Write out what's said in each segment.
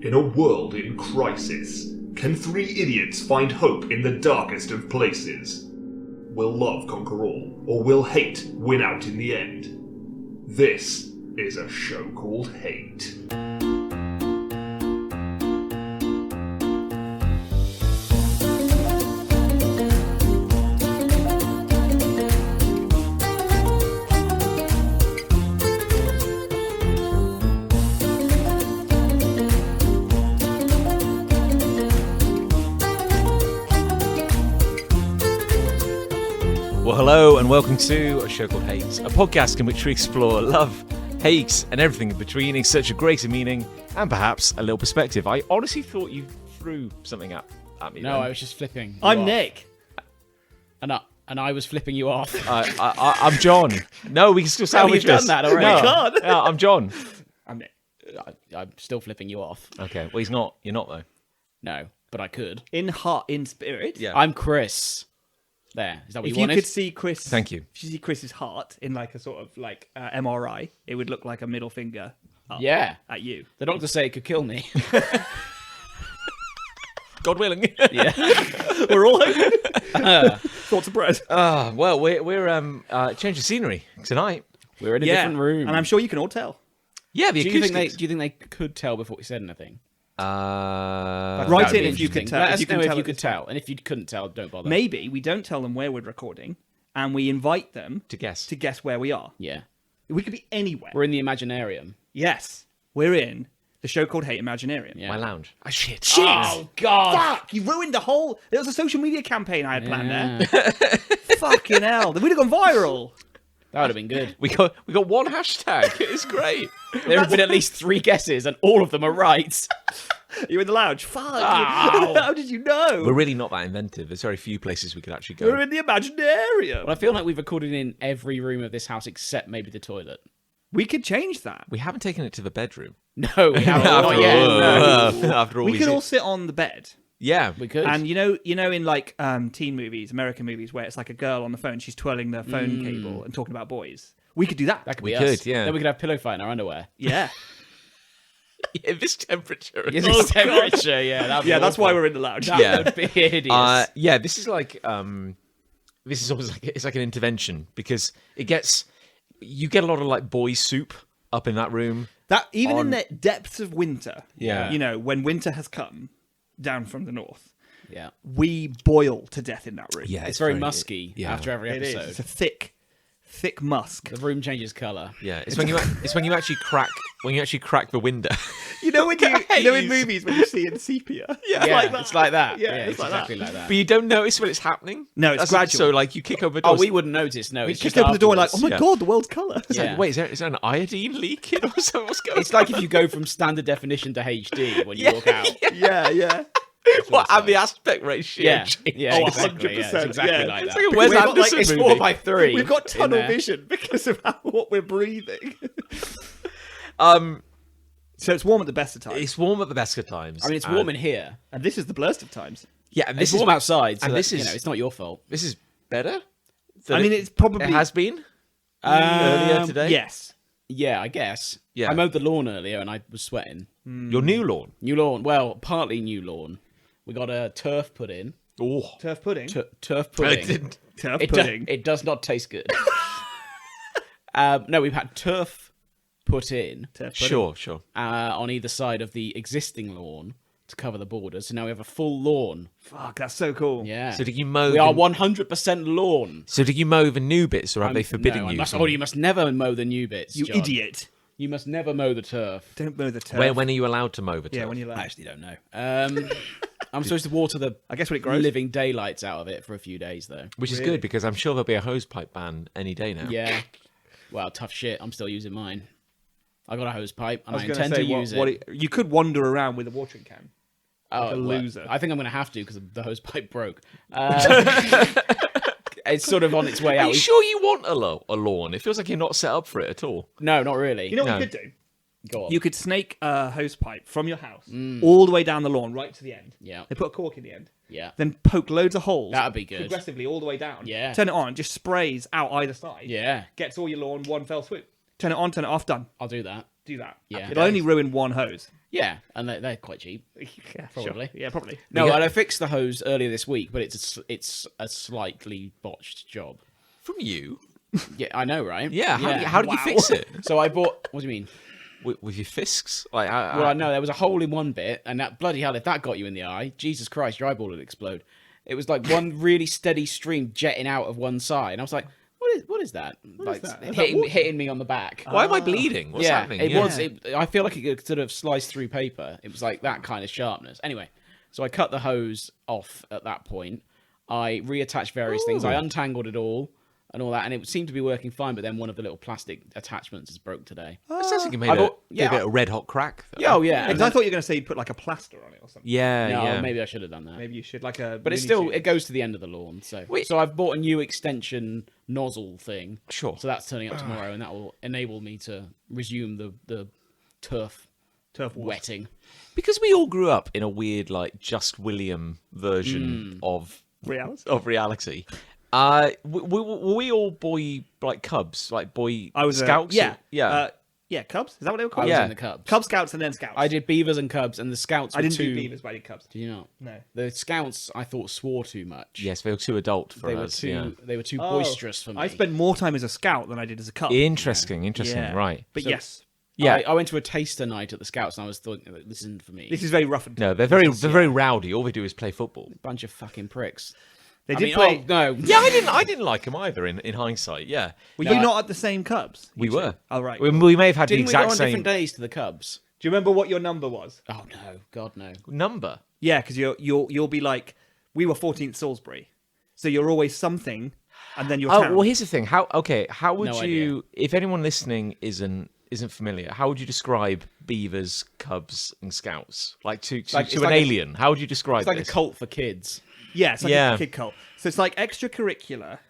In a world in crisis, can three idiots find hope in the darkest of places? Will love conquer all, or will hate win out in the end? This is a show called Hate. Well, hello and welcome to a show called Hate, a podcast in which we explore love, hate, and everything in between in search of greater meaning and perhaps a little perspective. I honestly thought you threw something at me. No, then. I was just flipping. I'm Nick. And I was flipping you off. I'm John. No, we can still salvage you've this. done that already. No, I'm John. I'm Nick. I'm still flipping you off. Okay, well, he's not. You're not, though. No, but I could. In heart, in spirit. Yeah. I'm Chris. There. Is that what If you wanted? you could see Chris, Thank you. If you see Chris's heart in like a sort of like MRI, it would look like a middle finger up Yeah. at you. The doctor said it could kill me. God willing. Yeah. We're all hoping. Thoughts of bread. Well, we're change of scenery tonight. We're in a different room. And I'm sure you can all tell. Yeah, the do you acoustics. think they could tell before we said anything? Write That would in be if you interesting. could tell. Let us you can know tell if you at could this point. tell. And if you couldn't tell, don't bother. Maybe we don't tell them where we're recording, and we invite them to guess. where we are. Yeah. We could be anywhere. We're in the Imaginarium. Yes, we're in the show called Hate Imaginarium. Yeah. My lounge. Oh, shit. Oh, God. Fuck! You ruined the whole. There was a social media campaign I had planned Yeah. there. Fucking hell! We'd have gone viral. That would have been good. We got one hashtag. It's great. There have been at least 3 guesses, and all of them are right. You're in the lounge. Fuck! Ow. How did you know? We're really not that inventive. There's very few places we could actually go. We're in the Imaginarium. Well, I feel like we've recorded in every room of this house except maybe the toilet. We could change that. We haven't taken it to the bedroom. No, we haven't. Not yet. No. After all, We could all sit on the bed. Yeah, We could. And you know, in like teen movies, American movies, where it's like a girl on the phone, she's twirling the phone cable and talking about boys. We could do that. that could we be could, us. yeah. Then we could have pillow fight in our underwear. Yeah, yeah, this temperature. Yeah, this temperature, yeah. That'd be yeah. That's why awful. we're in the lounge. That Yeah. would be hideous. Yeah, this is like this is almost like it's like an intervention because you get a lot of like boy soup up in that room. That even in the depths of winter, Yeah. you know, when winter has come down from the north, yeah. we boil to death in that room. Yeah, It's very musky yeah. after every It is. episode. It's a thick musk. The room changes colour. Yeah, it's when you actually crack the window. You know when you know in Haze. movies when you see in sepia. Yeah, like that. it's like that. Yeah, Yeah, it's it's like exactly like that. But you don't notice when it's happening. No, it's That's gradual. So like you kick over the Oh, door. we wouldn't notice. No, We it's kick just open the door and like, oh afterwards. my Yeah. god, the world's colour. It's like, Yeah. wait, is there an iodine leak or something? What's going It's like if you go from standard definition to HD when you walk out. Yeah. What, and the aspect ratio? Yeah, change? yeah, Oh, exactly. Yeah, 100%, it's exactly yeah. like It's that. like a Wes We've got, Anderson like, It's movie. 4x3. We've got tunnel in there. vision because of what we're breathing. Um, So it's warm at the best of times. it's warm at the best of times. I mean, it's warm in here. And this is the blurst of times. Yeah, and It's this is warm outside, so and that, this is- you know, it's not your fault. This is better. than I mean, it's probably... it has been earlier today. Yes. Yeah, I guess. Yeah. I mowed the lawn earlier and I was sweating. Your new lawn. New lawn. Well, partly new lawn. We got a turf put in. Oh, Turf pudding. Turf pudding. Turf It, pudding. it does not taste good. No, we've had turf put in Turf pudding. sure. on either side of the existing lawn to cover the borders. So now we have a full lawn. Fuck, that's so cool. Yeah. So did you mow? we are 100% lawn. So did you mow the new bits, or have they forbidden No, you? you must never mow the new bits. You John. idiot. You must never mow the turf. Don't mow the turf. When are you allowed to mow the turf? Yeah, when you're I allowed. actually don't know. I'm supposed to water the I guess when it grows. living daylights out of it for a few days, though. Which is Really? good because I'm sure there'll be a hose pipe ban any day now. Yeah. Well, tough shit. I'm still using mine. I got a hose pipe and I, I was gonna intend say, to use what it. you could wander around with a watering can. Oh, a loser. I think I'm going to have to because the hose pipe broke. It's sort of on its way Are out. you sure you want a lawn? It feels like you're not set up for it at all. No, not really. You know what No. you could do? Go on. You could snake a hose pipe from your house all the way down the lawn, right to the end. Yeah. They put a cork in the end. Yeah. Then poke loads of holes. That'd be good. Progressively all the way down. Yeah. Turn it on, just sprays out either side. Yeah. Gets all your lawn one fell swoop. Turn it on, turn it off, done. I'll do that. do that. Yeah. It'll only ruin one hose. Yeah, and they're quite cheap. Yeah, Probably. Sure. Yeah, probably. No, I fixed the hose earlier this week, but it's a slightly botched job. From you? Yeah, I know, right? Yeah. How did you fix it? So I bought. What do you mean? With your fisks? Like, Well, no, there was a hole in one bit, and that bloody hell, if that got you in the eye, Jesus Christ, your eyeball would explode. It was like one really steady stream jetting out of one side, and I was like, "What is that?" Like is that? hitting me on the back. why am I bleeding? What's happening? It Yeah. was. I feel like it could sort of slice through paper. It was like that kind of sharpness. Anyway, so I cut the hose off at that point. I reattached various things. I untangled it all. And all that, and it seemed to be working fine, but then one of the little plastic attachments is broke today. It sounds like you made I a bought- bit of red hot crack. Though. Yeah, oh yeah. Because I thought you were going to say you put like a plaster on it or something. Yeah, No, yeah. maybe I should have done that. Maybe you should like a. But it's Looney still, Tunes. it goes to the end of the lawn. So, Wait. so I've bought a new extension nozzle thing. Sure. So that's turning up tomorrow, and that will enable me to resume the turf turf wars. wetting. Because we all grew up in a weird, like, Just William version of reality. Were we all boy like cubs, like boy I was scouts? Yeah, yeah. Cubs. Is that what they were I called? was Yeah. in the Cubs. Cub Scouts and then Scouts. I did beavers and cubs, and the scouts. I were didn't too... do beavers, but I did Cubs. Did you not? No. The scouts, I thought, swore too much. Yes, they were too adult for They were us. too. yeah. They were too Oh, boisterous for me. I spent more time as a scout than I did as a cub. Interesting. Yeah. Right. But yes, Yeah. I went to a taster night at the Scouts, and I was thinking, this isn't for me. this is very rough and No, they're very rowdy. All they do is play football. bunch of fucking pricks. They I did mean, play. oh, no. Yeah, I didn't like them either. In hindsight, yeah, Were No, you I- not at the same Cubs? we were. Oh right. We may have had Didn't the we go exact on same different days to the Cubs? Do you remember what your number was? Oh no, God no. number. Yeah, because you'll be like, we were 14th Salisbury, so you're always something, and then you're. Oh town. well, here's the thing. How would No you, if anyone listening isn't familiar, how would you describe beavers, cubs, and scouts? Like to like- to it's an like a- alien, how would you describe It's like this? a cult for kids. Yeah, it's like Yeah. a kid cult. So it's like extracurricular,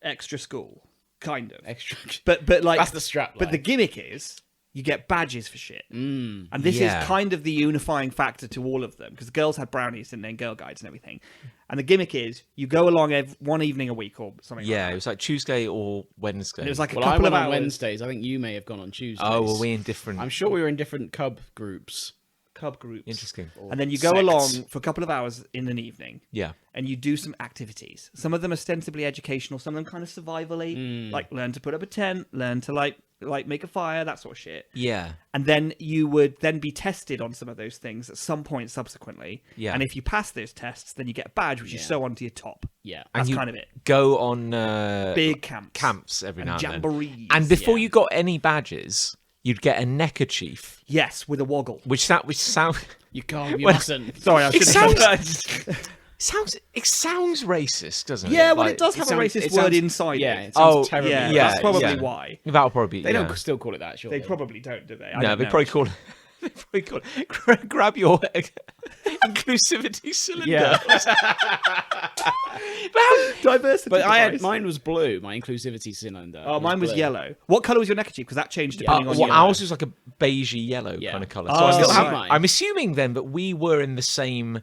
extra school, kind of. Extra. But like That's the strap But line. the gimmick is you get badges for shit, and this Yeah. is kind of the unifying factor to all of them because the girls had brownies and then girl guides and everything. And the gimmick is you go along one evening a week or something. Yeah, like it was like Tuesday or Wednesday. that. It was like a Well, I couple went of on hours. Wednesdays. I think you may have gone on Tuesdays. oh, were we in different? I'm sure we were in different Cub groups. Cub groups. Interesting. And then you go Sects. along for a couple of hours in an evening. Yeah. And you do some activities. Some of them ostensibly educational, some of them kind of survival-y, like learn to put up a tent, learn to like make a fire, that sort of shit. Yeah. And then you would then be tested on some of those things at some point subsequently. Yeah. And if you pass those tests, then you get a badge, which you Yeah. sew onto your top. Yeah. That's you kind of it. Go on Big camps. camps every now and then. jamborees. And before Yeah. you got any badges, you'd get a neckerchief, Yes, with a woggle. which sound You can't. You Well- mustn't. Sorry, I it shouldn't have said sounds that. sounds racist, doesn't it? Yeah, well, Like, it does have a sounds- racist it word sounds- inside Yeah, it. it sounds Oh, terrible. Yeah, yeah, that's probably yeah. why. That'll probably They yeah. don't still call it that, sure. They probably don't, do they? I No, don't they know. probably call it. They probably call it. Grab your inclusivity cylinder. Yeah. Diversity. But device. mine was blue. My inclusivity cylinder. Oh, mine was blue. yellow. What colour was your neckerchief? Because that changed depending on well, your. ours was like a beigey yellow Yeah. kind of colour. Oh, So I still have assume- mine. I'm assuming then that we were in the same.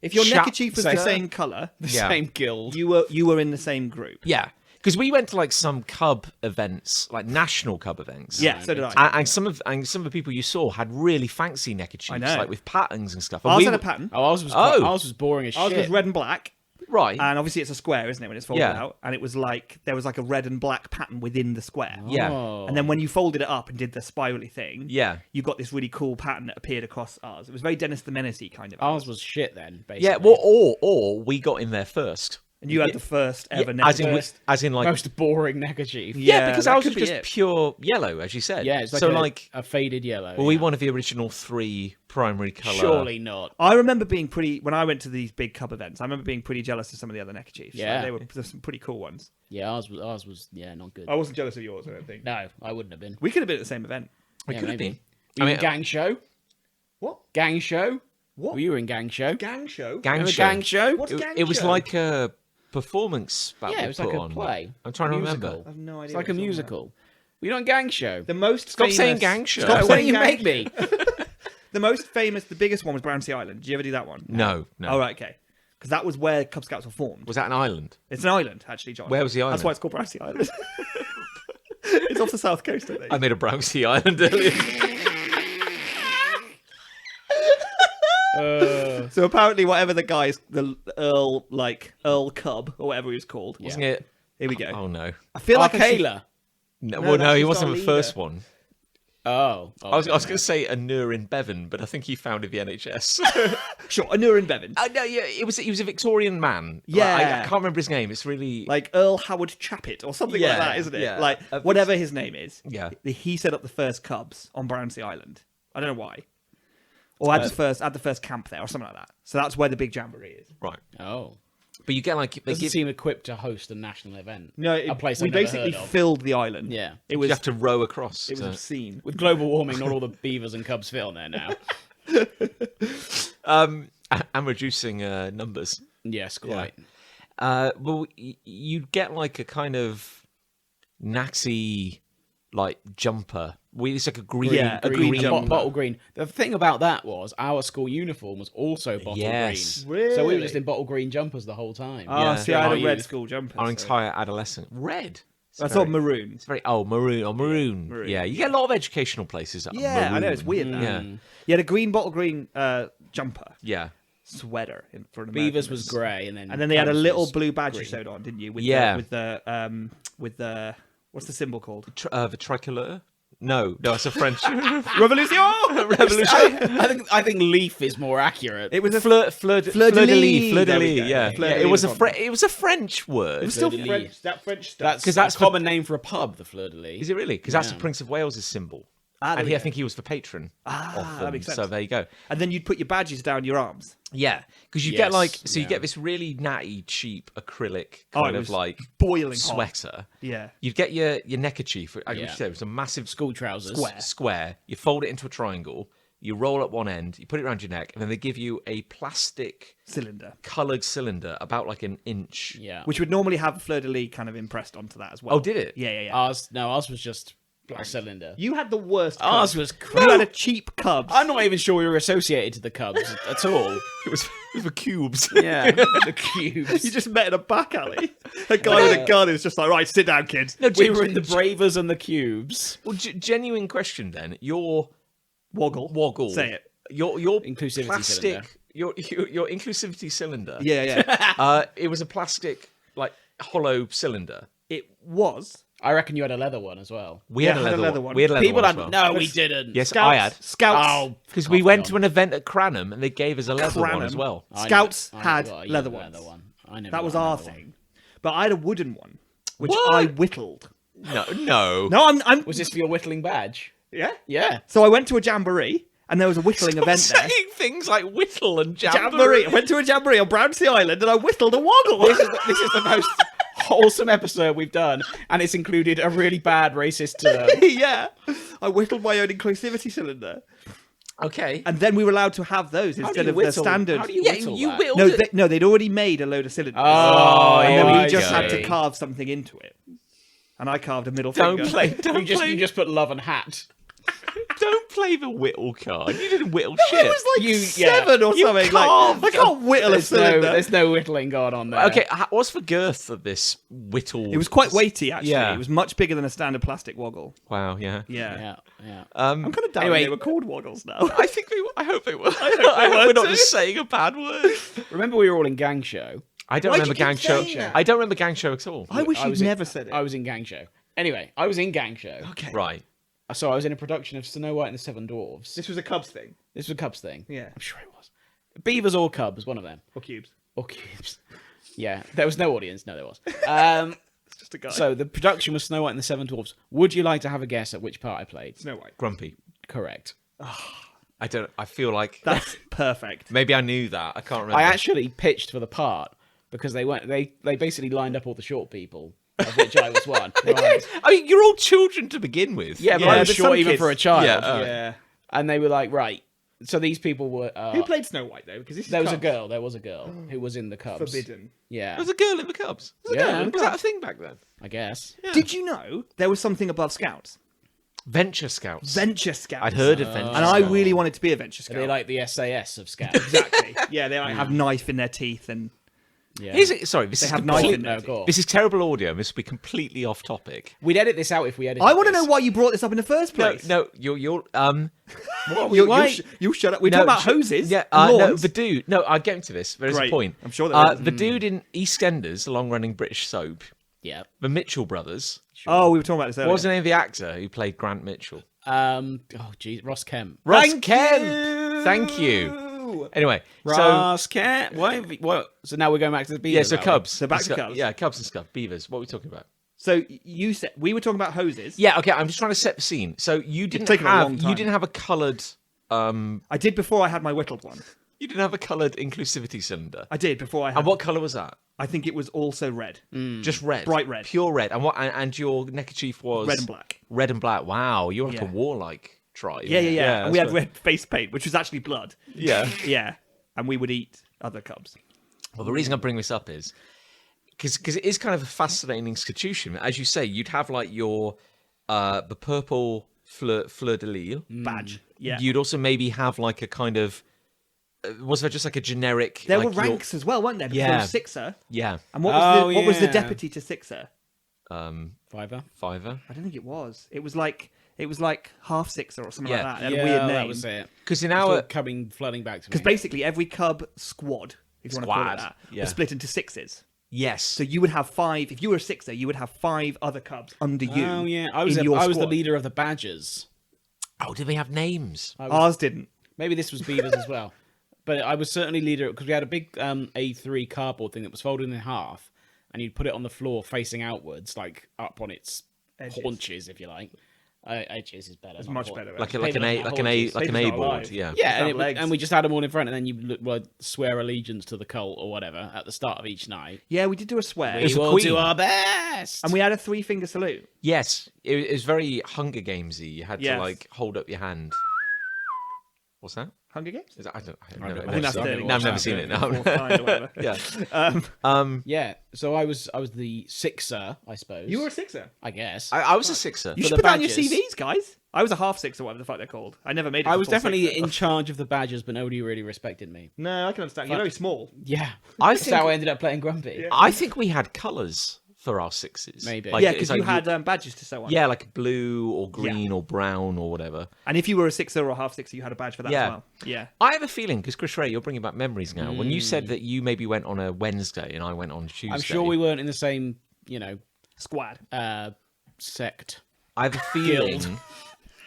If your Sha- neckerchief was the Same- same colour, The Yeah. same guild. you were in the same group. Yeah, because we went to like some cub events, like national cub events. Yeah, so did I. And some of the people you saw had really fancy neckerchiefs, I know. like with patterns and stuff. And Ours we had a were- pattern. Oh, ours was boring as Ours shit. was red and black, right? and obviously it's a square, isn't it? When it's folded Yeah. out, and it was like there was like a red and black pattern within the square. Yeah. Oh. And then when you folded it up and did the spirally thing, Yeah. you got this really cool pattern that appeared across ours. It was very Dennis the Menace-y kind of. Ours was shit then, basically. Yeah. Well, or we got in there first. and you had the first ever Yeah, as in, neckerchief. as in like most boring neckerchief. yeah, because that ours could was be just it. pure yellow, as you said. Yeah, it's like so a faded yellow. were we yeah. one of the original 3 primary colour? Surely not. I remember being pretty when I went to these big cub events. I remember being pretty jealous of some of the other neckerchiefs. Yeah. There's some pretty cool ones. Yeah, ours was not good. I wasn't jealous of yours. I don't think. No, I wouldn't have been. We could have been at the same event. We Yeah, could have maybe. been. Were you in mean, gang show? What? Gang show? What? Were you in gang show? Gang show? Gang Remember show. gang show? What's gang It was show? like a performance that Yeah, we it was put like a on. play. I'm trying to Musical. remember. I have no idea. It's what like a it's all musical. Were you not in gang show? about. The most Stop famous... saying gang show. No, Stop why saying don't you gang- make me? The most famous, the biggest one was Brownsea Island. Did you ever do that one? No. Oh, right, okay. Because that was where Cub Scouts were formed. Was that an island? It's an island, actually, John. Where was the That's island? why it's called Brownsea Island. It's off the south coast, I think. I made a Brownsea Island earlier. So apparently, whatever the guy's, the Earl Cub or whatever he was called. Wasn't it? Here we go. Oh no. I feel like Arcala. No, No, well, that's no, he just wasn't our the leader. first one. Oh. I was going to say a Nur in Bevan, but I think he founded the NHS. Sure, Anur and Bevan. No, yeah, he was a Victorian man. Yeah. Like, I can't remember his name. It's really Like Earl Howard Chappett or something like Yeah, that, isn't it? yeah. Like whatever his name is. Yeah. He set up the first Cubs on Brownsea Island. I don't know why. Or had the first camp there or something like that. So that's where the big jamboree is. right. Oh. But you get like they Doesn't give, seem equipped to host a national event. No, a place we I've never basically heard of. filled the island. Yeah. It was you have to row across. it was to- obscene. With global warming, not all the beavers and cubs fit on there now. and reducing numbers. Yes, quite. Well, you'd get like a kind of Nazi like jumper. It's like a green, Yeah, a green green jumper. Bottle green. The thing about that was our school uniform was also bottle Yes. green. So we were Really? just in bottle green jumpers the whole time. Oh, Yeah. see, I had a Our red youth. school jumper. Our so- entire adolescent red. It's I very- thought maroon. It's very maroon. Maroon. Yeah, you get a lot of educational places. That are Yeah, I know, it's maroon. weird, that. Yeah, You had a green bottle green jumper, yeah. sweater for an Beavers American. was grey, and And then they had a Cubs little was blue badge you green. sewed on, didn't you? Yeah. With the what's the symbol called? The tricolor. No, it's a French Revolution. I think leaf is more accurate. It was a fleur de lis. There we go. Yeah, Fleur yeah. de It lis was a was on it was a French word. It was still Fleur de French. lis. That French stuff. That's 'Cause that's a common name for a pub, the Fleur de Lis. Is it really? Because that's Yeah. the Prince of Wales' symbol. there And we I go. think he was the patron of that them. makes sense. So there you go. And then you'd put your badges down your arms. Yeah, because you get Yes, like you yeah. get this really natty, cheap acrylic Oh, kind it of was like boiling hot. sweater. Yeah. You'd get your neckerchief. I Yeah. should say it was a massive School trousers. square. You fold it into a triangle. You roll up one end. You put it around your neck, and then they give you a plastic Cylinder. coloured cylinder about like an inch. Yeah. Which would normally have fleur de lis kind of impressed onto that as well. Oh, did it? Yeah. Ours was just a cylinder. You had the worst. Ours Cub. was You crap. had a cheap Cubs. I'm not even sure we were associated to the Cubs at all. It was for cubes. Yeah, the cubes. You just met in a back alley. A guy with a gun is just like, right, sit down, kids. No, We were in the Bravers and the Cubes. Well, genuine question then. Your Woggle. Say it. Your Inclusivity plastic. cylinder. Your inclusivity cylinder. Yeah. It was a plastic like hollow cylinder. It was. I reckon you had a leather one as well. We Yeah, had a I had leather, one. one. We had a leather People one had as well. no, we didn't. Yes, Scouts. I had. Scouts. Oh, Because we cough went on. to an event at Cranham and they gave us a leather one as Cranham. well. I Scouts never- had I never got a leather leather ones. one. I never That was got a our leather one. thing. But I had a wooden one, which What? I whittled. No. No, I'm. Was this for your whittling badge? Yeah. Yeah. So I went to a jamboree, and there was a whittling event there. Saying things like whittle and Jamboree. I went to a jamboree on Brownsea Island, and I whittled a woggle. This is the most wholesome episode we've done, and it's included a really bad racist term. Yeah. I whittled my own inclusivity cylinder, Okay. and then we were allowed to have those do instead you of the whittle? standard. How do you yeah, whittle you that? whittled No, it. they'd already made a load of cylinders. Oh, and then yeah, we I just see. had to carve something into it. And I carved a middle Don't finger. play. Don't You play. just put love and hat. Don't play the whittle card. You didn't whittle I shit. was like You- 7 or You something. carved Like, I can't whittle a There's cylinder. no whittling going on there. Okay, what's the girth of this whittle? It was quite weighty, actually. Yeah. It was much bigger than a standard plastic woggle. Wow. Yeah. Yeah. Yeah. I'm kind of down Anyway- they were called woggles now. I think they. I hope they were. I they hope were we're not too. just saying a bad word. Remember we were all in Gang Show? I don't Why'd remember you gang keep show. saying that? I don't remember gang show at all. I wish I you'd was in- never said it. I was in Gang Show. Anyway, I was in Gang Show. Okay. Right. So I was in a production of Snow White and the Seven Dwarfs. This was a Cubs thing. This was a Cubs thing. Yeah. I'm sure it was. Beavers or Cubs, one of them. Or cubes. Or Cubes. Yeah, there was no audience. No, there was. It's just a guy. So the production was Snow White and the Seven Dwarfs. Would you like to have a guess at which part I played? Snow White. Grumpy. Correct. I don't. I feel like That's perfect. maybe I knew that. I can't remember. I actually pitched for the part because they basically lined up all the short people, of which I was one. Right. I mean, you're all children to begin with. Yeah, but Yeah, I was there's short some even kids- for a child. Yeah, Yeah. And they were like, right. So these people were. Who played Snow White, though? Because this is There was a Cubs. girl. There was a girl who was in the Cubs. Forbidden. Yeah, There was a girl in the Cubs. Yeah. Was that a thing back then? I guess. Did you know there was something above Scouts? Venture Scouts. Venture Scouts. I'd heard of Venture And I really wanted to be a Venture Are Scout. they like the SAS of Scouts? Exactly. Yeah, they like have knife in their teeth and Yeah. Sorry, this They is have complete- knife in No, there. go on. This is terrible audio. This will be completely off topic. We'd edit this out if we edited I want to this. know why you brought this up in the first place. No, you're You shut up. We're talking about hoses. Yeah, and no, lawns. the dude. No, I'll get into this. There is a Great. point. I'm sure there is. The dude in EastEnders, a long-running British soap, Yeah. the Mitchell brothers. Oh, we were talking about this earlier. What was the name of the actor who played Grant Mitchell? Oh, geez, Ross Kemp. Ross Thank Kemp. you. Thank you. Anyway, Ross Kemp. What? So now we're going back to the Beavers. so are we? Cubs. So back to Cubs. Yeah, Cubs and stuff. Beavers. What are we talking about? So you said we were talking about hoses. Yeah, okay. I'm just trying to set the scene. So you didn't taken a long have time. a coloured. I did before I had my whittled one. You didn't have a coloured inclusivity cylinder. I did before I had. And what colour was that? I think it was also red, Just red, Bright red. pure red. And what? And your neckerchief was red and black. Red and black. Wow, you're like a Yeah. warlike tribe. Yeah. And we that's had red face paint, which was actually blood. Yeah. Yeah, and we would eat other cubs. Well, the reason I bring this up is because it is kind of a fascinating institution. As you say, you'd have like your the purple fleur de lis Badge. Yeah. You'd also maybe have like a kind of was there just like a generic? There like were ranks as well, weren't there? Because Yeah. there was Sixer. Yeah. And what was the yeah. deputy to Sixer? Fiver. Fiver. I don't think it was. It was like half Sixer or something Yeah. like that. It had Yeah, a weird name. that was it. Because in It's all our coming flooding back to me. Because basically every cub squad, if you want to call it Squad, that, yeah. was split into sixes. yes, So you would have 5. If you were a Sixer, you would have 5 other cubs under you. Oh yeah, I in was your the squad. leader of the Badgers. did they have names? Ours didn't. Maybe this was Beavers as well, but I was certainly leader because we had a big A3 cardboard thing that was folded in half, and you'd put it on the floor facing outwards, like up on its Edges. haunches, if you like. Edges is better. It's not much haun- better. Like an Paper A, doesn't like have an A, haunches. like an Paper's A not board. alive. Yeah. Yeah, have and, legs. and we just had them all in front, and then you would swear allegiance to the cult or whatever at the start of each night. Yeah, we did do a swear. was We the will Queen. do our best. And we had a 3-finger salute. Yes, it was very Hunger Gamesy. You had Yes. to like hold up your hand. What's that? Hunger Games? Is that I don't. I've I never, don't I think that's I've never 30. No, I've never watched seen that. it. No. Fourth kind or whatever. Yeah. Yeah, so I was the Sixer, I suppose. You were a Sixer. I guess. I was a Sixer. You For should the put that on your badges. CVs, guys. I was a half Sixer, whatever the fuck they're called. I never made it. I to was full definitely Sixer. in charge of the Badgers, but nobody really respected me. No, I can understand. You're very small. Yeah, I that's think- how I ended up playing Grumpy. Yeah. I think we had colours for our sixes. Maybe. Like, Yeah, it's because like you had badges to sew on. yeah, like blue or green or brown or whatever. And if you were a Sixer or a half Sixer, you had a badge for that Yeah. as well. Yeah. I have a feeling because Chris Ray, you're bringing back memories now. When you said that you maybe went on a Wednesday and I went on Tuesday, I'm sure we weren't in the same, Squad. sect. I have a feeling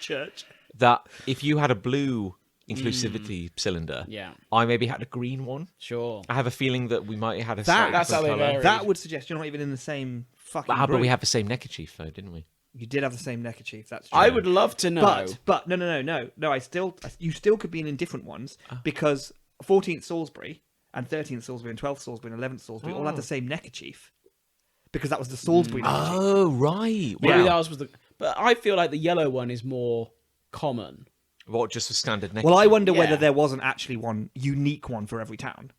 Church. that if you had a blue inclusivity cylinder, Yeah, I maybe had a green one. sure. I have a feeling that we might have had a That- slightly that's how different they colour. vary. That would suggest you're not even in the same fucking But group. we have the same neckerchief though, didn't we? You did have the same neckerchief. That's true. I would love to know. But no. You still could be in different ones because 14th Salisbury and 13th Salisbury and 12th Salisbury and 11th Salisbury all had the same neckerchief because that was the Salisbury neckerchief. Oh right. Maybe Wow. ours was the. But I feel like the yellow one is more common. What, just a standard neckerchief? Well, I wonder Yeah. whether there wasn't actually one unique one for every town.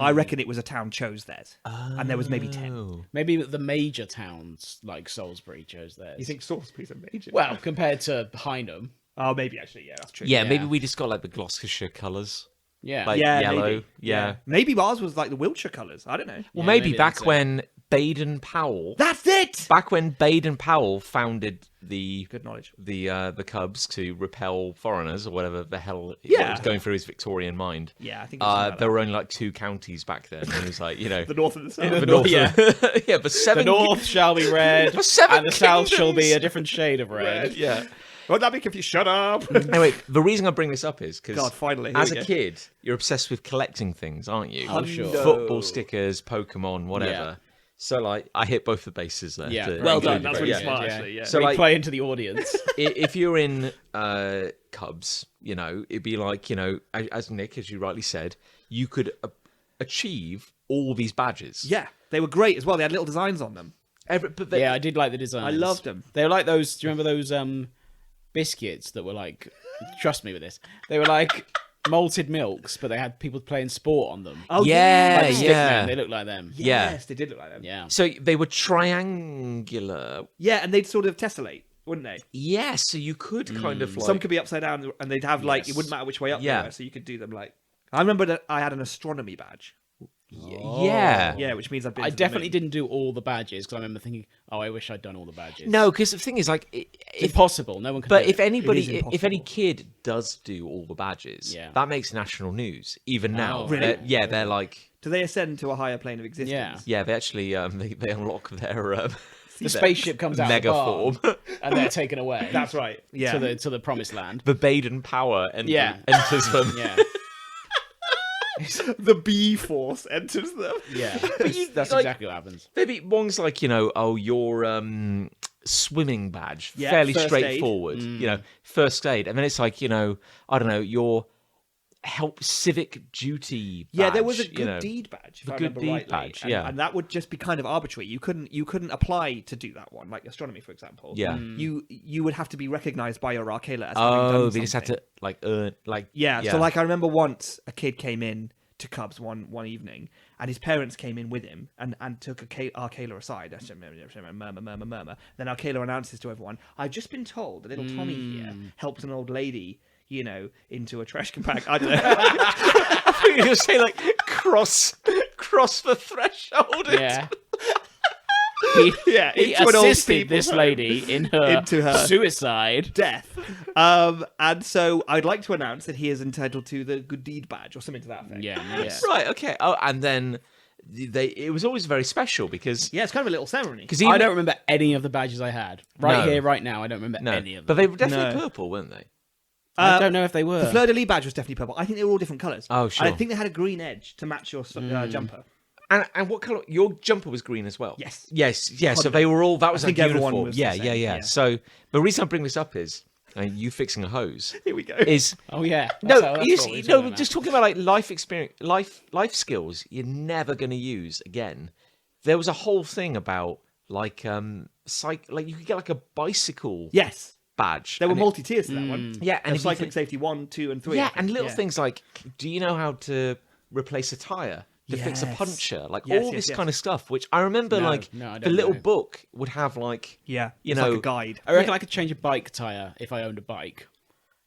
I reckon it was a town chose theirs, and there was maybe 10. Oh. Maybe the major towns like Salisbury chose theirs. You think Salisbury's a major? Well, compared to Hynham, oh, maybe actually, yeah, that's true. Yeah, Yeah. maybe we just got like the Gloucestershire colours. yeah, Like yeah, yellow. maybe. Yeah. Maybe ours was like the Wiltshire colours. I don't know. Well, Yeah, maybe maybe back that's it. when Baden-Powell, That's it. back when Baden-Powell founded the Good knowledge. the Cubs to repel foreigners or whatever the hell Yeah. was going through his Victorian mind. Yeah, I think it's something like there were only like 2 counties back then. And it was like, the north and the south. the the north, north, yeah. yeah, but 7 The north shall be red, For 7 and the south shall be kingdoms. a different shade of red. yeah. Won't that be confused? Shut up. Anyway, the reason I bring this up is because God, finally, here as we a go. kid, you're obsessed with collecting things, aren't you? Oh, sure. Football stickers, Pokemon, whatever. Yeah. So, like, I hit both the bases there. Yeah, to well include done. you That's both. really Yeah. smart, actually. Yeah. So, We like, play into the audience. if you're in Cubs, it'd be like, as Nick, as you rightly said, you could achieve all these badges. Yeah, they were great as well. They had little designs on them. But they, Yeah, I did like the design. I loved them. They were like those. Do you remember those biscuits that were like? Trust me with this. They were like malted milks, but they had people playing sport on them. Oh yeah, Like stickmen, yeah. they look like them. Yeah. Yes, they did look like them. Yeah. So they were triangular. Yeah, and they'd sort of tessellate, wouldn't they? Yes, so you could kind of like... Some could be upside down, and they'd have like Yes. it wouldn't matter which way up Yeah. they were, so you could do them like. I remember that I had an astronomy badge. Yeah. Yeah, which means I've been. I to the definitely moon. didn't do all the badges because I remember thinking, oh, I wish I'd done all the badges. No, because the thing is, like, It's if impossible. No one can. but do if it. anybody, It is if any impossible. kid does do all the badges, Yeah. that makes national news. Even now, Oh, really? They're like, Do they ascend to a higher plane of existence? Yeah. yeah, they actually they unlock their the spaceship comes out mega of the bar form. and they're taken away. That's right. Yeah. to the promised land. The Baden power Yeah. enters them. Yeah, the B force enters them. yeah. you, That's like- exactly what happens. Maybe one's like, your swimming badge, Yeah, fairly first aid. straightforward. First aid, and then it's like, I don't know, your help civic duty. Badge, Yeah, there was a good deed badge. If The I good remember deed rightly. badge, and, yeah. and that would just be kind of arbitrary. You couldn't apply to do that one, like astronomy, for example. Yeah. You would have to be recognised by your Arcala as having done Oh, they just had something. to like earn like Yeah, so like I remember once a kid came in to Cubs one evening, and his parents came in with him and took Arcala aside. I said, murmur. Then Arcala announces to everyone, "I've just been told that little Tommy here helped an old lady, into a trash compactor." I don't know. you just say like cross the threshold. Yeah. Yeah, He into an old assisted people's this home. lady in Into her suicide. death. And so I'd like to announce that he is entitled to the good deed badge or something to that effect. Yeah, nice. Right. Okay. Oh, and then it was always very special because Yeah, it's kind of a little ceremony. I don't remember any of the badges I had. Right No. here, right now, I don't remember no, any of but them. they were definitely No. purple, weren't they? I don't know if they were. The fleur de lis badge was definitely purple. I think they were all different colours. Oh, sure. And I think they had a green edge to match your jumper. And what color? Your jumper was green as well. Yes. Yeah. So they were all. That was I think like everyone uniform. was the Yeah, same, yeah. yeah. So the reason I bring this up is you fixing a hose Here we go. is Oh yeah. no. That's You what see, we're no, talking about. just talking about like life experience, life skills. You're never going to use again. There was a whole thing about like like you could get like a bicycle Yes. badge. There were and multi-tiers to that one. Yeah, and And if you cycling think- safety 1, 2, and 3. I Yeah, think. and little things like, do you know how to replace a tire? To fix a Yes. puncture, like Yes, all yes, this yes. kind of stuff, which I remember, No, like no, I the don't little know. book would have, like Yeah. you It's know, like a guide. I reckon I could change a bike tire if I owned a bike.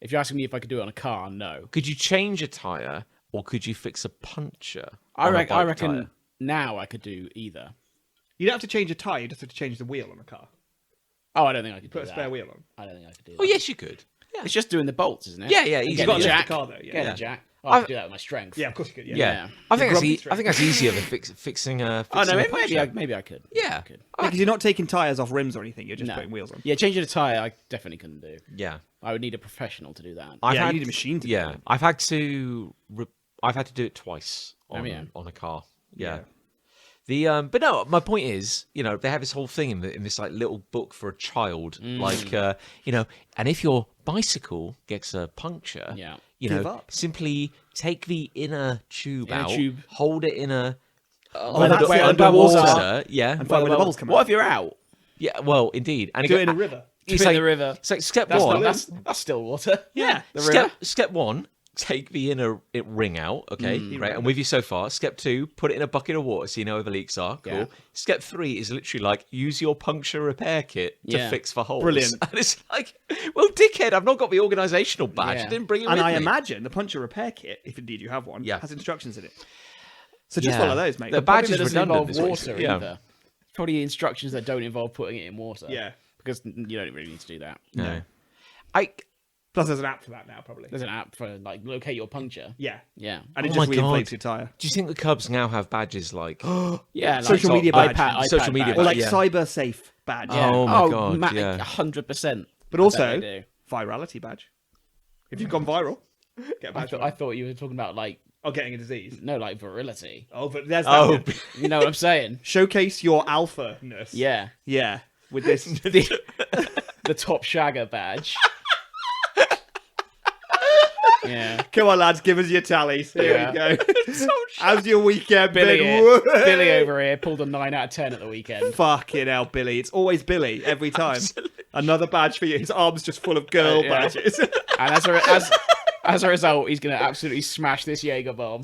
If you're asking me if I could do it on a car, no. could you change a tire or could you fix a puncture? I on a reckon. bike tire? Now I could do either. You don't have to change a tyre, you just have to change the wheel on a car. Oh, I don't think I could Put do a that. spare wheel on. I don't think I could do that. Oh yes, you could. It's just doing the bolts, isn't it? Yeah, yeah, And easy. getting got a to lift jack. the car, though, yeah. Getting Yeah. a jack. Oh, I I've- could do that with my strength. Yeah, of course you could. Yeah. Yeah, I think grumpy that's easier than fixing a. Oh no, fixing a maybe puncture. maybe I could. Yeah. I could. Because you're not taking tyres off rims or anything, you're just No. putting wheels on. Yeah, changing a tire, I definitely couldn't do. Yeah, I would need a professional to do that. I've Yeah, you had, need a machine to do Yeah, it. I've had to. I've had to do it twice on yeah. on a car. Yeah. The but no, my point is, they have this whole thing in this like little book for a child, like and if your bicycle gets a puncture, Yeah. Give up. simply take the inner tube Inner out, tube. hold it in a that's where underwater- underwater, yeah, And find where the bubbles come What out. if you're out? yeah, well, indeed, and Do it in a river. It's Do it in like, the river. It's like step That's one. not, that's still water. Yeah. The river. Step one, take the inner ring out. Okay, great. I'm with you so far. Step two, put it in a bucket of water so you know where the leaks are. Cool. Yeah. Step three is literally like use your puncture repair kit to Yeah. fix for holes. Brilliant. And it's like, well, dickhead, I've not got the organisational badge. Yeah. I didn't bring it And with I me. imagine the puncture repair kit, if indeed you have one, Yeah. has instructions in it. So just Yeah. follow those, mate. The Probably badge is that doesn't redundant. involve is what water it's- either. Probably instructions that don't involve putting it in water. Yeah. Because you don't really need to do that. No. Plus there's an app for that now, probably. There's an app for like locate your puncture. Yeah. Yeah. And it Oh just my God. reinflates your tyre. Do you think the Cubs now have badges like? Yeah. Like Social media badge. iPad Social media badge. Or like Yeah. cyber safe badge. Oh my God, yeah. 100%. But I also, bet they do. virality badge. If you've gone viral, get a badge. I thought you were talking about like Oh, getting a disease. no, like virility. Oh, but there's that Oh, one. You know what I'm saying? Showcase your alpha-ness. Yeah. Yeah. With this. The top shagger badge. Yeah. Come on, lads, give us your tallies. Here Yeah. we go. How's your weekend Billy, been? Woo! Billy over here pulled a 9 out of 10 at the weekend. Fucking hell, Billy. It's always Billy every time. Another badge for you. His arm's just full of girl Yeah. badges. And as a result, he's going to absolutely smash this Jaeger bomb.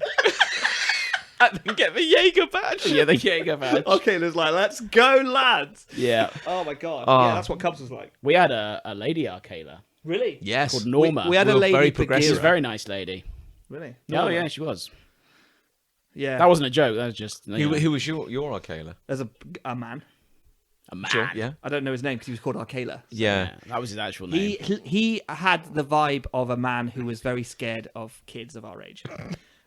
and then get the Jaeger badge. Yeah, the Jaeger badge. Okay, there's like, let's go, lads. Yeah. Oh my god. Oh. Yeah, that's what Cubs was like. We had a lady Arcala Really? Yes. called Norma. We had a Well, lady very Bagheera. progressive. She's a very nice lady. Really? Oh, yeah, she was. Yeah. That wasn't a joke. That was just Who was your Arcala? There's a man. a man. Sure, yeah. I don't know his name because he was called Arcala. Yeah. That was his actual name. He had the vibe of a man who was very scared of kids of our age.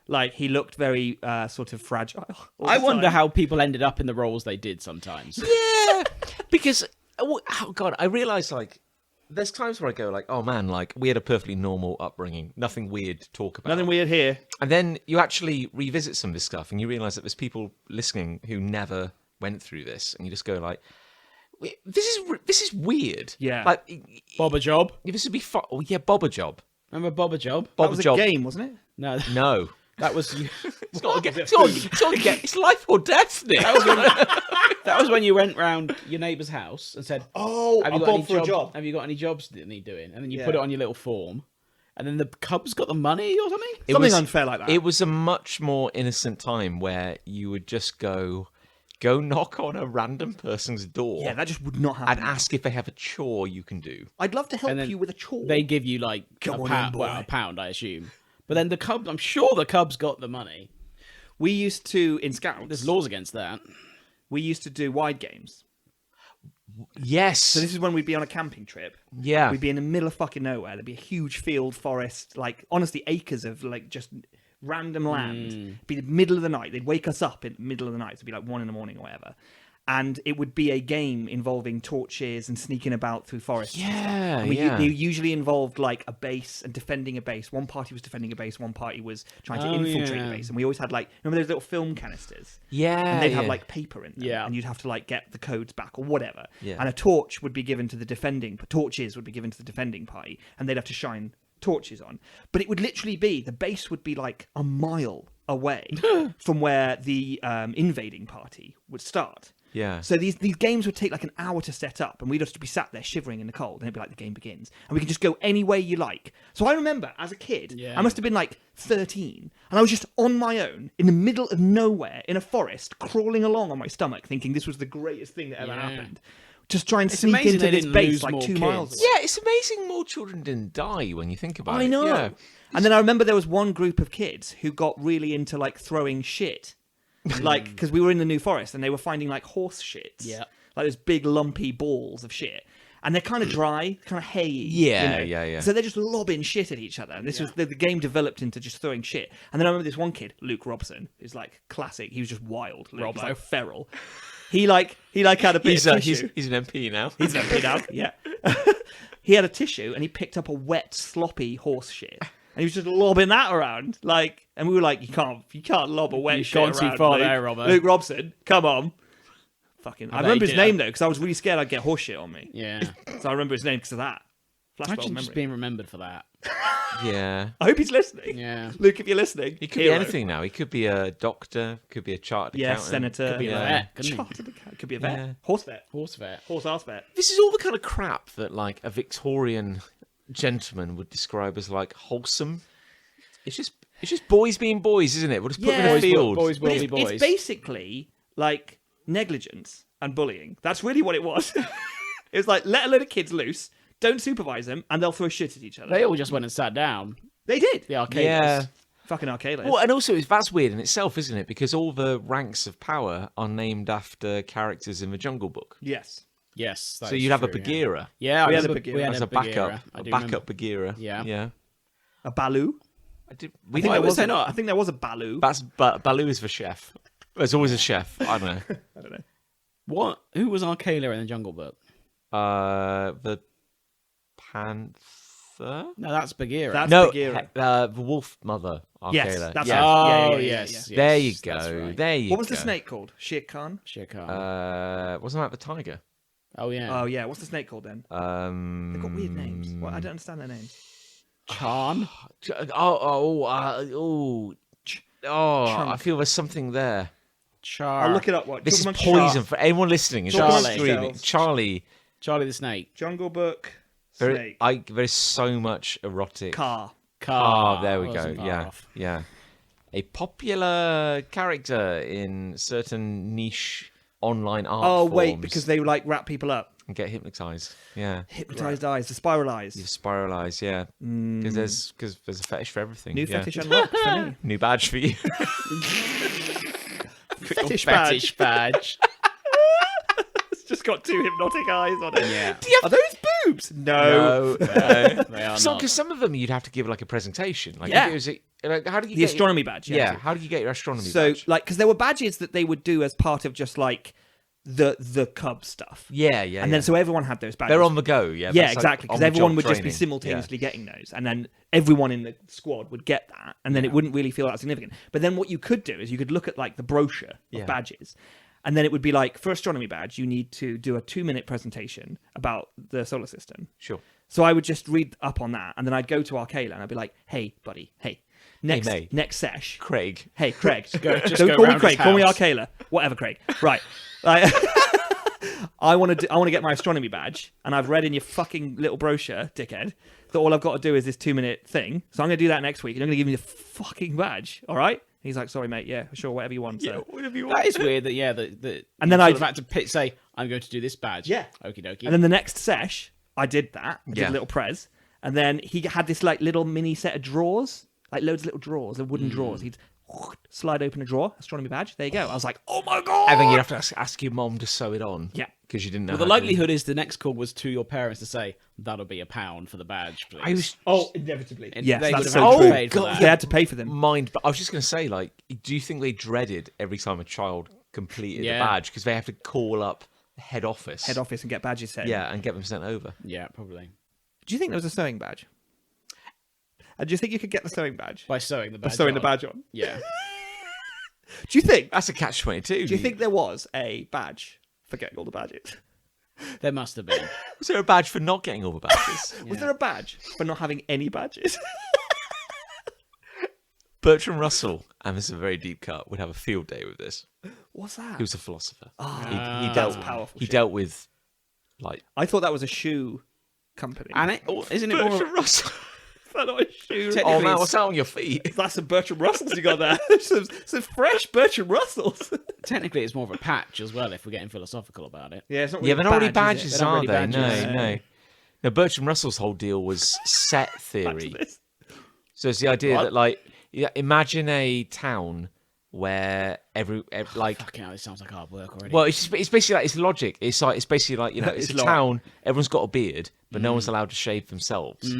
Like, he looked very sort of fragile. I wonder how people ended up in the roles they did sometimes. Yeah, because oh god, I realise like there's times where I go like, oh man, like we had a perfectly normal upbringing, nothing weird to talk about. Nothing weird here. And then you actually revisit some of this stuff, and you realise that there's people listening who never went through this, and you just go like, this is weird. Yeah. Like Bobber Job. this would be fun. Oh yeah, Bobber Job. Remember Bobber Job? That was a game, wasn't it? No, No. that was It's not a game. It's not a game. It's life or death, Nick. that was when you went round your neighbour's house and said, Oh, "Have I you got any bought for a job. Have you got any jobs that need doing?" And then you Yeah. put it on your little form, and then the Cubs got the money or something. Something unfair like that. It was a much more innocent time where you would just go knock on a random person's door Yeah, that just would not happen. and ask if they have a chore you can do. I'd love to help And then you with a chore. They give you like Come a on pound, in, well, boy. a pound, I assume. But then the Cubs, I'm sure the Cubs got the money. We used to, in Scouts, There's laws against that. we used to do wide games. Yes. So this is when we'd be on a camping trip. yeah. We'd be in the middle of fucking nowhere. There'd be a huge field, forest, like, honestly, acres of, like, just random land. It'd be the middle of the night. They'd wake us up in the middle of the night. It'd be like 1 a.m. or whatever. And it would be a game involving torches and sneaking about through forests. and stuff. Yeah, And yeah. they usually involved like a base and defending a base. One party was defending a base, one party was trying to Oh, infiltrate yeah. a base. And we always had like, remember those little film canisters? Yeah. And they'd have yeah. like paper in them. Yeah. And you'd have to like get the codes back or whatever. Yeah. And a torch would be given to the torches would be given to the defending party, and they'd have to shine torches on. But it would literally be, the base would be like a mile away from where the invading party would start. Yeah. So these games would take like an hour to set up, and we'd just be sat there shivering in the cold, and it'd be like the game begins, and we could just go any way you like. So I remember as a kid, Yeah. I must have been like 13, and I was just on my own in the middle of nowhere in a forest, crawling along on my stomach, thinking this was the greatest thing that ever Yeah. happened. Just try and It's sneak amazing into they this didn't base lose like more 2 kids. miles away. Yeah, it's amazing more children didn't die when you think about it. I know. Yeah. And then I remember there was one group of kids who got really into like throwing shit. Like, because we were in the New Forest and they were finding like horse shits. Yeah. Like those big lumpy balls of shit. And they're kind of dry, kind of hayy. Yeah, yeah. So they're just lobbing shit at each other. And this was the game developed into just throwing shit. And then I remember this one kid, Luke Robson, who's like classic. He was just wild. Luke. He's Robbo. like feral. He had a bit He's, of tissue. he's an MP now. He's an MP now. Yeah. He had a tissue and he picked up a wet, sloppy horse shit. And he was just lobbing that around, like, and we were like, "You can't lob a wet You've shit gone too around, far Luke. there, Robbo." Luke Robson, come on." Fucking, I bet remember he his did. name though, because I was really scared I'd get horse shit on me. Yeah. So I remember his name because of that. Flashback Imagine memory. just being remembered for that. Yeah. I hope he's listening. Yeah. Luke, if you're listening, He could hero. be anything now. He could be a doctor, could be a chartered Yeah, accountant. senator. Could be a Yeah. vet, couldn't he? Chartered account- could be a vet. Yeah. Horse vet. Horse vet. Horse ass vet. This is all the kind of crap that like a Victorian gentleman would describe as like wholesome. It's just boys being boys, isn't it? We'll just put them in a Boys will- field. boys But will be it's, boys. it's basically like negligence and bullying. That's really what it was. It was like, let a load of kids loose, don't supervise them, and they'll throw shit at each other. They all just went and sat down. They did. The arcades. Yeah. Fucking arcade. Well, and also that's weird in itself, isn't it? Because all the ranks of power are named after characters in the Jungle Book. Yes. Yes. that So is you'd have a true, yeah. Bagheera Yeah, We I had a remember Bagheera. we had as a Bagheera. backup, I a do backup remember. Bagheera. Yeah. Yeah. A Baloo. I did. I We think, Why there was was there a, not? I think there was a Baloo. That's Baloo is the chef. There's always a chef. I don't know. I don't know. What? Who was Arcala in the Jungle Book? The panther. No, that's Bagheera. That's No, Bagheera. the wolf mother. Yes, Arcala. that's yeah. Oh, Yeah, yeah, yes, yeah. yes. There you that's go. right. There you What was go. the snake called? Shere Khan? Shere Khan. Wasn't that the tiger? Oh, yeah. Oh yeah. What's the snake called then? They've got weird names. Well, I don't understand their names. Khan. I feel there's something there. Char. I'll look it up. What? This is Talking about poison for anyone listening. Is Talking just about screaming. shells. Charlie, Charlie the Snake. Jungle Book. there, Snake. there's so much erotic. Car. Ah, there we go. Wasn't far Yeah, off. yeah. A popular character in certain niche online art Oh forms. wait, because they like wrap people up. and get hypnotized. Yeah. Hypnotized eyes, the spiral eyes. You spiralize, yeah. Because there's a fetish for everything. New yeah. fetish unlocked for me. New badge for you. Fetish badge. It's just got 2 hypnotic eyes on it. Yeah. Are those boobs? No. They are not. Because some of them you'd have to give like a presentation. Like, Yeah. how do you The get astronomy badge. Yeah. How do you get your astronomy So, badge? like, because there were badges that they would do as part of just like the Cub stuff. Yeah. And then so everyone had those badges. they're on the go. Yeah. Yeah, That's like exactly. Because on-the-job everyone would just be training. simultaneously getting those, and then everyone in the squad would get that, and then it wouldn't really feel that significant. But then what you could do is you could look at like the brochure of Yeah. badges, and then it would be like, for astronomy badge, you need to do a 2-minute presentation about the solar system. Sure. So I would just read up on that, and then I'd go to Arcala and I'd be like, "Hey, buddy, hey, mate. next sesh, Craig. hey, Craig, just don't go call me round Craig, his call me house." Arcala, whatever, Craig, right?" I want to get my astronomy badge, and I've read in your fucking little brochure, dickhead, that all I've got to do is this 2-minute thing. So I'm going to do that next week, and you're going to give me the fucking badge, all right? And he's like, "Sorry, mate. Yeah, sure, whatever you want." So. Whatever you want. That is weird. That And then I I had to say, "I'm going to do this badge." Yeah. Okie dokie. And then the next sesh, I did that. I did Yeah. a little prez, and then he had this like little mini set of drawers, like loads of little drawers, the wooden drawers. He'd slide open a drawer, astronomy badge. There you go. I was like, "Oh my god!" And then you have to ask your mom to sew it on. Yeah. Because you didn't know. Well, the how to- likelihood is the next call was to your parents to say, "That'll be £1 for the badge, please." I was Oh, inevitably. And Yes, they that's would so have true. paid for God, that. They had to pay for them. mind. But I was just going to say, like, do you think they dreaded every time a child completed Yeah. a badge because they have to call up head office, Head office and get badges sent. yeah, and get them sent over? Yeah, probably. Do you think there was a sewing badge? And do you think you could get the sewing badge? By sewing the By badge. sewing the on. badge on. Yeah. Do you think? That's a catch-22. Do you think there was a badge for getting all the badges? There must have been. Was there a badge for not getting all the badges? Was there a badge for not having any badges? Bertrand Russell, and this is a very deep cut, would have a field day with this. What's that? He was a philosopher. Ah, he dealt. that's powerful He shit. dealt with, like, I thought that was a shoe company. And isn't it more? Bertrand Russell. Is that not a shoe? Technically, Oh man, it's- what's that on your feet? That's some Bertrand Russells you got there. some fresh Bertrand Russells. Technically, it's more of a patch as well. If we're getting philosophical about it. Yeah, it's not Yeah, really but not really badge, is badges, it? They're not are really they? badges. No. No, Bertrand Russell's whole deal was set Back to theory. this. So it's the idea What? that, like, imagine a town where every like, Fucking hell, this sounds like hard work already. well, it's basically like, it's logic. It's basically like, you know, it's It's a lot. town. Everyone's got a beard, but no one's allowed to shave themselves.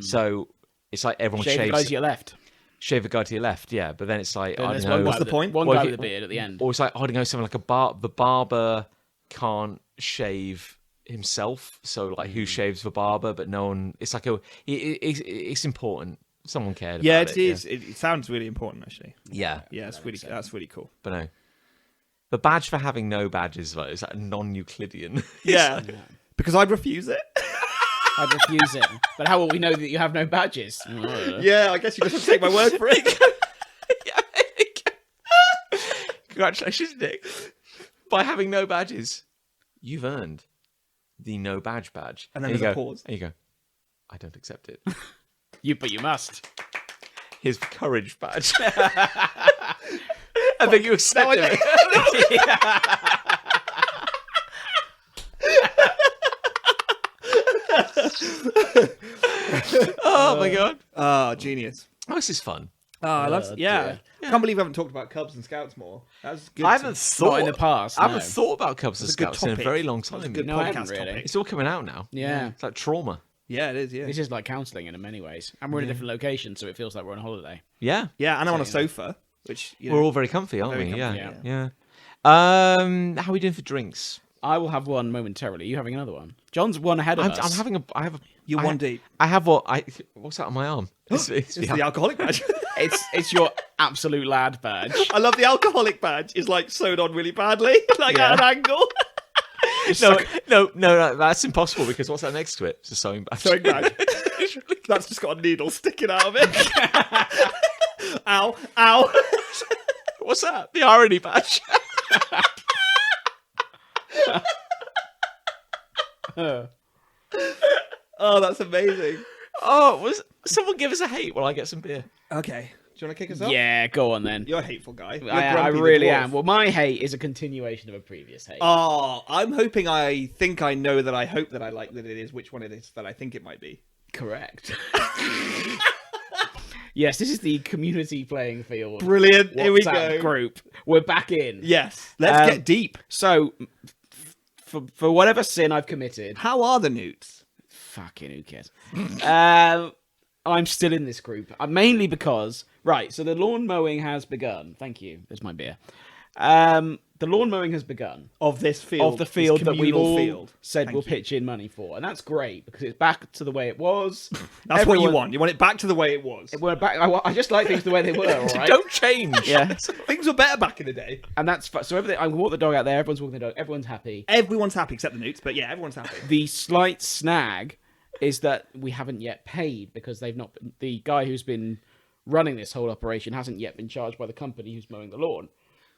So it's like everyone Shave the shaves. guys to your left. Shave the guy to your left, yeah. But then it's like, Then I there's don't one know. guy What's the with point? One Well, guy if with you- a beard at the end. Or it's like, I don't know, something like the barber can't shave himself, so like who shaves the barber, but no one. It's like it's important. Someone cared. Yeah, about it is. It sounds really important, actually. Yeah, Yeah, that's really cool. but no. The badge for having no badges, though, is like non-Euclidean. Yeah, because I'd refuse it. I'd refuse it. But how will we know that you have no badges? Yeah, I guess you just have to take my word for it. Congratulations, Nick. By having no badges, you've earned the no badge badge. And then There you there's a go. pause. There you go. I don't accept it. But you must. Here's the courage badge. I think you accept it. Oh my god. Oh, genius. Oh, this is fun. Oh, I love. Yeah. dear. I can't believe we haven't talked about Cubs and Scouts more. That was good. I haven't thought Not in the past, I haven't no. thought about Cubs and It's a good Scouts in a topic. very long It's a time. good No, I podcast haven't really. topic. It's all coming out now. Yeah. It's like trauma. Yeah, it is. Yeah. This is like counselling in many ways. And we're in a different location, so it feels like we're on holiday. Yeah. Yeah, and I'm on a So, you know. sofa, which you We're know, all very comfy, aren't very we? comfy, Yeah. yeah. Yeah. How are we doing for drinks? I will have one momentarily. You having another one? John's one ahead of us. I'm having a. I have a. you're I one ha- deep. I have what's that on my arm? It's It's the alcoholic badge. It's your absolute lad badge. I love the alcoholic badge. Is like sewn on really badly, like Yeah. at an angle. no, that's impossible because what's that next to it? It's a sewing badge. Sewing badge. That's just got a needle sticking out of it. Ow! Ow! What's that? The irony badge. Oh, that's amazing. Oh, was someone give us a hate while I get some beer? Okay. you want to kick us off? Yeah, go on then. You're a hateful guy. You're I Grumpy the really dwarf. am. Well, my hate is a continuation of a previous hate. Oh, I'm hoping I think I know that I hope that I like that it is which one it is that I think it might be. Correct. Yes, this is the community playing field. Brilliant. Here we WhatsApp go. Group. We're back in. Yes. Let's get deep. So, for whatever sin I've committed, How are the newts? fucking who cares? I'm still in this group. Mainly because, right, so the lawn mowing has begun. Thank you. There's my beer. The lawn mowing has begun. Of this field. Of the field this that we communal all field. said Thank we'll you. pitch in money for. And that's great because it's back to the way it was. That's what you want. You want it back to the way it was. We're back. I just like things the way they were, all right? Don't change. Yeah. Things were better back in the day. And that's so everything. I can walk the dog out there. Everyone's walking the dog. Everyone's happy. Everyone's happy except the newts, but yeah, everyone's happy. The slight snag is that we haven't yet paid because they've not. The guy who's been running this whole operation hasn't yet been charged by the company who's mowing the lawn.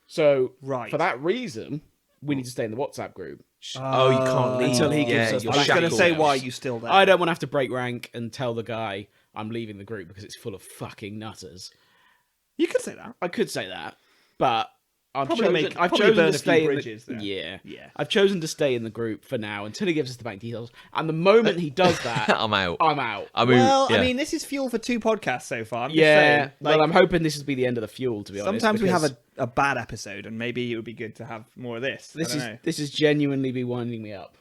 So Right. for that reason, we need to stay in the WhatsApp group. Oh, you can't leave. Until he gives us you're the I was going to shackled. say, why are you still there? I don't want to have to break rank and tell the guy I'm leaving the group because it's full of fucking nutters. You could say that. I could say that, but I've Probably chosen burn to a few stay in bridges the, there. yeah. Yeah. I've chosen to stay in the group for now until he gives us the bank details. And the moment he does that, I'm out. I'm out. I mean, Well, yeah. I mean, this is fuel for 2 podcasts so far. I'm just Yeah, saying, well, like, I'm hoping this will be the end of the fuel. To be honest, sometimes we have because a bad episode, and maybe it would be good to have more of this. I don't know. this is genuinely be winding me up.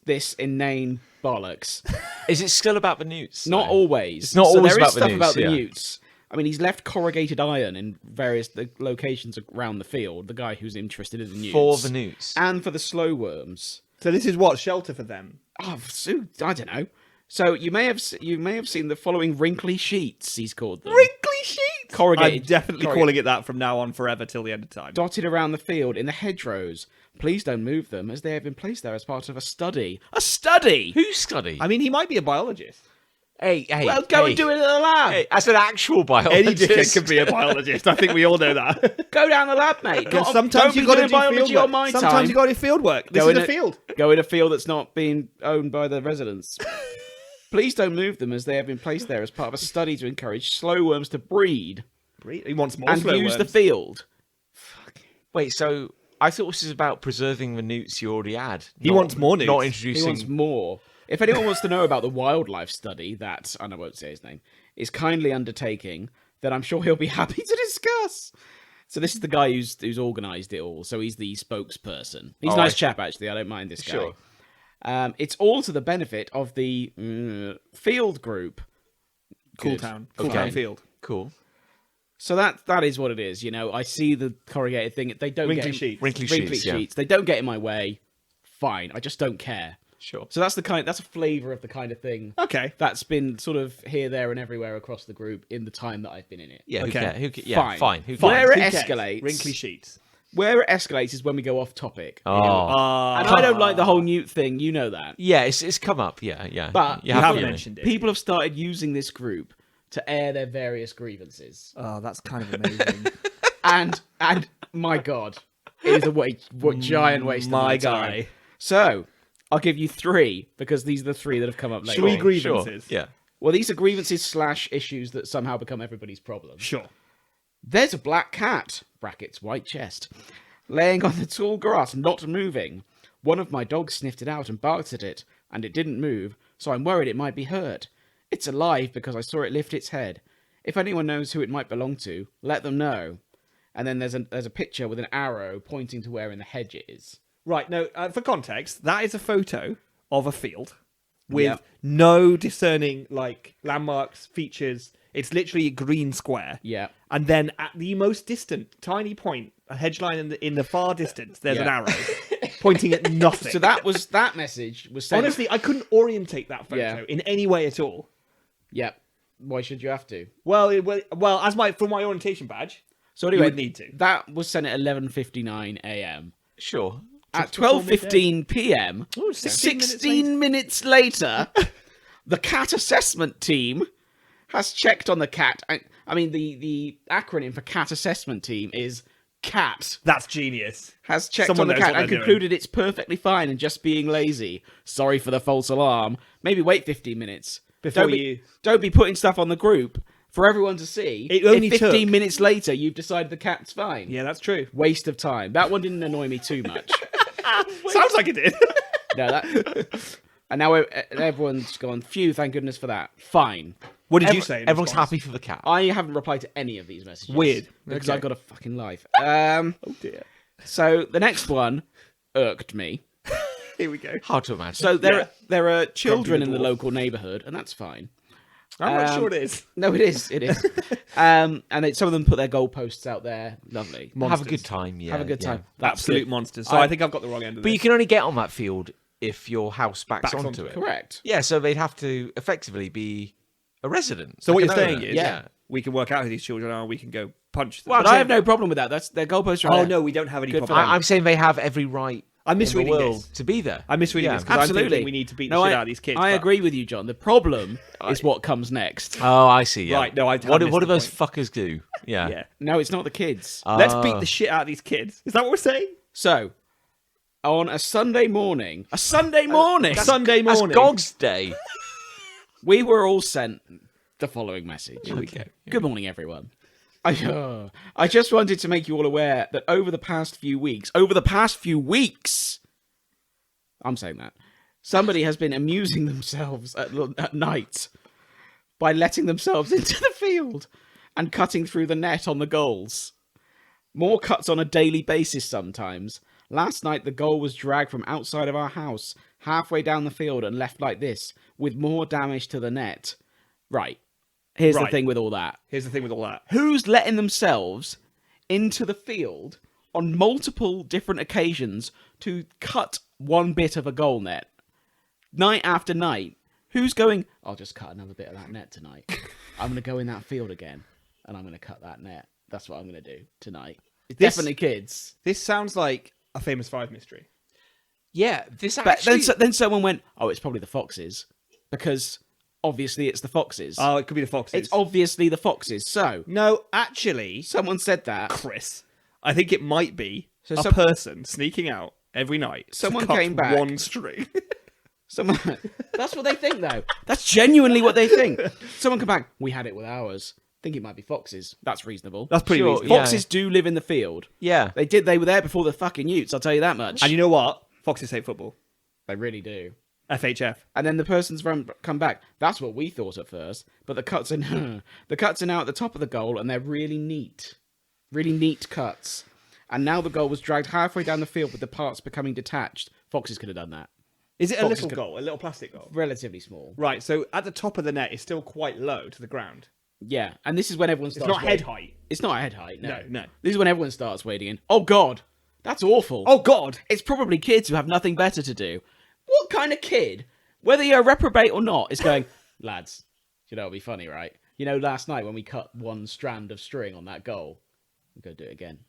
This inane bollocks. Is it still about the newts? Not though? always. It's not So always there is about the stuff newts, about the yeah. newts. I mean, he's left corrugated iron in various locations around the field. The guy who's interested in the newts For the newts. and for the slow worms. So this is what shelter for them. Oh, so, I don't know. So you may have seen the following wrinkly sheets. He's called them. Wrinkly sheets. Corrugated. I'm definitely calling it that from now on forever till the end of time. Dotted around the field in the hedgerows. Please don't move them, as they have been placed there as part of a study. A study. Who's study? I mean, he might be a biologist. Hey, Well, go and do it in the lab. Hey, as an actual biologist. Any dickhead can be a biologist. I think we all know that. Go down the lab, mate. Because sometimes you've got to do biology field on my work. Sometimes you've got to do field work. This Go is in a field. Go in a field that's not being owned by the residents. Please don't move them, as they have been placed there as part of a study to encourage slow worms to breed He wants more and slow use the worms. field. Wait, so I thought this was about preserving the newts you already had. He wants more newts. Not He introducing. wants more. If anyone wants to know about the wildlife study that, and I won't say his name, is kindly undertaking, then I'm sure he'll be happy to discuss. So this is the guy who's organised it all. So he's the spokesperson. He's a nice chap, actually. I don't mind this guy. Sure. It's all to the benefit of the field group. Good. Cooltown Okay. field. Cool. So that is what it is. You know, I see the corrugated thing. They don't Wrinkly get sheets. Wrinkly wrinkly sheets, yeah. sheets. They don't get in my way. Fine. I just don't care. Sure. So that's a flavour of the kind of thing Okay. that's been sort of here, there, and everywhere across the group in the time that I've been in it. Yeah. Okay. Yeah. Fine. Who Fine. cares? Where it Who cares? escalates- Wrinkly sheets. Where it escalates is when we go off topic. Oh. And I don't like the whole newt thing. You know that. Yeah. It's come up. Yeah. Yeah. But you You have to, mentioned it. People have started using this group to air their various grievances. Oh, that's kind of amazing. And my God, it is a giant waste of My time. guy. So I'll give you 3 because these are the 3 that have come up later. 3 Sure, grievances. Sure. Yeah. Well, these are grievances / issues that somehow become everybody's problem. Sure. There's a black cat (brackets white chest) laying on the tall grass, not moving. One of my dogs sniffed it out and barked at it, and it didn't move, so I'm worried it might be hurt. It's alive because I saw it lift its head. If anyone knows who it might belong to, let them know. And then there's a picture with an arrow pointing to where in the hedge it is. Right. No, for context, that is a photo of a field with Yep. no discerning like landmarks, features. It's literally a green square. Yeah. And then at the most distant, tiny point, a hedge line in the far distance, there's an Yeah. arrow pointing at nothing. So that message was sent. Honestly, I couldn't orientate that photo Yeah. in any way at all. Yep. Why should you have to? Well, as for my orientation badge, So anyway, would need to. That was sent at 11:59 a.m. Sure. At before 12:15 p.m., Ooh, 16 minutes later, the cat assessment team has checked on the cat. I mean, the acronym for cat assessment team is CAT. That's genius. Has checked Someone on the knows cat what and they're concluded it's perfectly fine and just being lazy. Sorry for the false alarm. Maybe wait 15 minutes. Before Don't you- don't be putting stuff on the group for everyone to see. It only if 15 took- minutes later you've decided the cat's fine. Yeah, that's true. Waste of time. That one didn't annoy me too much. Sounds like it did. No, that. And now everyone's gone, phew, thank goodness for that. Fine. What did you say? in Everyone's response? happy for the cat. I haven't replied to any of these messages. Weird. Because Okay. I've got a fucking life. Oh dear. So the next one irked me. Here we go. Hard to imagine. So there are children in the dwarf. local neighbourhood, and that's fine. I'm not sure it is. No, it is. It is. And some of them put their goalposts out there. Lovely. have a good time. Yeah, Have a good yeah. time. That's Absolute good. monsters. So I think I've got the wrong end of But this. you can only get on that field if your house backs Backs onto onto it. Correct. Yeah, so they'd have to effectively be a resident. So what like you're an saying owner. is, Yeah. we can work out who these children are. And we can go punch them. But I have no problem with that. That's their goalposts are Oh there. no, we don't have any Good for problem. them. I'm saying they have every right. I'm in the misreading world this. to be there. I'm misreading Yeah. this because I'm Absolutely. thinking we need to beat the shit out of these kids. I but- agree with you, John. The problem is what comes next. Oh, I see. Yeah. Right, no, I What missed do the those point. fuckers do? Yeah. Yeah. No, it's not the kids. Let's beat the shit out of these kids. Is that what we're saying? So, on a Sunday morning, Sunday morning, That's Gog's Day. we were all sent the following message. Okay. Good morning, everyone. I just wanted to make you all aware that over the past few weeks, I'm saying that, somebody has been amusing themselves at night by letting themselves into the field and cutting through the net on the goals. More cuts on a daily basis sometimes. Last night, the goal was dragged from outside of our house, halfway down the field and left like this, with more damage to the net. Right. Here's the Right. thing with all that. Here's the thing with all that. Who's letting themselves into the field on multiple different occasions to cut one bit of a goal net? Night after night. Who's going, I'll just cut another bit of that net tonight. I'm going to go in that field again, and I'm going to cut that net. That's what I'm going to do tonight. It's definitely kids. This sounds like a Famous Five mystery. Yeah. This But actually. then someone went, oh, it's probably the Foxes. Because obviously it's the Foxes. Oh, it could be the Foxes. It's obviously the Foxes. So, No, actually, someone said that. Chris, I think it might be So a some- person sneaking out every night. to Someone cut came back. one string. Someone, that's what they think, though. That's genuinely what they think. Someone come back, we had it with ours. Think it might be Foxes. That's reasonable. That's pretty Sure, reasonable. yeah. Foxes do live in the field. Yeah. They were there before the fucking Utes, I'll tell you that much. And you know what? Foxes hate football. They really do. FHF. And then the person's come back. That's what we thought at first. But the cuts are now at the top of the goal, and they're really neat cuts. And now the goal was dragged halfway down the field with the parts becoming detached. Foxes could have done that. Is it a Foxes little could- goal? A little plastic goal? Relatively small. Right, so at the top of the net, it's still quite low to the ground. Yeah, and this is when everyone It's starts. not head height. It's not head height. No, No. This is when everyone starts wading in. Oh God, that's awful. Oh, God! It's probably kids who have nothing better to do. What kind of kid, whether you're a reprobate or not, is going, lads, you know, it'll be funny, right? You know, last night when we cut one strand of string on that goal, we'll go do it again.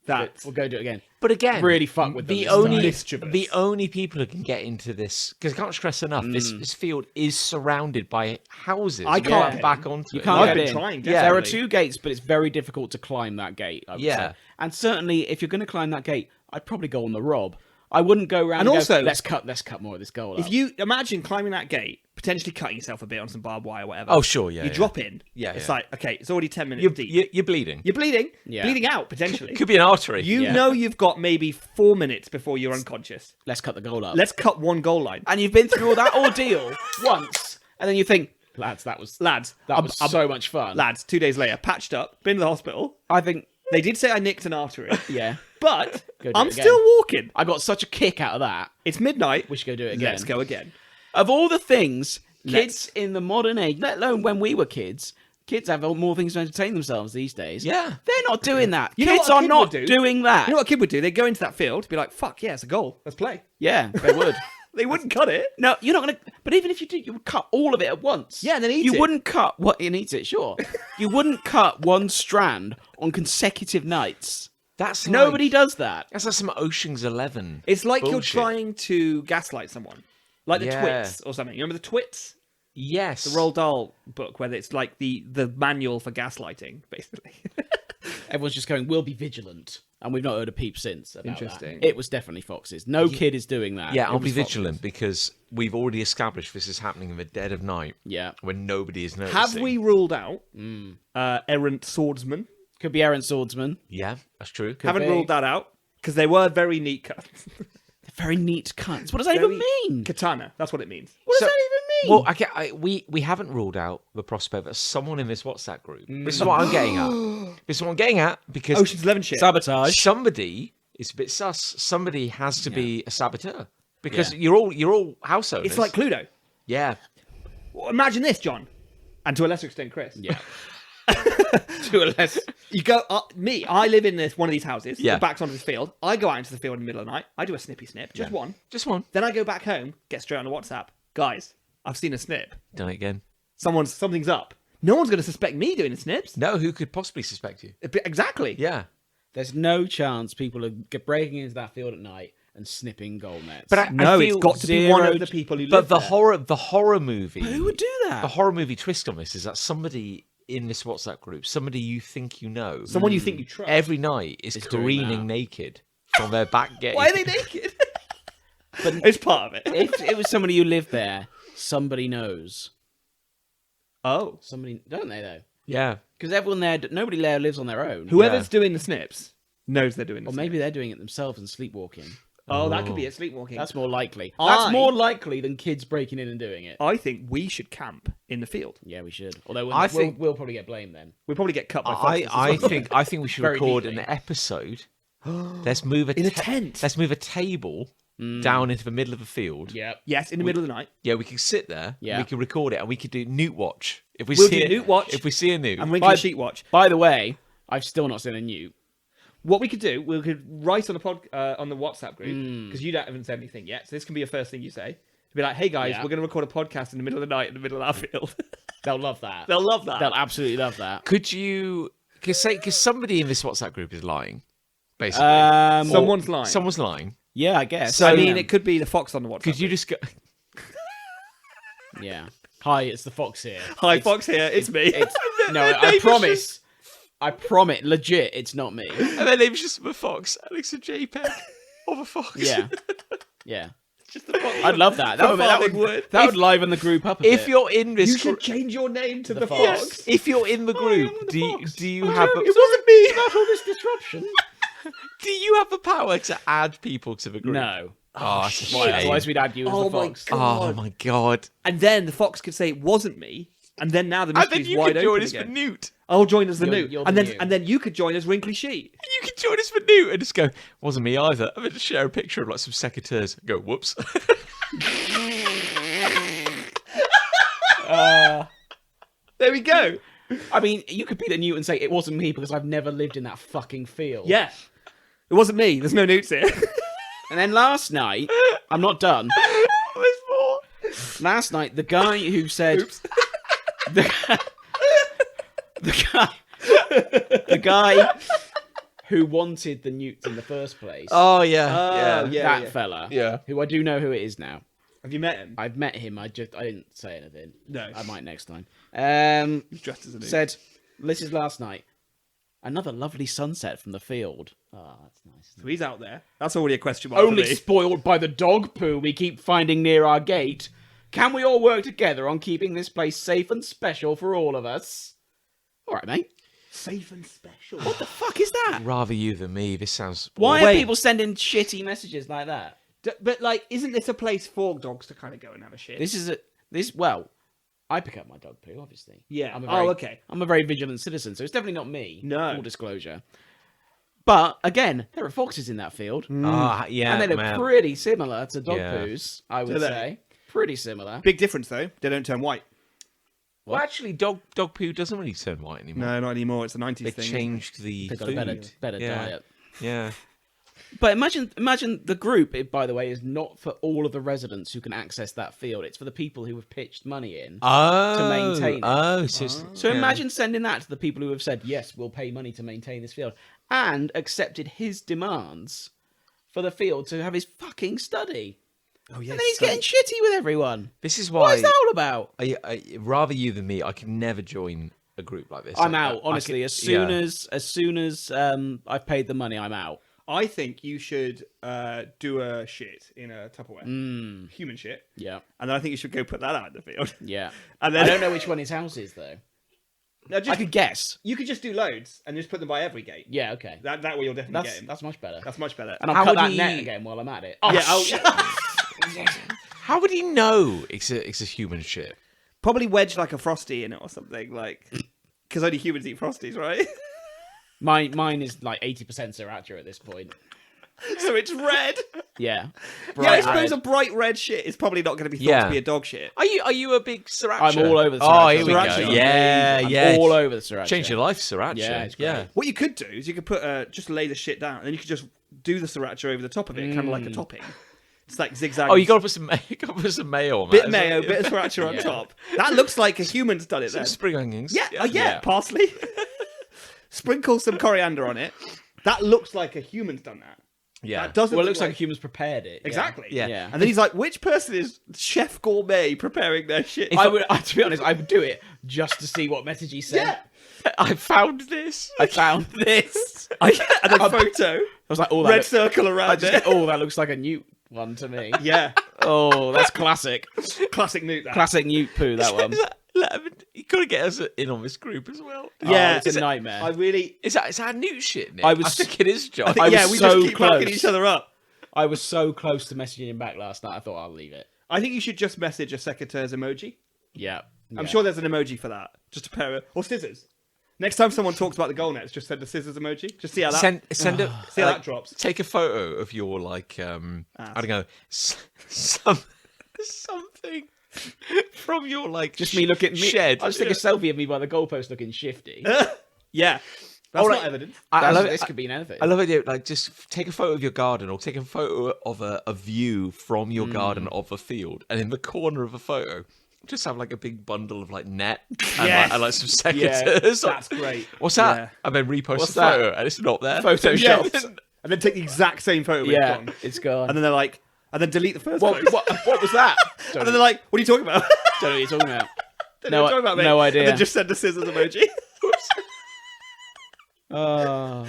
We'll go do it again. But again, Really fuck with them the this only time. Mischievous. the only people who can get into this, because I can't stress enough, this field is surrounded by houses. I You can't get back onto You it. can't I've get been in. trying, Yeah, there are definitely. 2 gates, but it's very difficult to climb that gate. I would Yeah. say. And certainly, if you're going to climb that gate, I'd probably go on the rob. I wouldn't go around And and also- go, let's cut more of this goal. If up. you imagine climbing that gate, potentially cutting yourself a bit on some barbed wire or whatever. Oh, sure, yeah. You yeah. drop in. Yeah, It's yeah. like, okay, it's already 10 minutes deep. You're bleeding. You're bleeding. Yeah. Bleeding out, potentially. Could be an artery. You Yeah. know you've got maybe 4 minutes before you're unconscious. let's cut the goal up. Let's cut one goal line. And you've been through all that ordeal once, and then you think, lads, that was Lads, so much fun. lads, 2 days later, patched up, been to the hospital. I think, They did say I nicked an artery, yeah, but Go do I'm it again. still walking. I got such a kick out of that. It's midnight. We should go do it again. Let's go again. Of all the things Let's- kids in the modern age, let alone when we were kids have more things to entertain themselves these days. Yeah. They're not doing that. You know Kids what a are kid not would do? doing that. You know what a kid would do? They'd go into that field, be like, fuck, yeah, it's a goal. Let's play. Yeah, they would. They wouldn't cut it. No, you're not going to... But even if you did, you would cut all of it at once. Yeah, and then eat You it. wouldn't cut... What? And eat it, sure. You wouldn't cut one strand on consecutive nights. That's Nobody like, does that. That's like some Ocean's 11. It's like bullshit. you're trying to gaslight someone. Like the Yeah. Twits or something. You remember the Twits? Yes. The Roald Dahl book where it's like the manual for gaslighting, basically. Everyone's just going, we'll be vigilant. And we've not heard a peep since about Interesting. that. It was definitely foxes. No kid is doing that. Yeah, It I'll be was vigilant foxes. because we've already established this is happening in the dead of night Yeah. when nobody is noticing. Have we ruled out errant swordsmen? Could be errant swordsman. Yeah, that's true. Haven't be. ruled that out because they were very neat cuts. Very neat cunts. What does that even mean? Katana. That's what it means. What does So- that even mean? Well, we haven't ruled out the prospect that someone in this WhatsApp group. This is what I'm getting at. This is what I'm getting at because Ocean's 11 shit. Sabotage. somebody is a bit sus. Somebody has to be a saboteur because you're all house owners. It's like Cluedo. yeah, Well, imagine this, John, and to a lesser extent, Chris. Yeah. To a less. You go, I live in one of these houses. Yeah. The back's onto this field. I go out into the field in the middle of the night. I do a snippy snip, just one. just one. Then I go back home, get straight on the WhatsApp. Guys, I've seen a snip. Done it again. Something's up. No one's going to suspect me doing the snips. No, who could possibly suspect you? Exactly. Yeah, There's no chance people are breaking into that field at night and snipping goal nets. but I No, feel it's got to be one zero of the people who But live there. the horror movie. who would do that? The horror movie twist on this is that somebody in this WhatsApp group, somebody you think you know, Someone you think you trust. every night is doing careening that. naked from their back gate. Why are they naked? But it's part of it. If it was somebody who lived there, somebody knows. Oh. Somebody, don't they though? Yeah. Because everyone there, nobody there lives on their own. Whoever's doing the snips knows they're doing the Or maybe they're doing it themselves and sleepwalking. Oh, that could be it. Sleepwalking. That's more likely. I- That's more likely than kids breaking in and doing it. I think we should camp in the field. Yeah, we should. Although I think- we'll probably get blamed then. We'll probably get cut by I, foxes. I think I think we should Very record neatly. an episode. Let's move a In a tent. Let's move a table down into the middle of the field. Yeah. Yes, in the middle of the night. Yeah, we can sit there. Yeah. We can record it, and we could do newt watch. If we We'll see do it, newt watch. If we see a newt, And wrinkly By- sheet watch. By the way, I've still not seen a newt. What we could do, we could write on on the WhatsApp group because you haven't said anything yet. So this can be a first thing you say. Be like, hey guys, Yeah. we're going to record a podcast in the middle of the night in the middle of our field. They'll love that. They'll love that. They'll absolutely love that. could you? Because somebody in this WhatsApp group is lying. Basically, Someone's lying. someone's lying. Yeah, I guess. So- I mean, it could be the fox on the WhatsApp. Could you just go? Yeah. Hi, it's the fox here. Hi, fox here. It's me. It's, no, I promise. I promise. Legit, it's not me. And their name's just the fox, and it's a JPEG of a fox. Yeah. Yeah. Just the fox. I'd love that. That would liven the group up a If bit. you're in this, You should change your name to the, fox. fox. if you're in the group, do you have It wasn't me. Not all this disruption. do you have the power to add people to the group? No. Oh, it's a Why? shame. Otherwise, we'd add you as Oh the my fox. God. Oh my god! And then the fox could say it wasn't me. And then now the And then mystery's you wide can join open us for again. Newt. I'll join as the You're- newt. you're And the then newt. and then you could join as Wrinkly Sheet. You can join us for Newt and just go. Wasn't me either. And then just share a picture of like some secateurs. Go whoops. There we go. I mean, you could be the newt and say it wasn't me because I've never lived in that fucking field. Yeah. It wasn't me. There's no newts here. And then last night, I'm not done. There's more. Last night, the guy who said, the guy who wanted the newts in the first place, Oh yeah, yeah. that fella, Yeah. who I do know who it is now. Have you met him? I've met him. I didn't say anything. No. I might next time. He's dressed as a newt. Said, this is last night. Another lovely sunset from the field. Oh, that's nice. So he's out there. That's already a question mark. Only for me. spoiled by the dog poo we keep finding near our gate. Can we all work together on keeping this place safe and special for all of us? All right, mate. Safe and special. What the fuck is that? Rather you than me. This sounds. Why are Wait. people sending shitty messages like that? But like, isn't this a place for dogs to kind of go and have a shit? Well, I pick up my dog poo, obviously. Yeah. I'm a Oh, very, okay. I'm a very vigilant citizen, so it's definitely not me. No. Full disclosure. But again, there are foxes in that field, Ah, yeah, and they look man. pretty similar to dog Yeah. poos. I would Do they? say pretty similar. Big difference though. They don't turn white. Well, actually, dog poo doesn't really turn white anymore. No, not anymore. It's a 90s They thing. changed the They've got food. a better Yeah. diet. Yeah. But imagine the group, by the way, is not for all of the residents who can access that field. It's for the people who have pitched money in. Oh, maintain it. Oh, so, So imagine sending that to the people who have said, yes, we'll pay money to maintain this field, and accepted his demands for the field to have his fucking study. Oh yeah. And then he's getting shitty with everyone. this is What why is that all about? I rather you than me. I could never join a group like this. I'm out. Honestly, as soon yeah. as I've paid the money, I'm out. I think you should do a shit in a Tupperware, human shit. Yeah, And then I think you should go put that out in the field. yeah. And then I don't know which one his house is though. No, I could guess. You could just do loads and just put them by every gate. Yeah, okay. That way you'll definitely get him. That's much better. That's much better. And I'll How cut would that he- net again while I'm at it. How would he know it's a human ship? Probably wedge like a frosty in it or something, like because only humans eat frosties, right? Mine is like 80% sriracha at this point. So it's red. Yeah. Yeah, I Bright suppose red. a bright red shit is probably not going to be thought Yeah. to be a dog shit. Are you a big sriracha? I'm all over the Oh, sriracha. here we Sriracha. go. Yeah, I'm yeah. all over the sriracha. Change your life, sriracha. Yeah, it's great. What you could do is you could put just lay the shit down, and then you could just do the sriracha over the top of it, kind of like a topping. It's like zigzag. Oh, you got to put some mayo on that. bit as mayo, well. bit of sriracha on Yeah. top. That looks like a human's done it. Some Then. spring onions. Yeah, yeah, parsley. Sprinkle some coriander on it. That looks like a human's done that. Yeah. That doesn't Well, it look looks like humans prepared it. Yeah. Exactly. Yeah. Yeah. And then he's like, which person is Chef Gourmet preparing their shit? To be honest, I would do it just to see what message he sent. Yeah. I found this. I found this. And then photo, I was like, oh, that red looks, circle I around just, it. oh, that looks like a newt one to me. Yeah. Oh, that's classic. Classic Newt. That. Classic newt poo, that one. You got to get us in on this group as well. Yeah. Oh, it's a nightmare. I really. Is that new shit, Nick? I I was- think it is, John. I think, was yeah, we so just keep backing close. each other up. I was so close to messaging him back last night. I thought I'll leave it. I think you should just message a secateurs emoji. Yeah. I'm sure there's an emoji for that. Just a pair of or scissors. Next time someone talks about the goal nets, just send a scissors emoji. Just see how that send a, see how like, that drops. Take a photo of your I don't know, something from your Just me looking shed. I just take a selfie of me by the goalpost looking shifty. Yeah. That's All not right. evidence. I love it. This could be anything. I love it. Like, just take a photo of your garden, or take a photo of a view from your garden of a field, and in the corner of a photo, just have like a big bundle of like net and, Yes. and like some Yeah, secateurs. That's great. What's that? Yeah. And then repost What's the that? photo, and it's not there. Photoshopped. And then take the exact same photo. When Yeah, it's gone. it's gone. And then they're like, and then delete the first what, photo. what was that? And then they're like, what are you talking about? Don't know what you're talking about. Don't know what you're talking about, mate. no idea. And then just send a scissors emoji. Oh.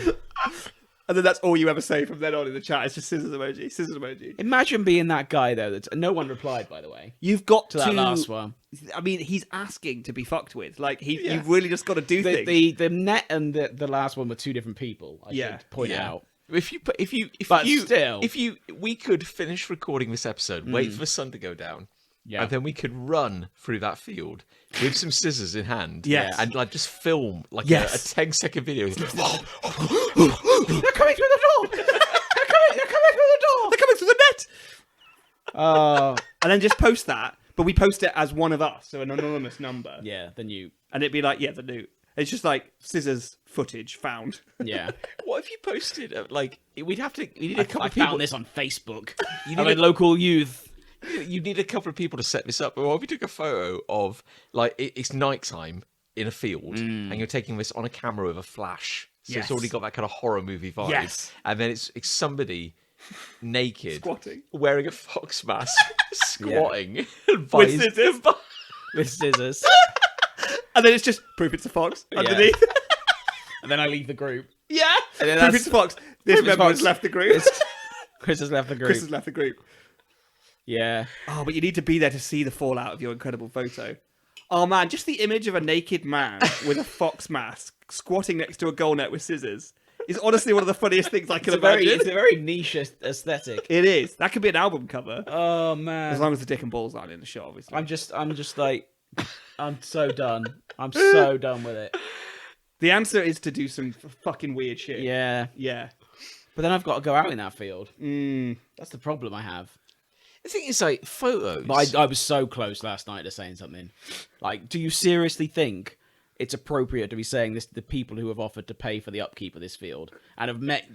And then that's all you ever say from then on in the chat. It's just scissors emoji, scissors emoji. Imagine being that guy though. That no one replied, by the way, You've got to that last one. I mean, he's asking to be fucked with. Like you've really just got to do things. The net and the last one were two different people. I should point out. If But still. we could finish recording this episode, wait for the sun to go down, Yeah. and then we could run through that field with some scissors in hand, Yes. and like just film like Yes. a 10-second video. They're coming through the door. They're coming through the door. They're coming through the net. Oh, And then just post that, but we post it as one of us, so an anonymous number. yeah. Then you. And it'd be like, the Newt. It's just like scissors footage found. Yeah. What if you posted we need a couple I of people. found this on Facebook. You I'm need a a- local youth. You need a couple of people to set this up. Or if you took a photo of it's nighttime in a field, and you're taking this on a camera with a flash, so Yes. it's already got that kind of horror movie vibe. Yes. And then it's somebody naked, Squatting. wearing a fox mask, squatting, With scissors. With scissors. And then it's just proof it's a fox underneath. And then I leave the group. Yeah. And then Proof that's- it's a fox. This Proof it's member has fox. left the group. Chris has left the group. Chris has left the group. Yeah. Oh, but you need to be there to see the fallout of your incredible photo. Oh man, just the image of a naked man with a fox mask squatting next to a goal net with scissors is honestly one of the funniest things I can imagine. It's a very niche aesthetic. It is. That could be an album cover. Oh As man. long as the dick and balls aren't in the shot, obviously. I'm just like, I'm so done. I'm so done with it. The answer is to do some fucking weird shit. Yeah. Yeah. But then I've got to go out in that field. Mm. That's the problem I have. The thing is, like, photos. But I was so close last night to saying something. Like, do you seriously think it's appropriate to be saying this to the people who have offered to pay for the upkeep of this field and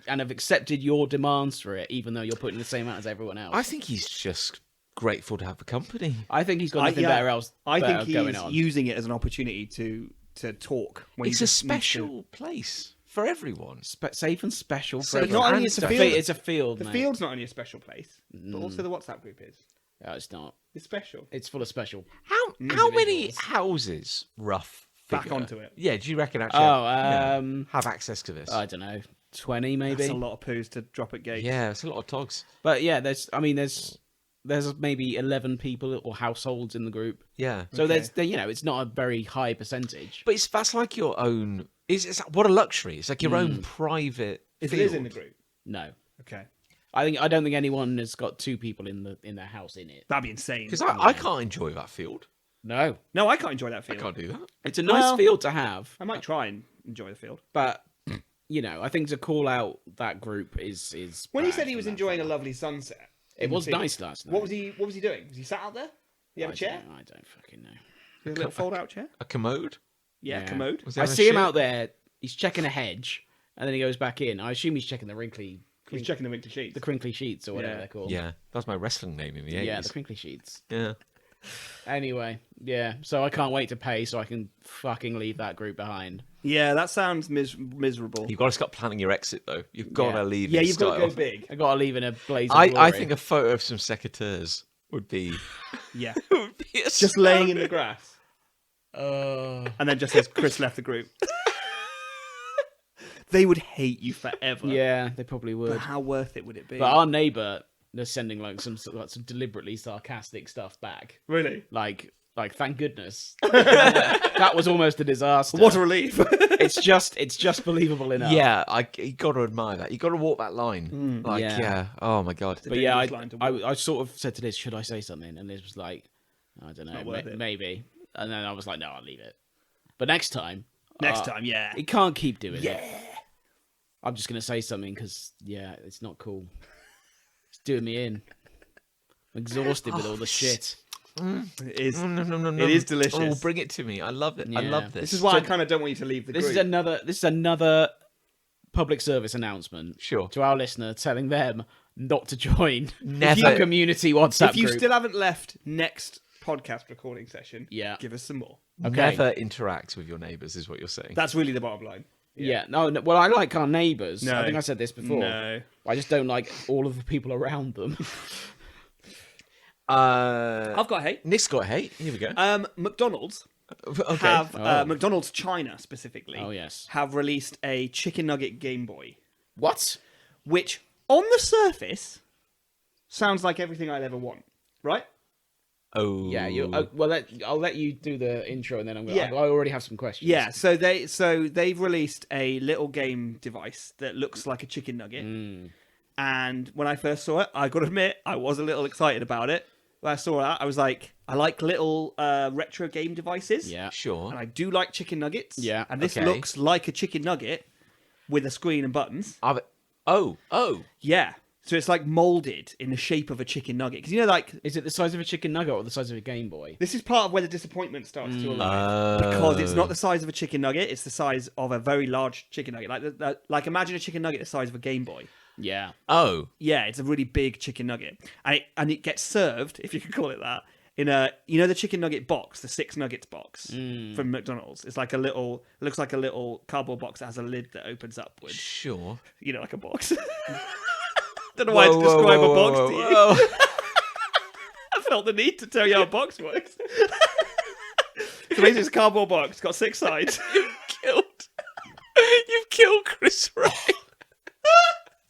have accepted your demands for it, even though you're putting the same out as everyone else? I think he's just grateful to have the company. I think he's got nothing better else. I better think going he's on. using it as an opportunity to talk. When It's he a just needs to- special place for everyone. Safe and special. For Safe everyone. not only and it's a special. field, It's a field. the mate. field's not only a special place, but also the WhatsApp group is. No, it's not. It's special. It's full of special. How many Individuals. houses, rough back figure, onto it. Yeah, do you reckon actually Oh, have access to this? I don't know, 20 maybe. That's a lot of poos to drop at gates. Yeah, it's a lot of togs. But yeah, there's maybe 11 people or households in the group. Yeah. So Okay. it's not a very high percentage. But that's like your own. It's what a luxury. It's like your own private. Is field. Liz in the group? No, Okay. I don't think anyone has got 2 people in their house in it. That'd be insane. Because I can't enjoy that field. No, No, I can't enjoy that I field. can't do that. it's a nice Well- field to have, I might try and enjoy the field. but I think to call out that group is. When he bad said he from was that enjoying a fella. lovely sunset, It in the was field, nice last night. What was he doing? Was he sat out there? You have a chair? I don't fucking know. A little fold-out chair? A commode. Yeah, Yeah. commode. Was I there a see him shit? out there. He's checking a hedge, and then he goes back in. I assume he's checking the He's checking the winter sheets. the crinkly sheets or whatever Yeah. they're called. Yeah, that's my wrestling name in the 80s. Yeah, the crinkly sheets. Yeah. Anyway, yeah. So I can't wait to pay so I can fucking leave that group behind. Yeah, that sounds miserable. You've got to start planning your exit, though. You've got to Yeah. leave. Yeah, in you've got to style. go big. I got to leave in a blaze of I glory. think a photo of some secateurs would be. Yeah. would be Just laying in the grass. Oh. And then just says, Chris left the group. They would hate you forever. Yeah, they probably But would. how worth it would it be? But our neighbour is sending like some deliberately sarcastic stuff back. Really? Like thank goodness. That was almost a disaster. What a relief. it's just believable enough. Yeah, you got to admire that. You got to walk that line. yeah. Oh my god. But yeah, dangerous line to walk. I sort of said to Liz, should I say something? And Liz was like, I don't know, Not worth it. maybe. And then I was like, no, I'll leave it. But next time, Next time, yeah. he can't keep doing it. I'm just gonna say something because it's not cool. It's doing me in. I'm exhausted with all the shit. It is. No. It is delicious. Oh, bring it to me. I love it. I Yeah. love this. This is why I kind of don't want you to leave the This group. is another public service announcement. Sure. To our listener, telling them not to join Never. the community WhatsApp If you group. still haven't left next podcast recording session, Yeah. give us some more. Okay. Never interact with your neighbours, is what you're saying. That's really the bottom line. Yeah. No. Well, I like our neighbours. No. I think I said this before. No. I just don't like all of the people around them. I've got hate. Nick's got hate. Here we go. McDonald's Okay. have Oh. McDonald's China specifically. Oh, yes. Have released a chicken nugget Game Boy, What? which on the surface sounds like everything I'd ever want. Right? Oh. Yeah. I'll let you do the intro, and then I'm gonna. Yeah. I already have some questions. Yeah. So they've released a little game device that looks like a chicken nugget. And when I first saw it, I got to admit, I was a little excited about it. When I saw that, I was like, I like little retro game devices. Yeah. Sure. And I do like chicken nuggets. Yeah, And this okay. looks like a chicken nugget with a screen and buttons. Oh. Yeah. So it's like molded in the shape of a chicken nugget. Because, like, Is it the size of a chicken nugget or the size of a Game Boy? this is part of where the disappointment starts to arrive. Because it's not the size of a chicken nugget, it's the size of a very large chicken nugget. Like imagine a chicken nugget the size of a Game Boy. Yeah. Oh. Yeah, it's a really big chicken nugget. And it gets served, if you could call it that, in a the chicken nugget box, the 6 nuggets box from McDonald's. It's like looks like a little cardboard box that has a lid that opens upwards. Sure. Like a box. Don't know why to describe a box to you. Whoa. I felt the need to tell you how a box works. So basically it's a cardboard box, it's got 6 sides. You've killed Chris Ray.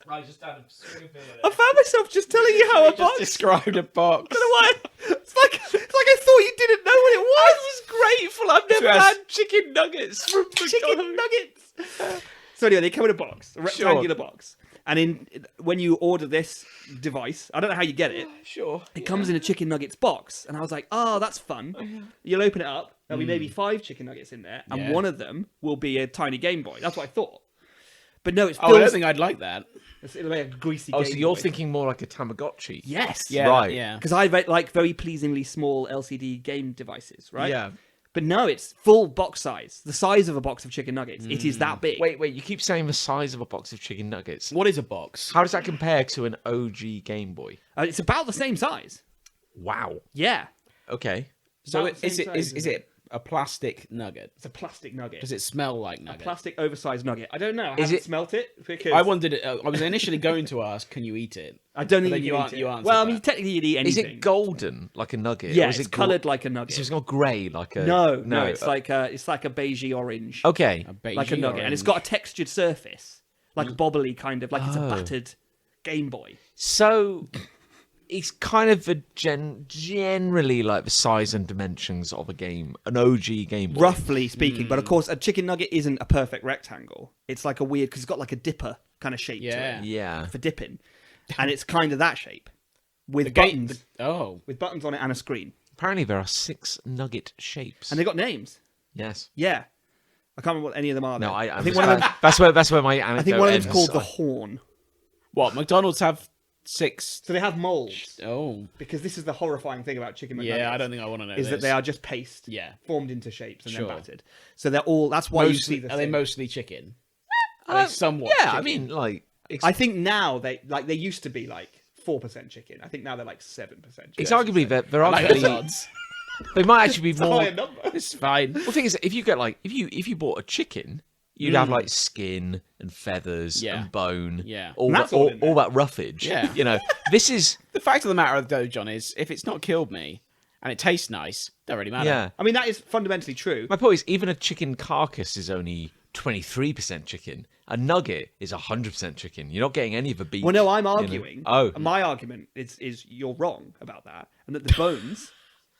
I just had a string of I found myself just telling you how a box. described a box. I don't know why. It's like I thought you didn't know what it was. I was grateful. I've never Yes. had chicken nuggets from Chicken McDonald's. nuggets. So anyway, they come in a box, a rectangular box, and when you order this device, I don't know how you get it. Sure. It comes in a chicken nuggets box, and I was like, "Oh, that's fun." You'll open it up. There'll be maybe 5 chicken nuggets in there, and Yeah. one of them will be a tiny Game Boy. That's what I thought. But no, it's Oh, I don't think I'd like that. it'll be a greasy. Oh, Game so you're Boy. thinking more like a Tamagotchi? Yes. Yeah. Right. Yeah. Because I like very pleasingly small LCD game devices, right? Yeah. But no, it's full box size, the size of a box of chicken nuggets. It is that big. Wait. You keep saying the size of a box of chicken nuggets. What is a box? How does that compare to an OG Game Boy? It's about the same size. Wow. Yeah. Okay. So About the is same it size, is it a plastic nugget? It's a plastic nugget. Does it smell like A nugget? plastic oversized nugget. I don't know. I Is haven't it- smelt it because I wondered. I was initially going to ask, "Can you eat it?" I don't But think then you you eat an- it. you answered Well, I mean, that. technically you'd eat Is anything. it golden like a nugget? Yeah, or is it's it coloured like a nugget. So it's not grey like a. No, it's like a beigey orange, Okay. like a Beigey nugget, and it's orange. got a textured surface, like bobbly kind of, like it's a battered Game Boy. So it's kind of a generally like the size and dimensions of a game, an OG Game Boy. Roughly speaking, but of course, a chicken nugget isn't a perfect rectangle. It's like a weird because it's got like a dipper kind of shape Yeah. to it Yeah. for dipping, and it's kind of that shape with The game. buttons, Oh, with buttons on it and a screen, Apparently there are 6 nugget shapes. and they got names. Yes. Yeah, I can't remember what any of them are. No, though. I think one of them. that's where my anecdote I think one of them's ends. called the horn. what? McDonald's have 6. So they have molds Oh, because this is the horrifying thing about chicken McNuggets. yeah. I don't think I want to know. is that this. they are just paste, Yeah. formed into shapes and Sure. then battered. So they're all. That's why you see Mostly, the. are they thing. mostly chicken? Are they somewhat? Yeah, I chicken? mean like I think now they used to be like 4% chicken. I think now they're like 7% chicken. it's arguably they're I like those arguably odds. they might actually be a more. higher number. It's fine. Well, the thing is, if you get like if you bought a chicken, you'd have like skin and feathers Yeah. and bone, Yeah. all And that that's all in there. all that roughage. Yeah. You know, this is The fact of the matter, though, John, is if it's not killed me and it tastes nice, don't really matter. yeah. I mean, that is fundamentally true. My point is, even a chicken carcass is only 23% chicken. A nugget is 100% chicken. You're not getting any of the beef. Well, no, I'm you know. arguing. Oh, My argument is you're wrong about that, and that the bones,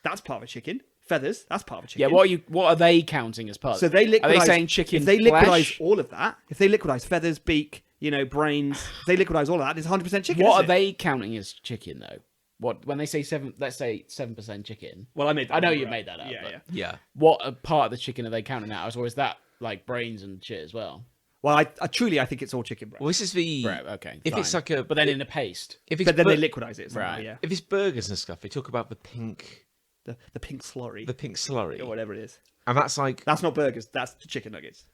that's part of a chicken. Feathers, that's part of a chicken. Yeah. What are they counting as part? So they liquidize. Are they saying chicken? If they liquidize flesh? all of that, if they liquidize feathers, beak, brains, if they liquidize all of that, it's 100% chicken. What isn't are it? they counting as chicken though? What when they say 7? Let's say 7% chicken. Well, I made. That I know number you up. made that up. Yeah, but yeah. yeah. What part of the chicken are they counting that as, or is that like brains and shit as well? Well, I truly think it's all chicken breast. Well, this is the Right. Okay. if fine. it's like a but then in a paste. if it's But then bur- they liquidize it. Somehow, Right. Yeah. if it's burgers and stuff, they talk about the pink The pink slurry slurry, or whatever it is. and that's like That's not burgers. That's chicken nuggets.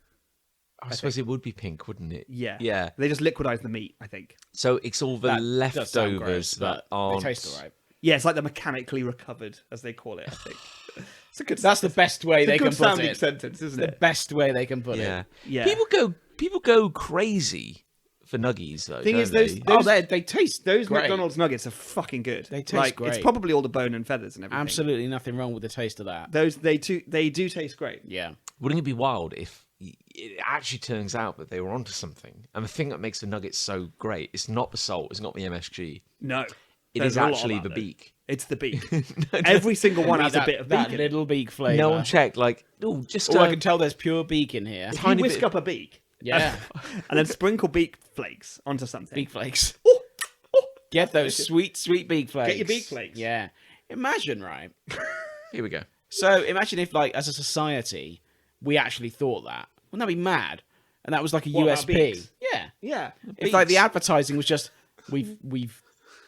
I suppose it would be pink, wouldn't it? Yeah. Yeah. They just liquidize the meat, I think. So it's all the That does sound leftovers gross, that but aren't. they taste alright. Yeah, it's like the mechanically recovered, as they call it. I think. It's a good. That's the best way it's a they good can put sounding it. sentence, isn't The it? best way they can put Yeah. it. Yeah. People go crazy for nuggies though. Thing don't is, those- they? Oh, they taste Those great. McDonald's nuggets are fucking good. They taste like, great. It's probably all the bone and feathers and everything. Absolutely nothing wrong with the taste of that. They do taste great. Yeah. Wouldn't it be wild if it actually turns out that they were onto something? And the thing that makes the nuggets so great, it's not the salt, it's not the MSG. No, It there's is a lot of actually that, the though. beak. It's the beak. Every single one has a bit of beak. that in it. little beak flavour. No one checked. Like, oh, just Oh, I can tell there's pure beak in here. If you tiny whisk bit- up a beak, Yeah. and then sprinkle beak flakes onto something. Beak flakes. Oh, oh. Get those sweet, sweet beak flakes. Get your beak flakes. Yeah. Imagine, right? Here we go. So imagine if, like, as a society, we actually thought that. Wouldn't that be mad? And that was like a What, about USP. beaks? Yeah. Yeah. If like the advertising was just we've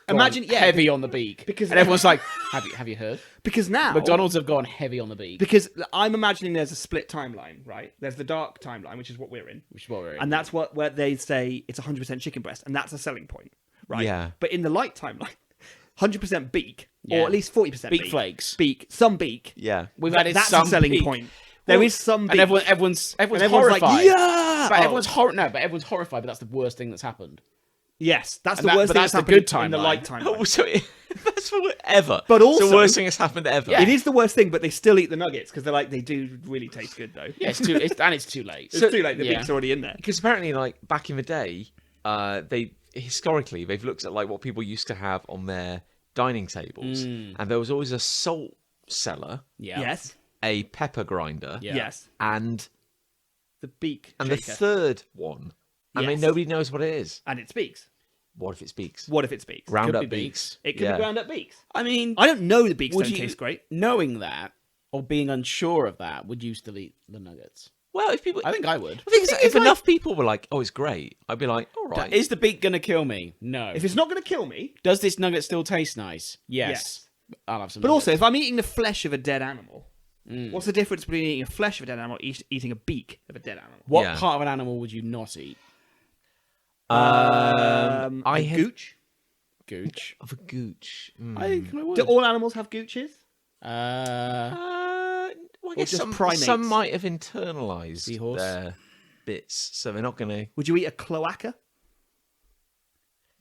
gone Imagine- yeah, heavy on the beak because- and everyone's like, have you heard? Because now McDonald's have gone heavy on the beak, Because I'm imagining there's a split timeline, right? There's the dark timeline, which is what we're in, which is what we're in. and that's where they say it's 100% chicken breast, and that's a selling point, right? Yeah. But in the light timeline, 100% beak, Yeah. or at least 40% Beak flakes. beak, some beak. Yeah. We've added That's some a selling beak. point. There is some beak, and everyone's and everyone's horrified. like, yeah. But Oh. everyone's but everyone's horrified. But that's the worst thing that's happened. Yes, that's And the that- worst but thing that's that's the happened good in the timeline. light timeline. Oh, so that's ever. But it's also- the worst thing that's happened ever. Yeah. It is the worst thing, but they still eat the nuggets because they're like they do really taste good though. Yeah, it's too late. It's too late. The yeah. beak's already in there. Because apparently, like back in the day, they've looked at like what people used to have on their dining tables, and there was always a salt cellar, Yeah. Yes. a pepper grinder, Yeah. Yes. and The beak the shaker. third one. I mean, Yes. nobody knows what it is. And it speaks. What if it speaks? What if it speaks? Ground Could up be beaks. It could Yeah. be ground up beaks. I mean, I don't know the beaks would don't you, taste great. knowing that or being unsure of that, would you still eat the nuggets? Well, if people, I think I would. the thing is, thing if is, like- enough people were like, "Oh, it's great," I'd be like, "All right." Is the beak gonna kill me? No. If it's not going to kill me, Does this nugget still taste nice? Yes. Yes. I'll have some. but nuggets. also if I'm eating the flesh of a dead animal, what's the difference between eating a flesh of a dead animal and eating a beak of a dead animal? what Yeah. part of an animal would you not eat? I a had gooch. Gooch. of a gooch. Mm. I think I would. Do all animals have gooches? Uh, Well, I Or guess just some primates? might have internalized Seahorse. their bits, so they're not going to. Would you eat a cloaca?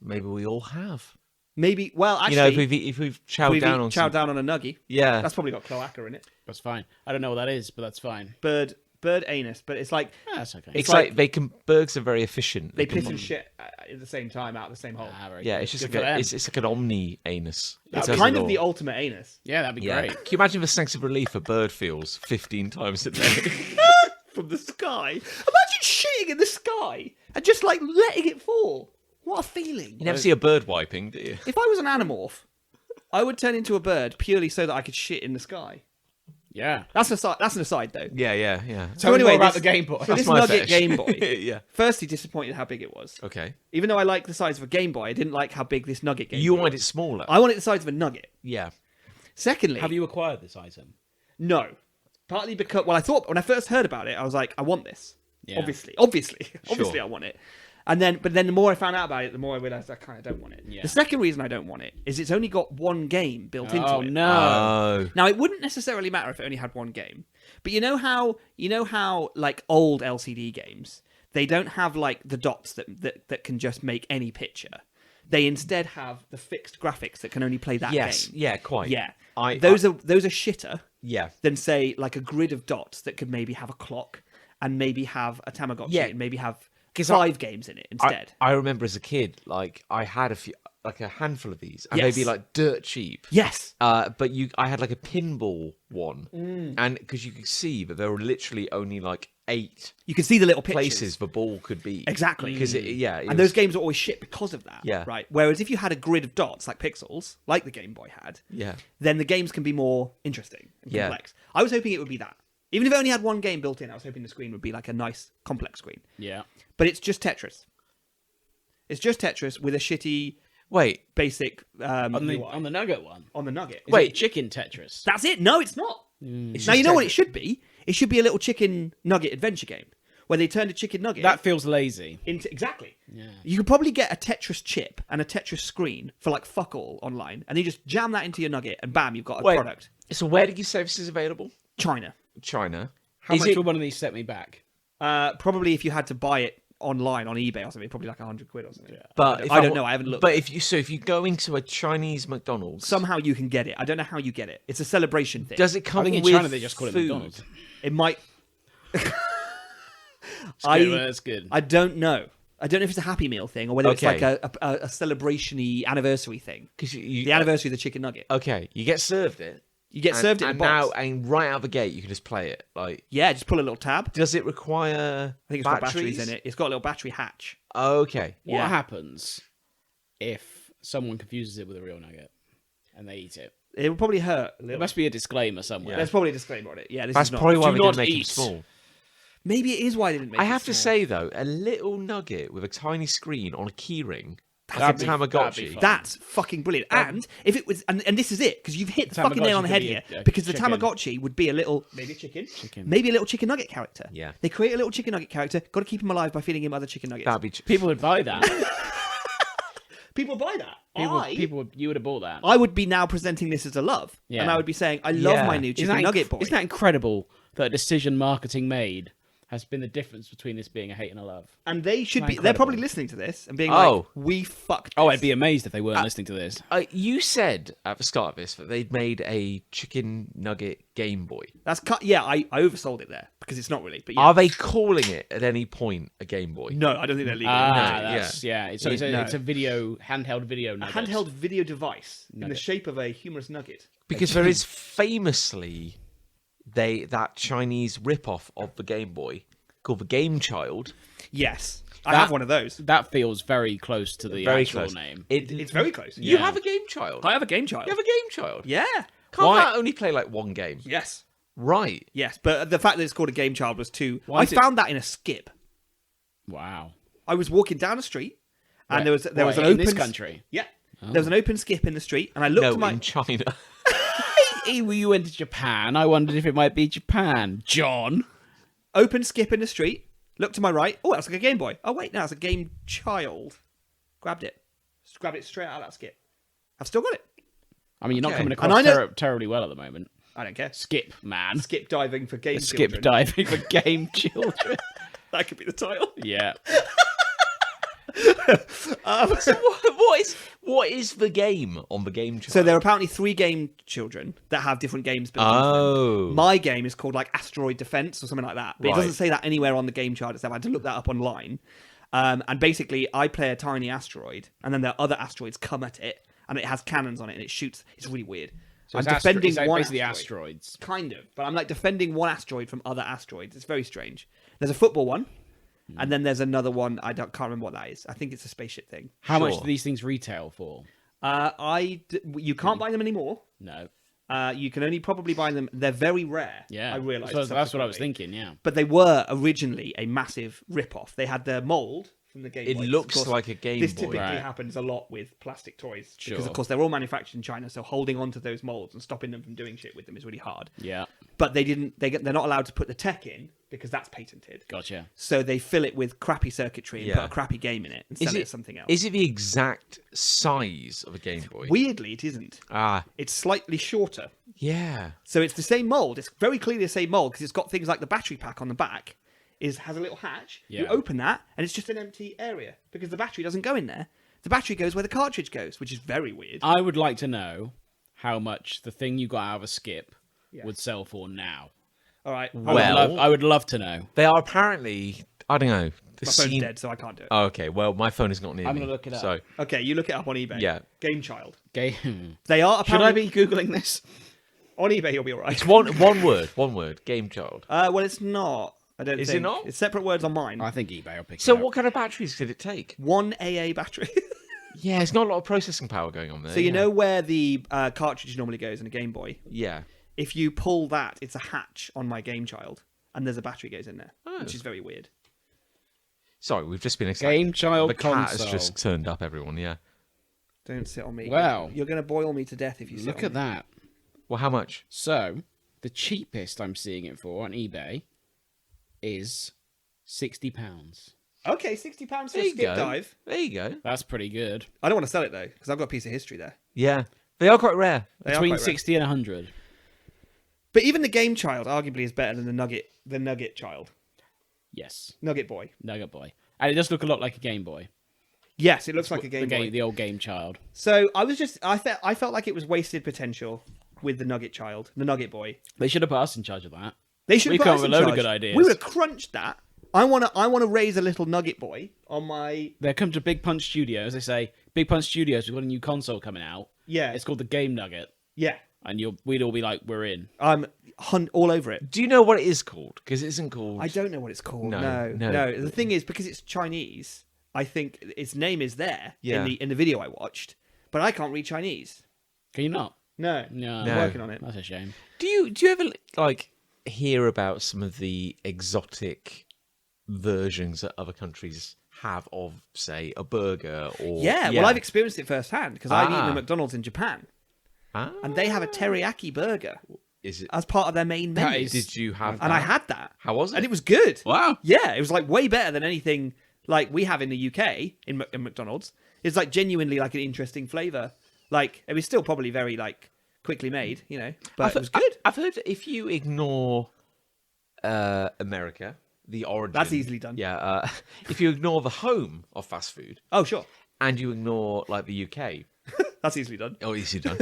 Maybe we all have. Maybe. Well, actually, You know, if we've chowed down on chowed some... down on a nugget. Yeah. That's probably got cloaca in it. That's fine. I don't know what that is, but that's fine. Bird anus, but it's like Yeah, that's okay. It's like- like they can. Bergs are very efficient. they piss and shit at the same time out of the same hole. Very Yeah, good. it's just Good like for them. it's like an omni anus. It's kind of the ultimate anus Yeah, that'd be Yeah. great. Can you imagine the sense of relief a bird feels 15 times a day? from the sky. Imagine shitting in the sky and just like letting it fall. What a feeling! You never see a bird wiping, do you? If I was an animorph, I would turn into a bird purely so that I could shit in the sky. Yeah. That's an aside, though. Yeah. So anyway, anyway, about this- the Game Boy. So That's this my Nugget fetish. Game Boy. Yeah. Firstly, disappointed how big it was. Okay. Even though I like the size of a Game Boy, I didn't like how big this Nugget Game You Boy wanted was. it smaller. I wanted the size of a nugget. Yeah. Secondly, Have you acquired this item? no. Partly because, well, I thought when I first heard about it, I was like, I want this. Yeah. Obviously, Sure. I want it. But then the more I found out about it, the more I realised I kind of don't want it. Yeah. The second reason I don't want it is it's only got one game built into Oh it. no. Oh. Now it wouldn't necessarily matter if it only had one game, but you know how like old LCD games, they don't have like the dots that can just make any picture. They instead have the fixed graphics that can only play that Yes. game. Yeah. Quite. Yeah. I Those are shitter Yeah. than say like a grid of dots that could maybe have a clock and maybe have a Tamagotchi Yeah. and maybe have 'Cause 5 games in it instead. I remember as a kid, like I had a handful of these, and Yes. they'd be like dirt cheap. Yes. But I had like a pinball one, Mm. and because you could see that there were literally only like 8 You can see the little pictures. places the ball could be. Exactly. Because it And was- those games are always shit because of that. Yeah. Right. Whereas if you had a grid of dots like pixels, like the Game Boy had, Yeah. then the games can be more interesting and Yeah. complex. I was hoping it would be that. Even if it only had one game built in, I was hoping the screen would be like a nice, complex screen. Yeah. But it's just Tetris. It's just Tetris with a shitty, Wait, basic On the UI on the Nugget one. on the Nugget. Is Wait. it Chicken Tetris. That's it. No, it's not. it's Now just you know what Tetris. it should be. It should be a little chicken nugget adventure game where they turned a chicken nugget That feels lazy. into exactly. Yeah. You could probably get a Tetris chip and a Tetris screen for like fuck all online, and then you just jam that into your nugget, and bam, you've got a Wait. product. So where did you say this is available? China. China. How Is much it- would one of these set me back? Probably if you had to buy it online on eBay or something, probably like £100 or something. But if I don't know. I haven't looked. But if you go into a Chinese McDonald's, Somehow you can get it. I don't know how you get it. It's a celebration thing. does it come I think in with China they just call it food? McDonald's. It might. That's good. I don't know. I don't know if it's a Happy Meal thing or whether it's Okay. like a celebration-y anniversary thing. Because The anniversary of the chicken nugget. Okay, you get served it. You get served it in a and box. now and right out of the gate you can just play it. Like, Yeah, just pull a little tab. does it require? I think it's got batteries in it. It's got a little battery hatch. Okay. What Yeah. happens if someone confuses it with a real nugget and they eat it? It will probably hurt a There little. must be a disclaimer somewhere. There's probably a disclaimer on it. Yeah, this That's is not. probably why Do we didn't not make them eat. small. Maybe it is why they didn't make I it have to small. say though, a little nugget with a tiny screen on a keyring, like a That'd be Tamagotchi. fun. That's fucking brilliant. And if it was, and this is it, because you've hit the fucking nail on the Tamagotchi head could here, be a because the chicken. Tamagotchi would be a little, maybe a chicken, Chicken. maybe a little chicken nugget character. Yeah. They create a little chicken nugget character, got to keep him alive by feeding him other chicken nuggets. That'd be. People would buy that. People buy that. You would have bought that. I would be now presenting this as a love. Yeah. And I would be saying, I love Yeah. my new chicken nugget boy. Isn't that incredible that a decision marketing made has been the difference between this being a hate and a love? And they should Isn't be, that they're probably incredible? listening to this and being Oh. like, we fucked Oh, this. I'd be amazed if they weren't listening to this. You said at the start of this that they'd made a chicken nugget Game Boy. That's yeah, I oversold it there because it's not really. But yeah. Are they calling it at any point a Game Boy? No, I don't think they're legal. That's, yeah. It's a handheld video A nugget. handheld video device in the Nugget. shape of a humorous nugget. Because there is famously that Chinese rip-off of the Game Boy called the Game Child. Yes, I have one of those. That feels very close to the Very actual close. name. It's very close. You Yeah. have a Game Child. I have a game child. You have a Game Child. Yeah. Can't Why- that only play like one game? Yes. Right. Yes, but the fact that it's called a game child was too. Why I is it- found that in a skip. Wow. I was walking down a street, and there was an in open this country. Yeah. There was an open skip in the street, and I looked No, at my in China. You went to Japan. I wondered if it might be Japan. John. open skip in the street. Looked to my right. Oh, that's like a Game Boy. Oh wait, no, it's a Game Child. Grabbed it. Just grabbed it straight out of that skip. I've still got it. I mean, you're not Okay. coming And I across know- terribly well at the moment. I don't care. Skip, man. Skip diving for game Skip children. diving for game children. That could be the title. Yeah. So what is the game on the game chart? So there are apparently 3 game children that have different games built into Oh. them. My game is called like Asteroid Defense or something like that. But Right. it doesn't say that anywhere on the game chart itself. I had to look that up online. And basically, I play a tiny asteroid, and then there are other asteroids come at it, and it has cannons on it, and it shoots. It's really weird. So I'm it's defending it's like one basically asteroid. asteroids. Kind of, but I'm like defending one asteroid from other asteroids. It's very strange. There's a football one, and then there's another one. Can't remember what that is. I think it's a spaceship thing. How much Sure. do these things retail for? You can't buy them anymore. No. You can only probably buy them. They're very rare. Yeah. I realised. That's what I was subsequently. thinking, yeah. But they were originally a massive rip-off. They had their mold from the Game It Boy. looks Of course, like a Game this Boy. typically Right. happens a lot with plastic toys because, Sure. of course, they're all manufactured in China. So holding onto those molds and stopping them from doing shit with them is really hard. Yeah. But they're not allowed to put the tech in because that's patented. Gotcha. So they fill it with crappy circuitry and Yeah. put a crappy game in it and sell it as something else. Is it the exact size of a Game Boy? Weirdly, it isn't. Ah, It's slightly shorter. yeah. So it's the same mold. It's very clearly the same mold because it's got things like the battery pack on the back has a little hatch. You Yeah. open that and it's just an empty area because the battery doesn't go in there. The battery goes where the cartridge goes, which is very weird. I would like to know how much the thing you got out of a skip Yeah. would sell for now. All right. Well- I would love to know. They are apparently, I don't know. The My phone's scene... dead, so I can't do it. Oh, okay, well, my phone is not near I'm me. gonna look it up. So, Okay, you look it up on eBay. Yeah. Game Child. Game. They are Should I apparently... be googling this? On eBay, you'll be all right. it's one word, Game Child. Well, it's not. I don't Is it think. not? It's separate words on mine. I think eBay will pick So it up. what kind of batteries did it take? 1 AA battery. Yeah, it's not a lot of processing power going on there. So you yeah. know where the cartridge normally goes in a Game Boy? Yeah. If you pull that, it's a hatch on my Game Child, and there's a battery goes in there, Oh. which is very weird. Sorry, we've just been Game Child The cat has console. just turned up, everyone, yeah. Don't sit on me. Wow. You're going to boil me to death if you sit Look on at me. that. Well, how much? So, the cheapest I'm seeing it for on eBay is £60. Okay, £60 for There a you skip go. dive. There you go. That's pretty good. I don't want to sell it though, because I've got a piece of history there. Yeah. They are quite rare. They are Between quite rare. 60 and 100. But even the Game Child arguably is better than the Nugget Child. Yes. Nugget Boy. Nugget Boy. And it does look a lot like a Game Boy. Yes, it looks like a Game Boy. The old Game Child. So I felt like it was wasted potential with the Nugget Child, the Nugget Boy. They should have put us in charge of that. They should We have put come us up in with a load of charge. good ideas. We would have crunched that. I want to raise a little Nugget Boy on my... They come to Big Punch Studios. They say, Big Punch Studios, we've got a new console coming out. Yeah. It's called the Game Nugget. Yeah. And we'd all be like, we're in. I'm all over it. Do you know what it is called? Because it isn't called... I don't know what it's called. No. No. The thing is, because it's Chinese, I think its name is there Yeah. in the video I watched, but I can't read Chinese. Can you not? No. No. I'm working on it. That's a shame. Do you ever, like, hear about some of the exotic versions that other countries have of, say, a burger or... Yeah, well, I've experienced it firsthand because I've eaten Ah. at McDonald's in Japan, Ah. and they have a teriyaki burger Is it... as part of their main That menu. is- Did you have And I that? had that. How was it? And it was good. Wow. Yeah, it was like way better than anything like we have in the UK in McDonald's. It's like genuinely like an interesting flavour. Like it was still probably very like quickly made, you know, but it was good. I've heard that if you ignore America, the origin... That's easily done. Yeah. If you ignore the home of fast food Oh, sure. and you ignore, like, the UK... That's easily done. Oh, easy done.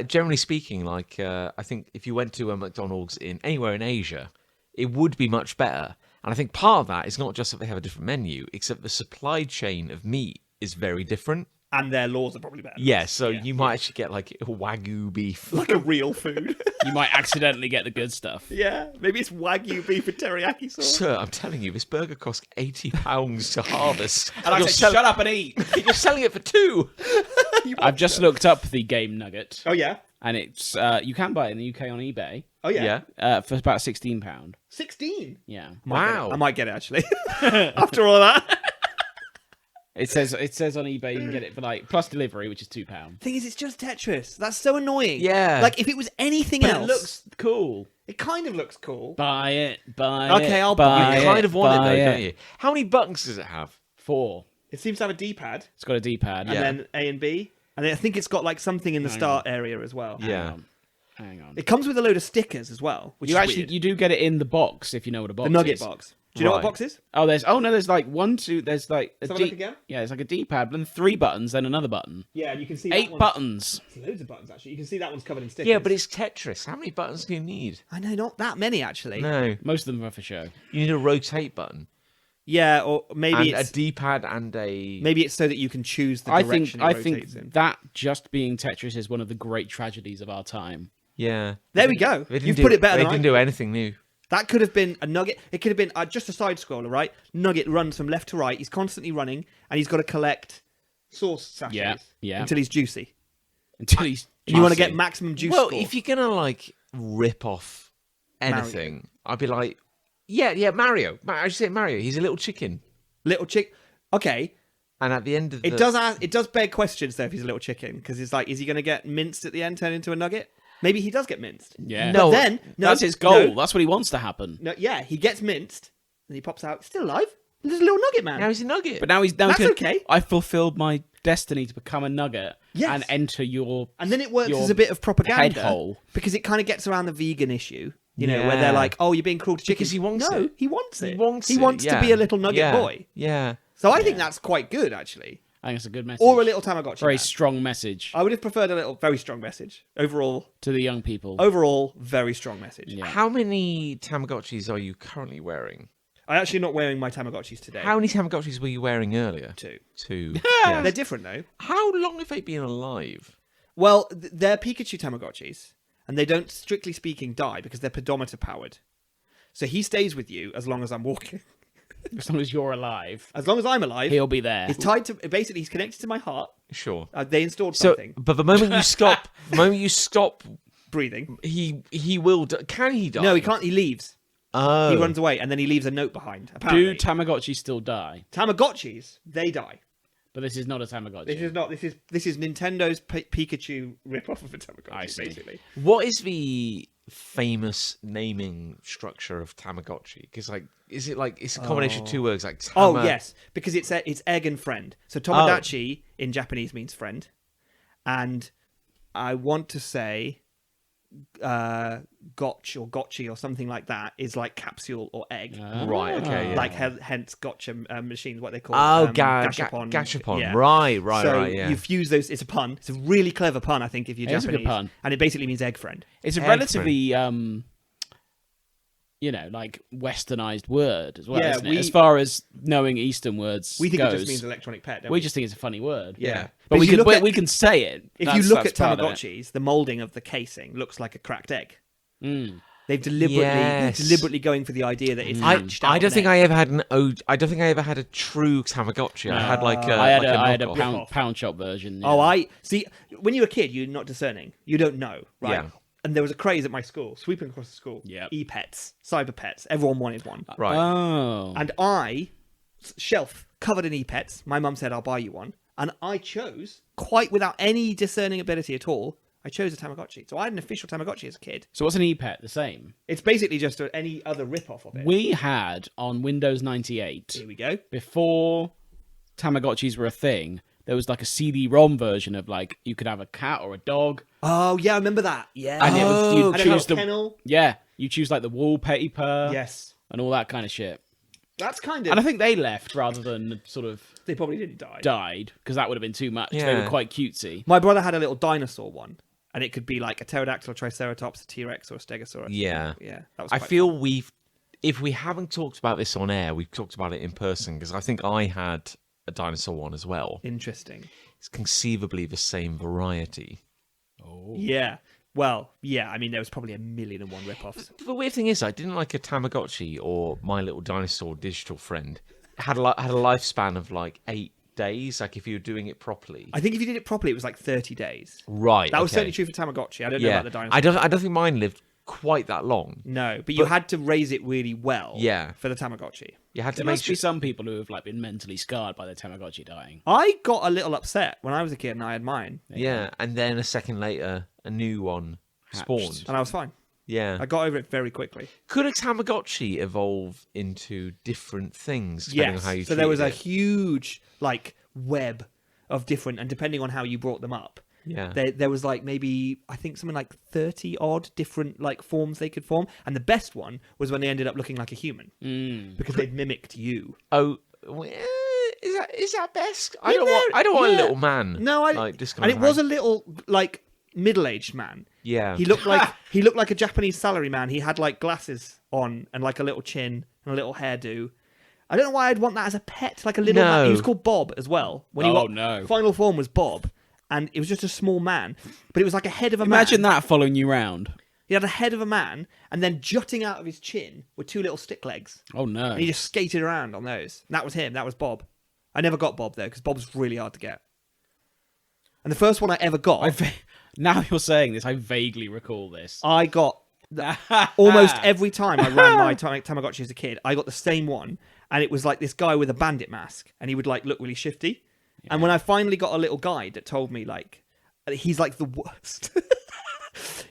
Generally speaking, like I think if you went to a McDonald's anywhere in Asia, it would be much better. And I think part of that is not just that they have a different menu, except the supply chain of meat is very different. And their laws are probably better. Yeah, so you might actually get like Wagyu beef. Like a real food. You might accidentally get the good stuff. Yeah, maybe it's Wagyu beef with teriyaki sauce. Sir, I'm telling you, this burger costs £80 to harvest. And I You're said, shut up and eat. You're selling it for £2. I've just looked up the Game Nugget. Oh, yeah? And it's you can buy it in the UK on eBay Oh, yeah? Yeah. for about £16. 16? Yeah. Wow. I might get it, actually. After all that. It says on eBay you can get it for like plus delivery, which is £2. Thing is, it's just Tetris. That's so annoying. Yeah. Like, if it was anything But else... it looks cool. It kind of looks cool. Buy it. Buy it. Okay, I'll buy buy You it. kind of want it buy though, don't you? How many buttons does it have? 4. It seems to have a D-pad. It's got a D-pad. Yeah. And then A and B. And then I think it's got, like, something in the start area as well. Yeah. Hang on. It comes with a load of stickers as well, which You is actually weird. you do get it in the box if you know what a box The nugget is. box. Do you know what Right. box is? Oh, there's like one, two. There's like Let's have a look again. Yeah, it's like a D-pad, then 3 buttons, then another button. Yeah, and you can see 8 buttons. It's loads of buttons actually. You can see that one's covered in stickers. Yeah, but it's Tetris. How many buttons do you need? I know, not that many actually. No, Most of them are for show. you need a rotate button Yeah, or maybe and it's a D-pad and a. maybe it's so that you can choose the I direction think it rotates in. that just being Tetris is one of the great tragedies of our time. Yeah. There we go. They didn't You've do- put it better They than I didn't do anything new. That could have been a nugget. It could have been just a side scroller, right? Nugget runs from left to right. He's constantly running, and he's got to collect sauce sachets Yeah. until he's juicy. Until he's And you want to juicy. get maximum juice Well, score. if you're gonna like rip off anything, I'd be like, yeah, Mario. I just say Mario. He's a little chicken, Little chick. Okay, and at the end of it does beg questions though if he's a little chicken, because it's like, is he going to get minced at the end, turn into a nugget? Maybe he does get minced. Yeah. No. But then That's his goal. That's what he wants to happen. Yeah, he gets minced, and he pops out, still alive. There's a little nugget man. Now he's a nugget. But now he That's can, okay. I fulfilled my destiny to become a nugget Yes. and enter your. And then it works your as a bit of propaganda head hole. because it kind of gets around the vegan issue, you know, where Yeah. they're like, "Oh, you're being cruel to chickens." Because he wants no, it. he wants it. He wants He it, wants to yeah. be a little nugget Yeah. boy. Yeah. So I think that's quite good, actually. I think it's a good message. Or a little Tamagotchi. very man. strong message I would have preferred a little, very strong message. Overall, to the young people. very strong message. Yeah. How many Tamagotchis are you currently wearing? I'm actually not wearing my Tamagotchis today. How many Tamagotchis were you wearing earlier? 2. 2. They're Yes. different though. How long have they been alive? Well, they're Pikachu Tamagotchis, and they don't, strictly speaking, die because they're pedometer powered. So he stays with you as long as I'm walking. As long as you're alive, As long as I'm alive, he'll be there. he's tied to. Basically, he's connected to my heart. Sure. They installed So, something. but the moment you stop, Breathing. he will. Can he die? No, he can't. He leaves. Oh, He runs away, and then he leaves a note behind. Apparently, Do Tamagotchi still die? Tamagotchis, they die. But this is not a Tamagotchi. This is not. This is Nintendo's Pikachu rip-off of a Tamagotchi. I see. Basically. What is the famous naming structure of Tamagotchi? Because is it like it's a combination of 2 words like Oh yes, because it's egg and friend. So Tomodachi Oh. in Japanese means friend, and I want to say gotch or gotchi or something like that is like capsule or egg. Right. Okay. Yeah. Like hence gotcha machines, what they call Gashapon. Gashapon. Yeah. Right. So Right. Yeah. you fuse those. It's a pun. It's a really clever pun, I think, if you're It is a Japanese. good pun. And it basically means egg friend. It's a Egg relatively, like westernized word as well, Yeah, isn't it? As far as knowing Eastern words We think goes, it just means electronic pet. Don't we just think it's a funny word. Yeah. But we if you can look at- we can say it. If That's- you look that's at part of it. Tamagotchis, the molding of the casing looks like a cracked egg. Mm. They're Yes. deliberately going for the idea that it's I hatched out don't of think an I egg. ever had I don't think I ever had a true Tamagotchi. I had like I had a knockoff. pound shop version. Yeah. Oh, I see. When you're a kid, you're not discerning. You don't know, right? Yeah. And there was a craze at my school, sweeping across the school. Yep. E-pets, cyber pets. Everyone wanted one. Right. Oh. And shelf covered in e-pets. My mum said, "I'll buy you one," and I chose, quite without any discerning ability at all, I chose a Tamagotchi. So I had an official Tamagotchi as a kid. So what's an e-pet? The same. It's basically just any other rip-off of it. We had on Windows 98 Here we go. before Tamagotchis were a thing. There was like a CD-ROM version of like you could have a cat or a dog, Oh yeah, I remember that. Yeah. and it was, you'd and a choose little the kennel. you choose like the wallpaper, Yes. and all that kind of shit. That's kind And I of. think they left rather than sort of They probably didn't die. died because that would have been too much. They Yeah. were quite cutesy. My brother had a little dinosaur one, and it could be like a pterodactyl, a triceratops, a T-Rex, or a stegosaurus. Yeah. Yeah. That was. I quite feel fun. if we haven't talked about this on air, we've talked about it in person because I think I had a dinosaur one as well. Interesting. It's conceivably the same variety. Yeah. Well, yeah. I mean, there was probably 1,000,001 rip-offs. The weird thing is, I didn't like a Tamagotchi or My Little Dinosaur digital friend. It had a lifespan of like 8 days. Like if you were doing it properly. I think if you did it properly, it was like 30 days. Right. That was okay. certainly true for Tamagotchi. I don't know Yeah. about the dinosaur. I don't think mine lived quite that long. No, but you had to raise it really well. Yeah. For the Tamagotchi. You had to There make must be sure. some people who have like been mentally scarred by their Tamagotchi dying. I got a little upset when I was a kid and I had mine, Yeah, and then a second later, a new one spawned. and I was fine. Yeah. I got over it very quickly. Could a Tamagotchi evolve into different things depending Yes. on how you So there was treated a it? huge like web of different, and depending on how you brought them up, Yeah. There was like maybe, I think something like 30 odd different like forms they could form. And the best one was when they ended up looking like a human. Because they'd mimicked you. Oh, well, is that best? I don't want a little man. No, like, just and it was a little like middle-aged man. Yeah. He looked like a Japanese salaryman. He had like glasses on and like a little chin and a little hairdo. I don't know why I'd want that as a pet, like a little man. He was called Bob as well. Final form was Bob, and it was just a small man, but it was like a head of a man. Imagine that following you round. He had a head of a man, and then jutting out of his chin were two little stick legs. Oh no! And he just skated around on those. And that was him. That was Bob. I never got Bob though, because Bob's really hard to get. And the first one I ever got, now you're saying this, I vaguely recall this. I got almost every time I ran my Tamagotchi as a kid. I got the same one, and it was like this guy with a bandit mask, and he would like look really shifty. Yeah. And when I finally got a little guide that told me like he's like the worst.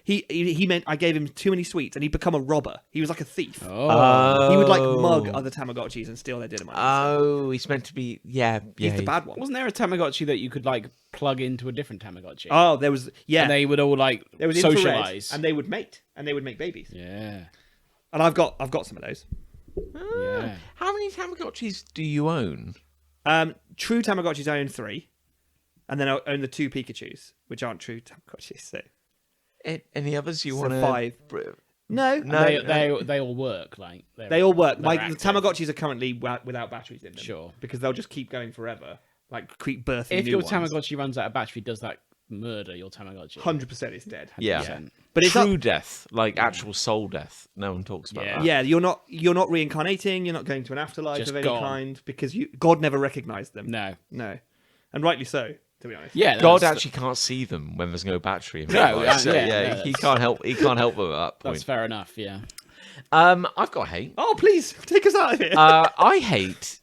He meant I gave him too many sweets and he'd become a robber. He was like a thief. Oh. He would like mug other Tamagotchis and steal their dinner money. Oh, he's meant to be He's the bad one. Wasn't there a Tamagotchi that you could like plug into a different Tamagotchi? Oh, there was And they would all like there was socialize and they would mate and they would make babies. Yeah. And I've got some of those. Yeah. How many Tamagotchis do you own? True Tamagotchis I own 3. And then I own the 2 Pikachus, which aren't true Tamagotchis. So Any others you want to 5. No. They all work. Like they all work. The active. Tamagotchis are currently without batteries in them. Sure. Because they'll just keep going forever. Like keep birthing If new your ones. Tamagotchi runs out of battery, does that murder your Tamagotchi? 100% it's dead. 100%. Yeah. But it's true death, like actual soul death. No one talks about that. Yeah, you're not reincarnating. You're not going to an afterlife Just of any gone. kind because God never recognized them. No. And rightly so, to be honest. Yeah. God actually can't see them when there's no battery in No, their life. So, yeah, he can't help. He can't help them at that point. That's fair enough. Yeah. I've got hate. Oh, please take us out of here. I hate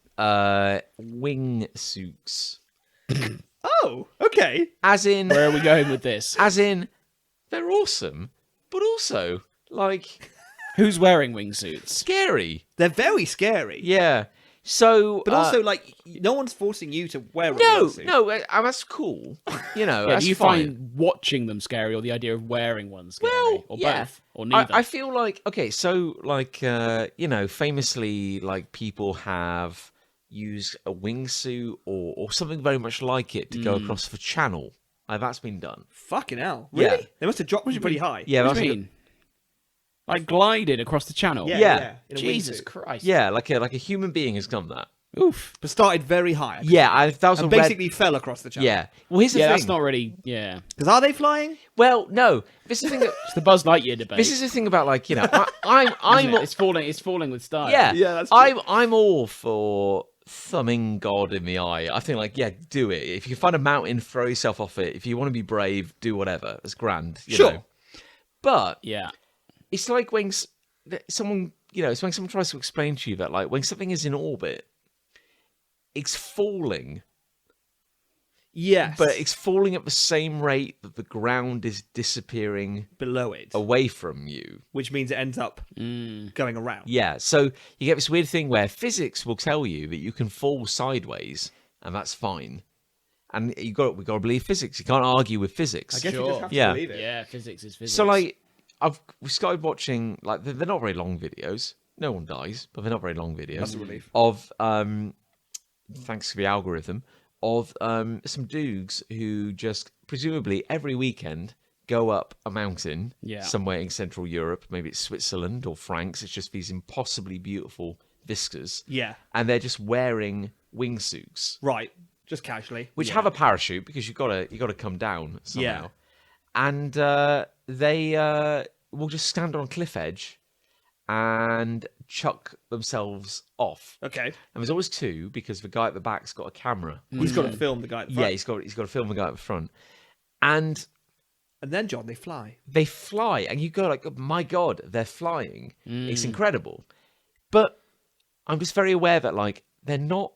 wing suits. Oh, okay. As in, Where are we going with this? as in, they're awesome, but also like Who's wearing wingsuits? scary. They're very scary. Yeah. So, But also, like, no one's forcing you to wear a no, wingsuit. no, that's cool. You know, Yeah, that's do you fine. find watching them scary or the idea of wearing one scary? Well, or yeah. both? Or neither? I feel like so like you know, famously, like people have used a wingsuit or something very much like it to go across the channel. Like that's been done. Fucking hell. Yeah. Really? They must have dropped you pretty high. Yeah, What that's do you mean? Like glided across the channel? Yeah. In a Jesus wingsuit. Christ. yeah, like a human being has done that. Oof. But started very high. Yeah, that was And a basically fell across the channel. Yeah. Well, here's the Yeah, thing. that's not really. Yeah. Because are they flying? Well, no. This is the thing. It's the Buzz Lightyear debate. This is the thing about like you know, Isn't I'm it? It's falling with style. yeah, Yeah, that's true. I'm all for thumbing God in the eye. I think like yeah, do it. If you can find a mountain, throw yourself off it. If you want to be brave, do whatever. It's grand. You Sure. know. But Yeah. it's like when someone you know, it's when someone tries to explain to you that like when something is in orbit, it's falling. Yes. But it's falling at the same rate that the ground is disappearing below it. away from you. Which means it ends up going around. Yeah, so you get this weird thing where physics will tell you that you can fall sideways, and that's fine. And we've got to believe physics. You can't argue with physics. I guess you just have to Yeah. believe it. Yeah, physics is physics. So like, we started watching like they're not very long videos. No one dies, but they're not very long videos. That's a relief. Of thanks to the algorithm of some dudes who just presumably every weekend go up a mountain somewhere in Central Europe. Maybe it's Switzerland or France. It's just these impossibly beautiful vistas. Yeah. And they're just wearing wingsuits, Right. Just casually. which have a parachute because you gotta come down somehow. Yeah. And they will just stand on a cliff edge and chuck themselves off. Okay. And there's always two because the guy at the back's got a camera. He's got to film the guy at the front. Yeah, he's got to film the guy at the front. And And then, John, they fly. they fly, and you go like, oh, my God, they're flying. It's incredible. But I'm just very aware that like they're not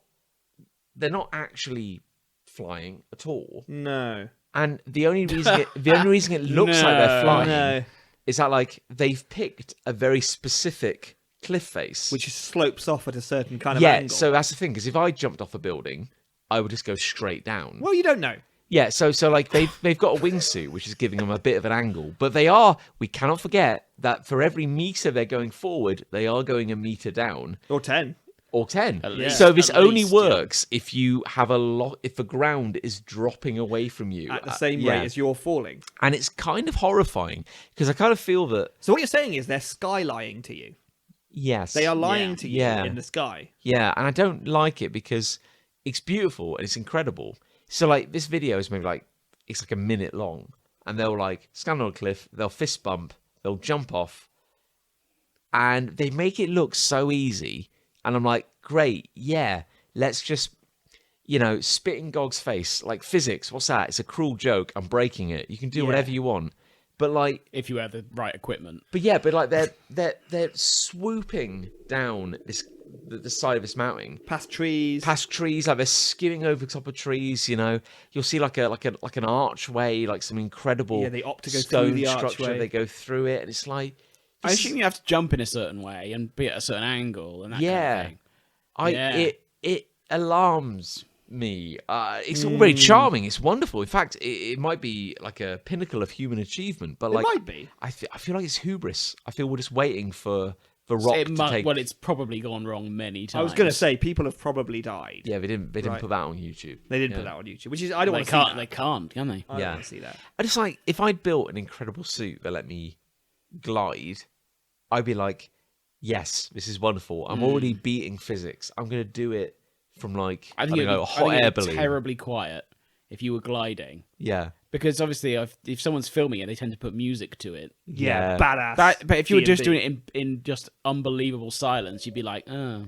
actually flying at all. No. And the only reason it looks like they're flying No. is that like they've picked a very specific cliff face, Which slopes off at a certain kind of yeah. angle. So that's the thing, because if I jumped off a building, I would just go straight down. Well, you don't know. Yeah, so like they've got a wingsuit which is giving them a bit of an angle, but we cannot forget that for every meter they're going forward, they are going a meter down. Or 10. Or 10. least, So this at only least, yeah. works if you have if the ground is dropping away from you At the same rate as you're falling. And it's kind of horrifying because I kind of feel that. So what you're saying is they're sky lying to you. Yes. They are lying to you Yeah. in the sky. Yeah, and I don't like it because it's beautiful and it's incredible. So like this video is maybe like it's like a minute long, and they'll like stand on a cliff, they'll fist bump, they'll jump off, and they make it look so easy. And I'm like, great, yeah, let's just, spit in Gog's face. Like physics, what's that? It's a cruel joke. I'm breaking it. You can do whatever you want. But like, If you have the right equipment. but like they're swooping down the side of this mountain. Past trees. Past trees, like they're skimming over the top of trees. You'll see like an archway, like some incredible Yeah, they opt to go stone through the structure. archway. They go through it, and it's like I assume you have to jump in a certain way and be at a certain angle and that kind of thing. it alarms me. It's all very charming. It's wonderful. In fact, it might be like a pinnacle of human achievement. But like, might be. I feel like it's hubris. I feel we're just waiting for the rock to take. Well, it's probably gone wrong many times. I was going to say people have probably died. Yeah, they didn't put that on YouTube. They didn't put that on YouTube, which is I don't want to see that. They can't, can they? I don't want to see that. I just like if I'd built an incredible suit that let me glide, I'd be like, yes, this is wonderful. I'm already beating physics. I'm going to do it from like I don't know, a hot air balloon. Terribly quiet if you were gliding, Yeah. because obviously if someone's filming it, they tend to put music to it. Yeah, badass. But if you were just D&D. doing it in just unbelievable silence, you'd be like, oh.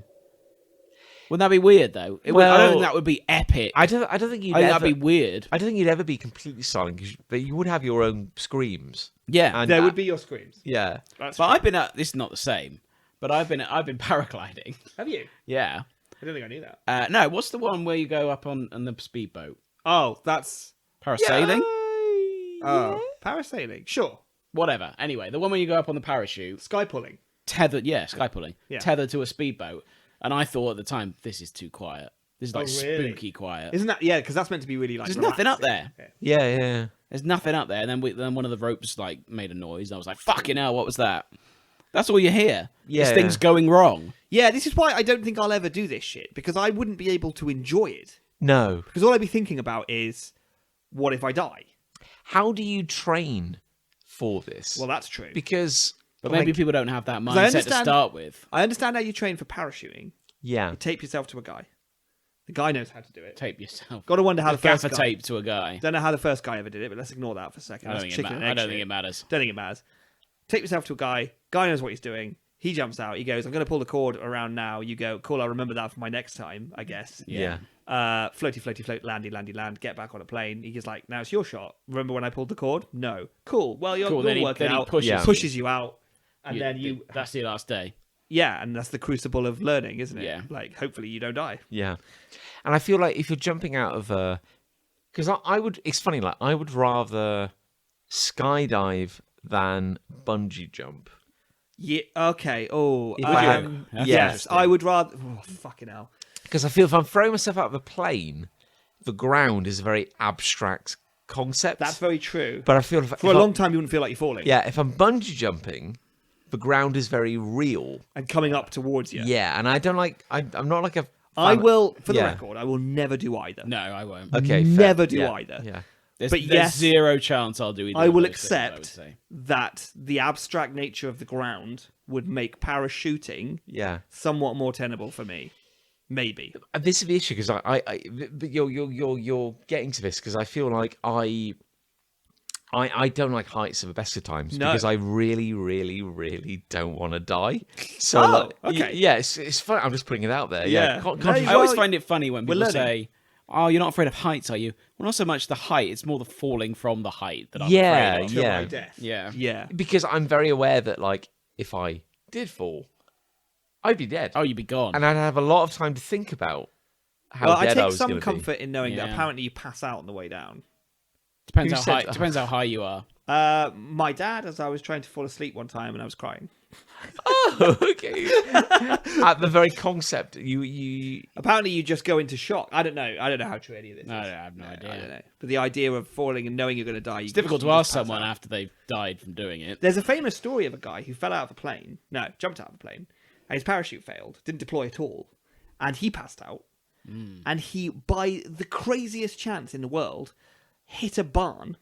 Wouldn't that be weird though? I don't think that would be epic. I don't think you'd I think ever, that'd be weird. I don't think you'd ever be completely silent because you would have your own screams. Yeah, And There would be your screams. Yeah. but I've been this is not the same. But I've been paragliding. Have you? Yeah. I don't think I knew that. No, what's the one where you go up on the speedboat? Oh, that's Parasailing? parasailing. Sure. Whatever. Anyway, the one where you go up on the parachute, Sky pulling. tethered, sky pulling, Yeah. tethered to a speedboat. And I thought at the time, this is too quiet. This is like really? spooky quiet. Isn't that because that's meant to be really like There's nothing up there. relaxing. Yeah. There's nothing up there. And then one of the ropes like made a noise. And I was like, fucking hell, what was that? That's all you hear. Yeah, This thing's going wrong. Yeah, this is why I don't think I'll ever do this shit because I wouldn't be able to enjoy it. No. Because all I'd be thinking about is, what if I die? How do you train for this? Well, that's true. because But maybe people don't have that I mindset to understand- start with. I understand how you train for parachuting. yeah. You tape yourself to a guy. The guy knows how to do it. Tape yourself. Got to wonder how the first Gaffer guy. tape to a guy. Don't know how the first guy ever did it, but let's ignore that for a second. I don't That's think chicken and I egg don't shit. think it matters. Don't think it matters. Tape yourself to a guy. Guy knows what he's doing. He jumps out. He goes, I'm going to pull the cord around now. You go, cool, I'll remember that for my next time, I guess. Yeah. Floaty, floaty, float, landy, landy, land, get back on a plane. He's like, now it's your shot. Remember when I pulled the cord? No. Cool. Well, you're Cool, then he- working then he out. pushes you out. And then you... That's your last day. Yeah, and that's the crucible of learning, isn't it? Yeah. Like, hopefully you don't die. Yeah. And I feel like if you're jumping out of a... Because I would... It's funny, like, I would rather skydive than bungee jump. Yeah, okay. Oh, If I- That's yes, interesting. I would rather... Oh, fucking hell. Because I feel if I'm throwing myself out of a plane, the ground is a very abstract concept. That's very true. But I feel For a long time, you wouldn't feel like you're falling. Yeah, if I'm bungee jumping, the ground is very real. And coming up towards you. Yeah, and I don't like... I'm not like a... I will, for the Yeah. record, I will never do either. No, I won't. Okay, fair. Never do Yeah, either. Yeah. There's, But there's yes, zero chance I'll do either. I of will those things, I would accept say. that the abstract nature of the ground would make parachuting Yeah. somewhat more tenable for me. Maybe. And this is the issue because but you're getting to this because I feel like I don't like heights at the best of times No. because I really, really, really don't want to die. So Oh, like, okay. yeah, it's fun. I'm just putting it out there. Yeah. Yeah, No, I always Well, find it funny when we're people learning. say, "Oh, you're not afraid of heights, are you?" Well, not so much the height; it's more the falling from the height that I'm Yeah, afraid of. Till yeah. my death. Yeah. Yeah. because I'm very aware that like if I did fall, I'd be dead, Oh, you'd be gone. and I'd have a lot of time to think about how Well, I dead I take was going some to be. comfort in knowing that Yeah. apparently you pass out on the way down. depends Who how said high. that? Depends how high you are. My dad, as I was trying to fall asleep one time and I was crying. Oh, okay. At the very concept, you. Apparently, you just go into shock. I don't know how true any of this No, is. I have no idea. I don't know. But the idea of falling and knowing you're going to die. It's difficult to ask someone after they've died from doing it. There's a famous story of a guy who fell out of a plane. No, jumped out of a plane. And his parachute failed. Didn't deploy at all. And he passed out. And he, by the craziest chance in the world, hit a barn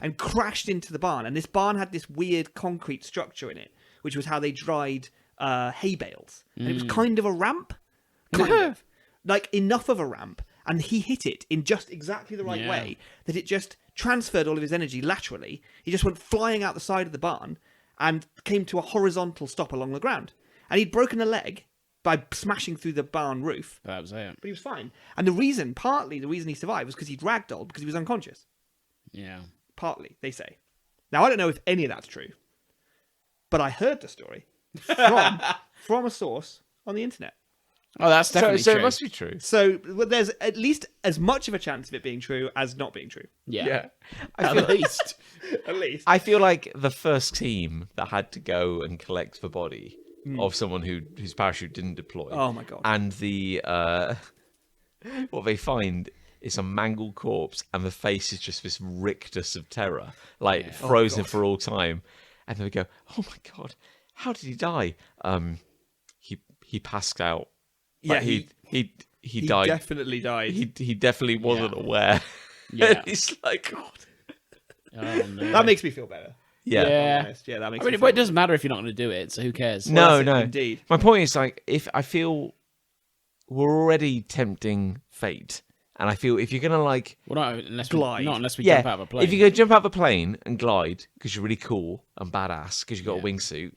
and crashed into the barn. And this barn had this weird concrete structure in it, which was how they dried hay bales. And it was kind of a ramp. Kind of. Like, enough of a ramp. And he hit it in just exactly the right way that it just transferred all of his energy laterally. He just went flying out the side of the barn and came to a horizontal stop along the ground. And he'd broken a leg by smashing through the barn roof. That was it. But he was fine. And partly the reason he survived was because he'd ragdolled because he was unconscious. Yeah. Partly, they say. Now, I don't know if any of that's true. But I heard the story from a source on the internet. Oh, that's definitely So true. it must be true. So there's at least as much of a chance of it being true as not being true. Yeah. At least. At least. I feel like the first team that had to go and collect the body of someone whose parachute didn't deploy. Oh my God. And the what they find is a mangled corpse, and the face is just this rictus of terror, like frozen for all time. And then we go, "Oh my God, how did he die?" He passed out. Yeah, Like, he he died. definitely died. He definitely wasn't aware. Yeah. It's like, God. Oh, no. That makes me feel better. Yeah. Yeah. Honest. Yeah, that makes I mean, me it feel doesn't matter if you're not going to do it, so who cares? No, that's it, no. indeed. My point is, like, if I feel we're already tempting fate, and I feel if you're gonna like, Well, not unless Glide. not unless we yeah, jump out of a plane. if you're gonna jump out of a plane and glide because you're really cool and badass because you've got a wingsuit,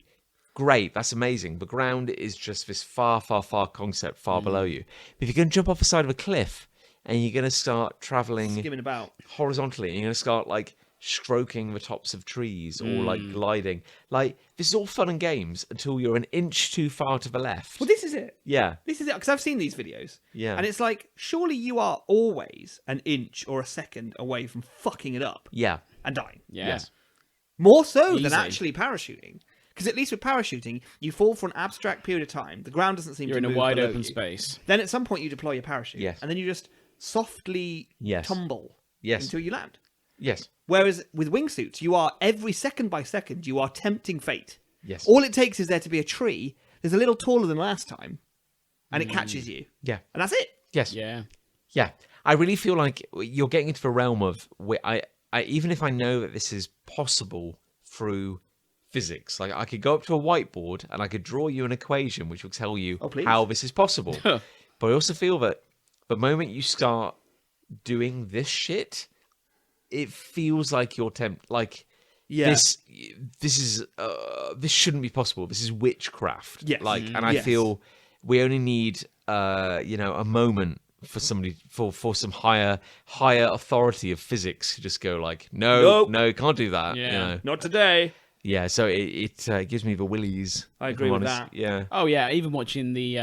great, that's amazing. The ground is just this far, far, far concept far below you. But if you're gonna jump off the side of a cliff and you're gonna start traveling skimming about. horizontally, and you're gonna start like stroking the tops of trees or like gliding, like this is all fun and games until you're an inch too far to the left. Well, this is it. Yeah, This is it, because I've seen these videos. Yeah. And it's like, surely you are always an inch or a second away from fucking it up yeah, and dying. yeah. yes. More so than Easy. actually parachuting. Because at least with parachuting, you fall for an abstract period of time. The ground doesn't seem You're to in a move wide below open you. space. Then at some point you deploy your parachute. Yes. And then you just softly Yes. tumble Yes. until you land. Yes. Whereas with wingsuits, you are every second by second, you are tempting fate. Yes. All it takes is there to be a tree that's a little taller than last time, and it catches you. Yeah. And that's it. Yes. Yeah. Yeah. I really feel like you're getting into the realm of where I even if I know that this is possible through physics, like I could go up to a whiteboard and I could draw you an equation which will tell you please. how this is possible. But I also feel that the moment you start doing this shit, it feels like you're Yeah. this is this shouldn't be possible. This is witchcraft. Yes. Like, and I Yes. feel we only need a moment for somebody for some higher authority of physics to just go like, Nope. no, can't do that. Yeah. You know? Not today. Yeah. So it gives me the willies. I if agree I'm with honest. that. Yeah. Oh yeah, even watching the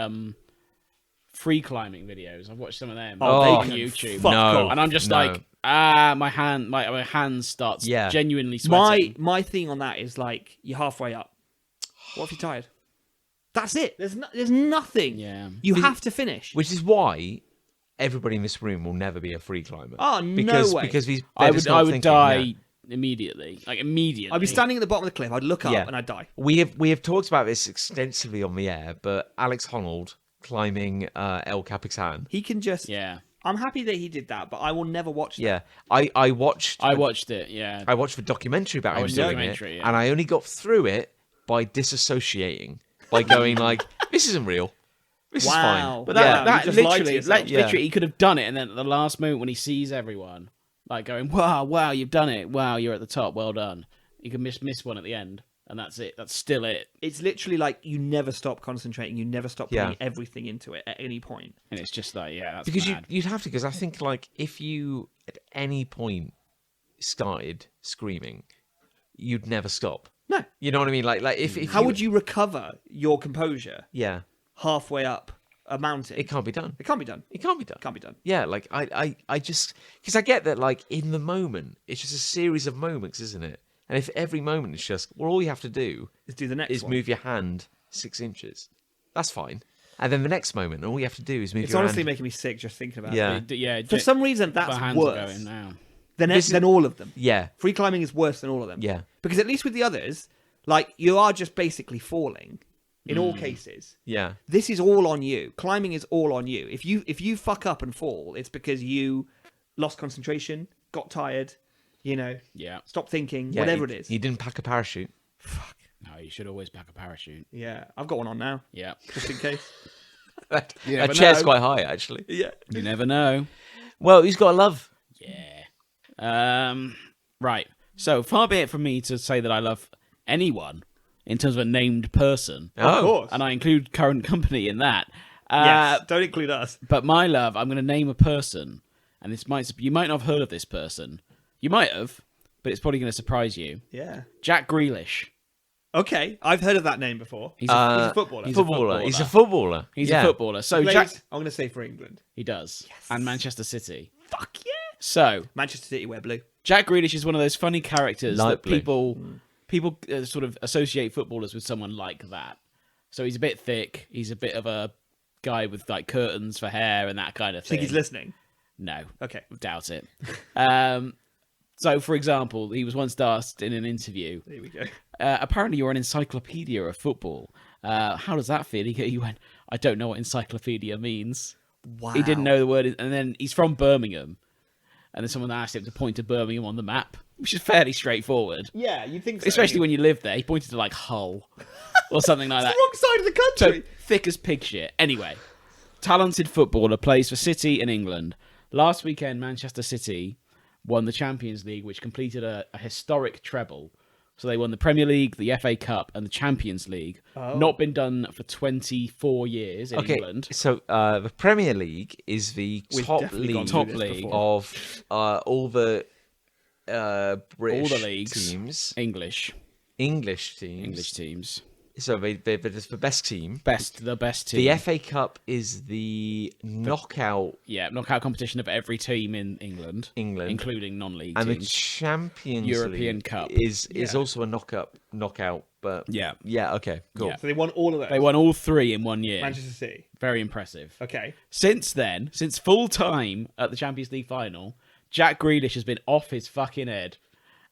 free climbing videos. I've watched some of them Oh, on they can YouTube. fuck No. off. And I'm just No. like, my hand starts Yeah. genuinely sweating. My thing on that is like, you're halfway up. What if you're tired? That's it. There's nothing. Yeah. You have to finish. Which is why everybody in this room will never be a free climber. Oh, no because, way. Because they're I just would not I would thinking, die yeah. immediately. Like immediately. I'd be standing at the bottom of the cliff. I'd look up Yeah. and I'd die. We have talked about this extensively on the air, but Alex Honnold climbing El Capitan. He can just. Yeah. I'm happy that he did that, but I will never watch that. Yeah, I watched I watched it, yeah. I watched the documentary about him watched the doing documentary, it, yeah. and I only got through it by disassociating, by going like, "This isn't real. This is Wow. fine." But yeah, that you just lied to literally, yourself. Yeah. literally, he could have done it, and then at the last moment when he sees everyone, like going, "Wow, you've done it! Wow, you're at the top. Well done." You can miss one at the end, and that's it. That's still it, It's literally like you never stop concentrating. You never stop putting Yeah. everything into it at any point. and it's just like, yeah, that's because mad. you'd have to. Because I think like if you at any point started screaming, you'd never stop. No. You know what I mean? Like if How would you recover your composure Yeah. halfway up a mountain. It can't be done. It can't be done. It can't be done. Can't be done. Yeah, like I just because I get that like in the moment it's just a series of moments, isn't it? And if every moment is just all you have to do Let's do the next is one. move your hand 6 inches, that's fine. And then the next moment, all you have to do is move It's your honestly hand. making me sick just thinking about Yeah. it. Yeah. For some reason, my that's hands are worse going now. than all of them. Yeah, Free climbing is worse than all of them. Yeah. Because at least with the others, like, you are just basically falling in all cases. yeah. This is all on you. Climbing is all on you. If you fuck up and fall, it's because you lost concentration, got tired, Yeah. stopped thinking, Yeah, whatever he- it is. He didn't pack a parachute. No, you should always pack a parachute. Yeah, I've got one on now, Yeah. just in case. That never chair's know. quite high, actually. Yeah. You never know. Well, he's got a love. Yeah. Right. So far be it from me to say that I love anyone in terms of a named person, Of course. and I include current company in that. Yes, don't include us. But my love, I'm going to name a person, and you might not have heard of this person. You might have, but it's probably going to surprise you. Yeah. Jack Grealish. Okay, I've heard of that name before. He's a footballer. He's a footballer. He's a footballer. footballer. He's Yeah. a footballer. So Plays, Jack, I'm going to say for England. he does, and Manchester City. Fuck yeah. So Manchester City wear blue. Jack Grealish is one of those funny characters Light that blue. people sort of associate footballers with someone like that. So he's a bit thick. He's a bit of a guy with like curtains for hair and that kind of thing. Think he's listening? No, Okay. doubt it. So, for example, he was once asked in an interview, There we go. apparently you're an encyclopedia of football. How does that feel? He went, I don't know what encyclopedia means. Wow. He didn't know the word. And then he's from Birmingham. And then someone asked him to point to Birmingham on the map, which is fairly straightforward. Yeah, you think so. Especially when you live there. He pointed to like Hull or something like that. the wrong side of the So country. thick as pig shit. Anyway, talented footballer, plays for City in England. Last weekend, Manchester City won the Champions League, which completed a historic treble. So they won the Premier League, the FA Cup, and the Champions League. Oh. Not been done for 24 years in Okay, England. so the Premier League is the We've top definitely gone league, through Top this league. before. of all the British All the leagues. teams, English English teams. teams. So they're the best team. The best team. The FA Cup is the knockout, knockout competition of every team in England, and including non-league the teams. Champions European League Cup. is Yeah. also a knockout. But Yeah. okay, cool. Yeah. So they won all of those. They won all three in 1 year. Manchester City. Very impressive. Okay. Since then, since full time at the Champions League final, Jack Grealish has been off his fucking head.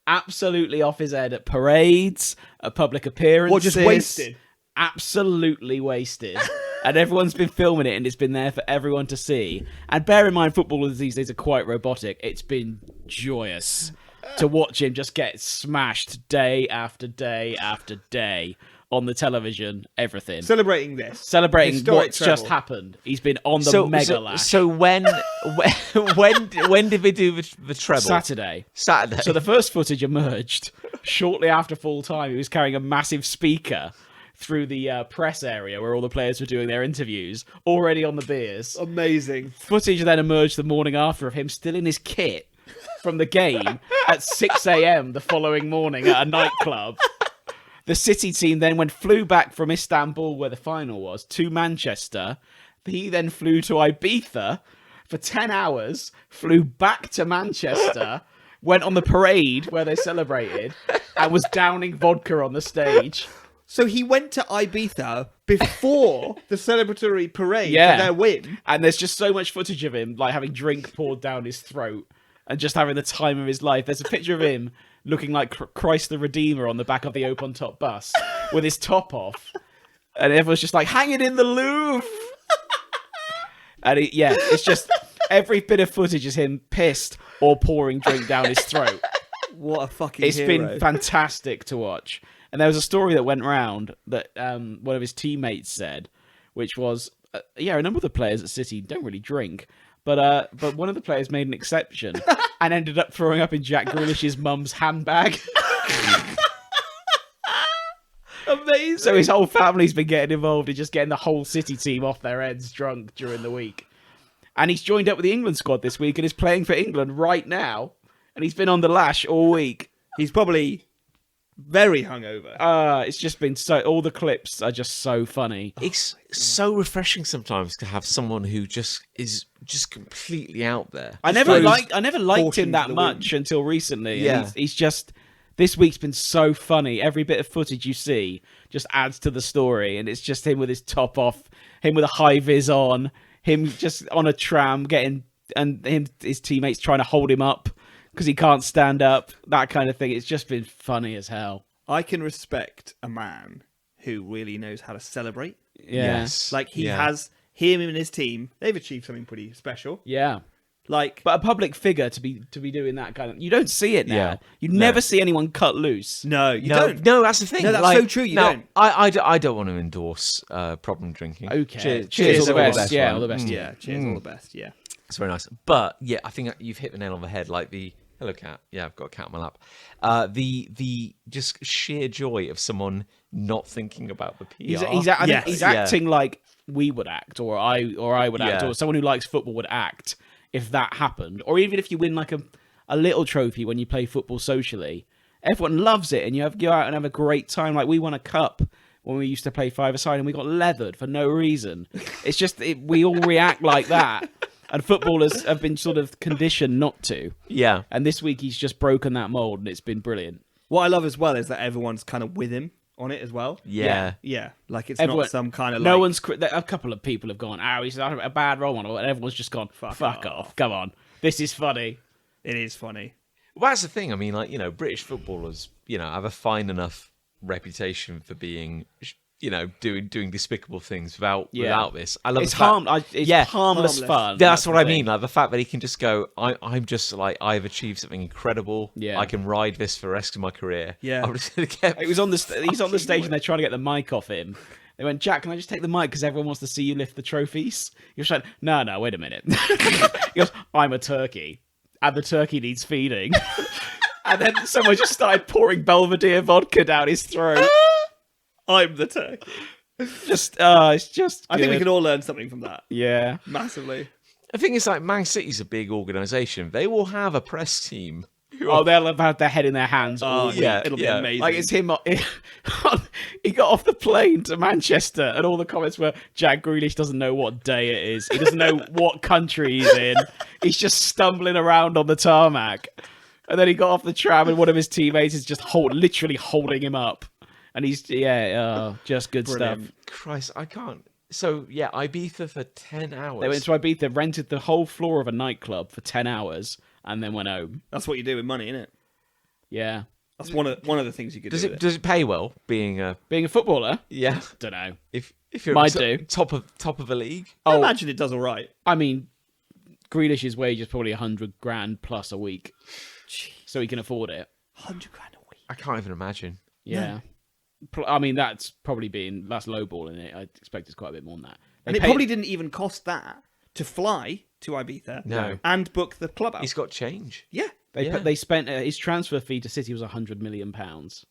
Absolutely off his head at parades, at public appearances. What, just wasted? Absolutely wasted. And everyone's been filming it and it's been there for everyone to see. And bear in mind, footballers these days are quite robotic. It's been joyous to watch him just get smashed day after day after day on the television, everything. Celebrating this. Celebrating Historic what's treble. just happened. He's been on the mega lash. So when did they do the treble? Saturday. Saturday. So the first footage emerged shortly after full time. He was carrying a massive speaker through the press area where all the players were doing their interviews, already on the beers. Amazing. Footage then emerged the morning after of him still in his kit from the game at 6 a.m. the following morning at a nightclub. The City team then flew back from Istanbul, where the final was, to Manchester. He then flew to Ibiza for 10 hours, flew back to Manchester, went on the parade where they celebrated, and was downing vodka on the stage. So he went to Ibiza before the celebratory parade Yeah. for their win. And there's just so much footage of him, like having drink poured down his throat and just having the time of his life. There's a picture of him looking like Christ the Redeemer on the back of the open top bus with his top off. And everyone's just like, hang it in the Louvre. And it's just every bit of footage is him pissed or pouring drink down his throat. What a fucking It's hero. been fantastic to watch. And there was a story that went round that one of his teammates said, which was, a number of the players at City don't really drink, but one of the players made an exception and ended up throwing up in Jack Grealish's mum's handbag. Amazing. So his whole family's been getting involved in just getting the whole City team off their heads drunk during the week. And he's joined up with the England squad this week and is playing for England right now. And he's been on the lash all week. He's probably Very hungover. It's just been all the clips are just so funny. It's so refreshing sometimes to have someone who just is just completely out there. I never throws liked caution him to that the much until recently. Yeah. And he's just, this week's been so funny. Every bit of footage you see just adds to the story, and it's just him with his top off, him with a high vis on, him just on a tram his teammates trying to hold him up because he can't stand up, that kind of thing. It's just been funny as hell. I can respect a man who really knows how to celebrate. Yeah. Yes. Like he Yeah. has him and his team. They've achieved something pretty special. Yeah. Like, But a public figure to be doing that kind of, you don't see it now. Yeah. You No. never see anyone cut loose. no, you No, don't. no, that's the thing. No, that's so true, you now, don't. I don't want to endorse problem drinking. Okay. Cheers, all the all best. Yeah, man. all the best. Yeah, cheers, all the best. Yeah. It's very nice. But yeah, I think you've hit the nail on the head. Like the hello cat. Yeah, I've got a cat on my lap. The just sheer joy of someone not thinking about the PR. I think he's Yeah. acting like we would act, or I would act, Yeah. or someone who likes football would act if that happened. Or even if you win like a little trophy when you play football socially, everyone loves it, and you go out and have a great time. Like we won a cup when we used to play five-a-side, and we got leathered for no reason. It's just we all react like that, and footballers have been sort of conditioned not to. Yeah. And this week he's just broken that mold, and it's been brilliant. What I love as well is that everyone's kind of with him on it as well. Yeah. Yeah, like it's Everyone- not some kind of No like, one's. A couple of people have gone, "Oh, he's a bad role model," and everyone's just gone, "Fuck off! Come on, this is funny." It is funny. Well, that's the thing. I mean, like, British footballers, have a fine enough reputation for being, doing despicable things without this. I love It's the fact- harmless harmless. fun. That's what the I thing. mean. Like the fact that he can just go, I'm just like, I've achieved something incredible. Yeah. I can ride this for the rest of my career. Yeah. I'm just gonna get. He's on the stage and they're trying to get the mic off him. They went, "Jack, can I just take the mic because everyone wants to see you lift the trophies?" He was like, "No, wait a minute." He goes, "I'm a turkey, and the turkey needs feeding." And then someone just started pouring Belvedere vodka down his throat. I'm the turkey. It's just. I think we good. can all learn something from that. Yeah. Massively. The thing is, like, Man City's a big organisation. They will have a press team. Oh, they'll have had their head in their hands. all yeah, week. It'll be yeah. amazing. Like it's him. He got off the plane to Manchester, and all the comments were, "Jack Grealish doesn't know what day it is. He doesn't know what country he's in. He's just stumbling around on the tarmac." And then he got off the tram, and one of his teammates is just literally holding him up, and he's just good Brilliant. stuff. Christ, I can't. So yeah, Ibiza for 10 hours. They went to Ibiza, rented the whole floor of a nightclub for 10 hours, and then went home. That's what you do with money, isn't it? Yeah, That's one of the things you could Does do. it pay well being a being a footballer, yeah? don't know. If you're Might do. top of a league. I imagine it does all right. I mean, Grealish's wage is probably 100 grand plus a week, so he can afford it. 100 grand a week. I can't even imagine. Yeah. I mean, that's lowballing it. I expect it's quite a bit more than that. And it probably didn't even cost that to fly to Ibiza No. and book the club out. He's got change. Yeah. They spent his transfer fee to City was £100 million. So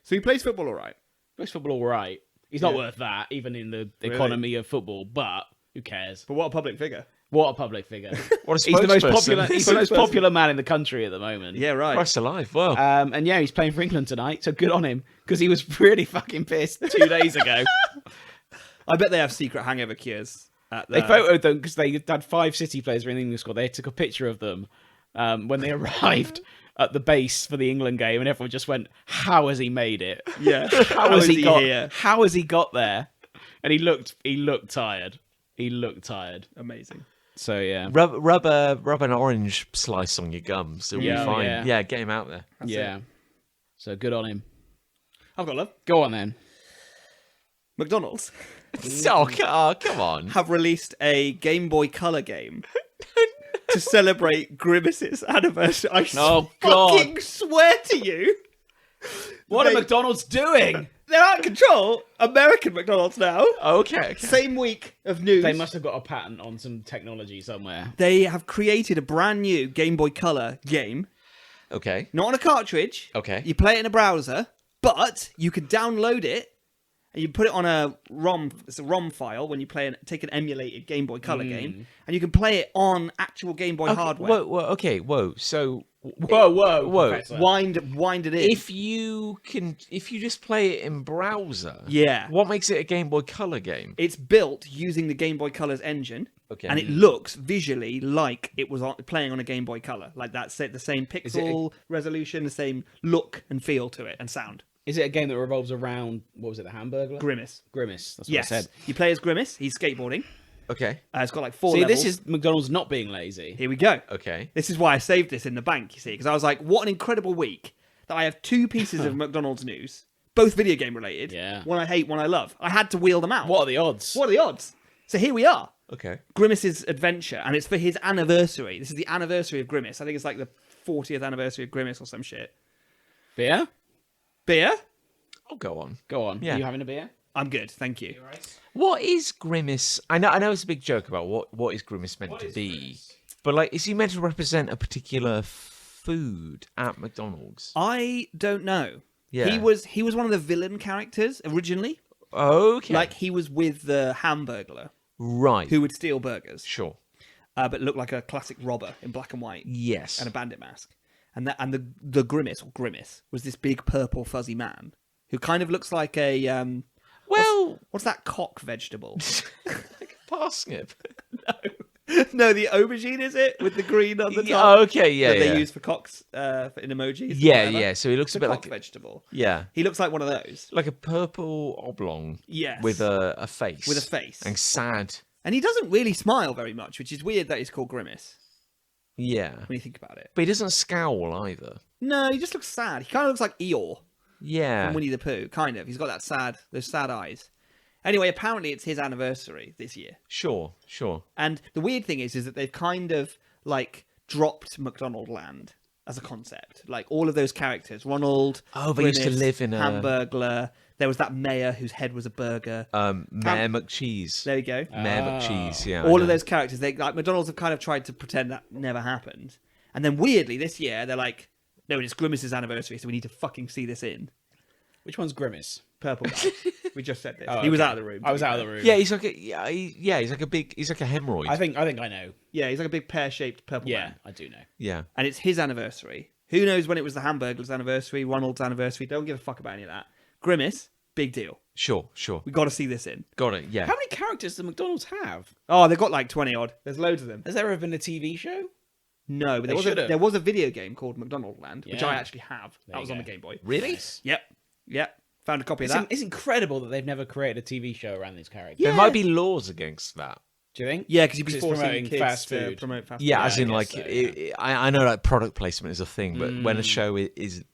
he plays football all right. Makes football all right. He's not Yeah. worth that, even in the economy of football. But who cares? But what a public figure. What a public figure! What a He's the most spokesperson. popular. He's the most popular man in the country at the moment. Yeah, right. Christ alive. Well, And yeah, he's playing for England tonight, so good on him because he was really fucking pissed 2 days ago. I bet they have secret hangover cures. At the... They photoed them because they had 5 City players in the England squad. They took a picture of them when they arrived at the base for the England game, and everyone just went, "How has he made it? Yeah. How has he got here? How has he got there?" And he looked tired. He looked tired. Amazing. So yeah, rub an orange slice on your gums. It'll Yeah, be fine. yeah. Yeah, get him out there. yeah. So good on him. I've got love. Go on then. McDonald's Come on. have released a Game Boy Color game to celebrate Grimace's anniversary. I Oh, God. fucking swear to you. What They- are McDonald's doing? They're out of control. American McDonald's now. Okay. Same week of news. They must have got a patent on some technology somewhere. They have created a brand new Game Boy Color game. Okay. Not on a cartridge. Okay. You play it in a browser, but you can download it and you put it on a ROM. It's a ROM file when you take an emulated Game Boy Color game, and you can play it on actual Game Boy hardware. Whoa. So Whoa, Whoa. Professor. Wind it in. If you just play it in browser, Yeah. what makes it a Game Boy Color game? It's built using the Game Boy Color's engine, Okay. and it looks visually like it was playing on a Game Boy Color. Like that's the same pixel resolution, the same look and feel to it, and sound. Is it a game that revolves around, what was it, the Hamburglar? Grimace. Grimace, that's what Yes. I said. You play as Grimace. He's skateboarding. Okay. It's got like 4 See, levels. this is McDonald's not being lazy. Here we go. Okay. This is why I saved this in the bank, you see, because I was like, what an incredible week that I have 2 pieces of McDonald's news, both video game related. Yeah. One I hate, one I love. I had to wheel them out. What are the odds? What are the odds? So here we are. Okay. Grimace's adventure, and it's for his anniversary. This is the anniversary of Grimace. I think it's like the 40th anniversary of Grimace or some shit. Beer? Beer? I'll go on. Go on. Yeah. Are you having a beer? I'm good, thank you. What is Grimace? I know it's a big joke about what is Grimace meant to be, but like, is he meant to represent a particular food at McDonald's? I don't know. Yeah. He was one of the villain characters originally. Okay. Like he was with the Hamburglar, right. who would steal burgers, Sure. but looked like a classic robber in black and white Yes. and a bandit mask. And the Grimace was this big purple fuzzy man who kind of looks like a Well, what's that cock vegetable? like a parsnip. No, the aubergine, is it, with the green on the Yeah, top? okay, yeah, that yeah. they use for cocks in emojis. or Yeah, whatever. yeah. So he looks It's a bit cock like vegetable. yeah, He looks like one of those. like a purple oblong. Yes. With a face. With a face. And sad. And he doesn't really smile very much, which is weird that he's called Grimace Yeah. when you think about it. But he doesn't scowl either. No, he just looks sad. He kind of looks like Eeyore Yeah. from Winnie the Pooh, kind of. He's got those sad eyes. Anyway, apparently it's his anniversary this year. Sure. And the weird thing is that they've kind of like dropped McDonald Land as a concept. Like all of those characters, Ronald, Oh, they used to Grimace, live in a- Hamburglar. There was that mayor whose head was a burger. Mayor McCheese. There we go. Mayor McCheese, yeah. All I of know. those characters, like McDonald's have kind of tried to pretend that never happened. And then weirdly this year they're like, no, it's Grimace's anniversary, so we need to fucking see this in. Which one's Grimace? Purple guy. We just said this. Oh, He was okay. out of the room. I was out of the room. Yeah, he's like he's like a hemorrhoid. I think I know. Yeah, he's like a big pear-shaped purple Yeah, man. I do know. Yeah. And it's his anniversary. Who knows when it was the Hamburglar's anniversary, Ronald's anniversary? Don't give a fuck about any of that. Grimace, big deal. Sure. We got to see this in. Got it. Yeah. How many characters does McDonald's have? Oh, they've got like 20 odd. There's loads of them. Has there ever been a TV show? No, but They should've. there was a video game called McDonald Land, which Yeah. I actually have. There That was you on the go. Game Boy. Really? Yep. Found a copy of that. It's incredible that they've never created a TV show around these characters. There might be laws against that. Do you think? Yeah, because you'd be 'Cause it's forcing promoting kids fast to food. promote fast Yeah, food. as in I like guess so, yeah. I know like product placement is a thing, but when a show is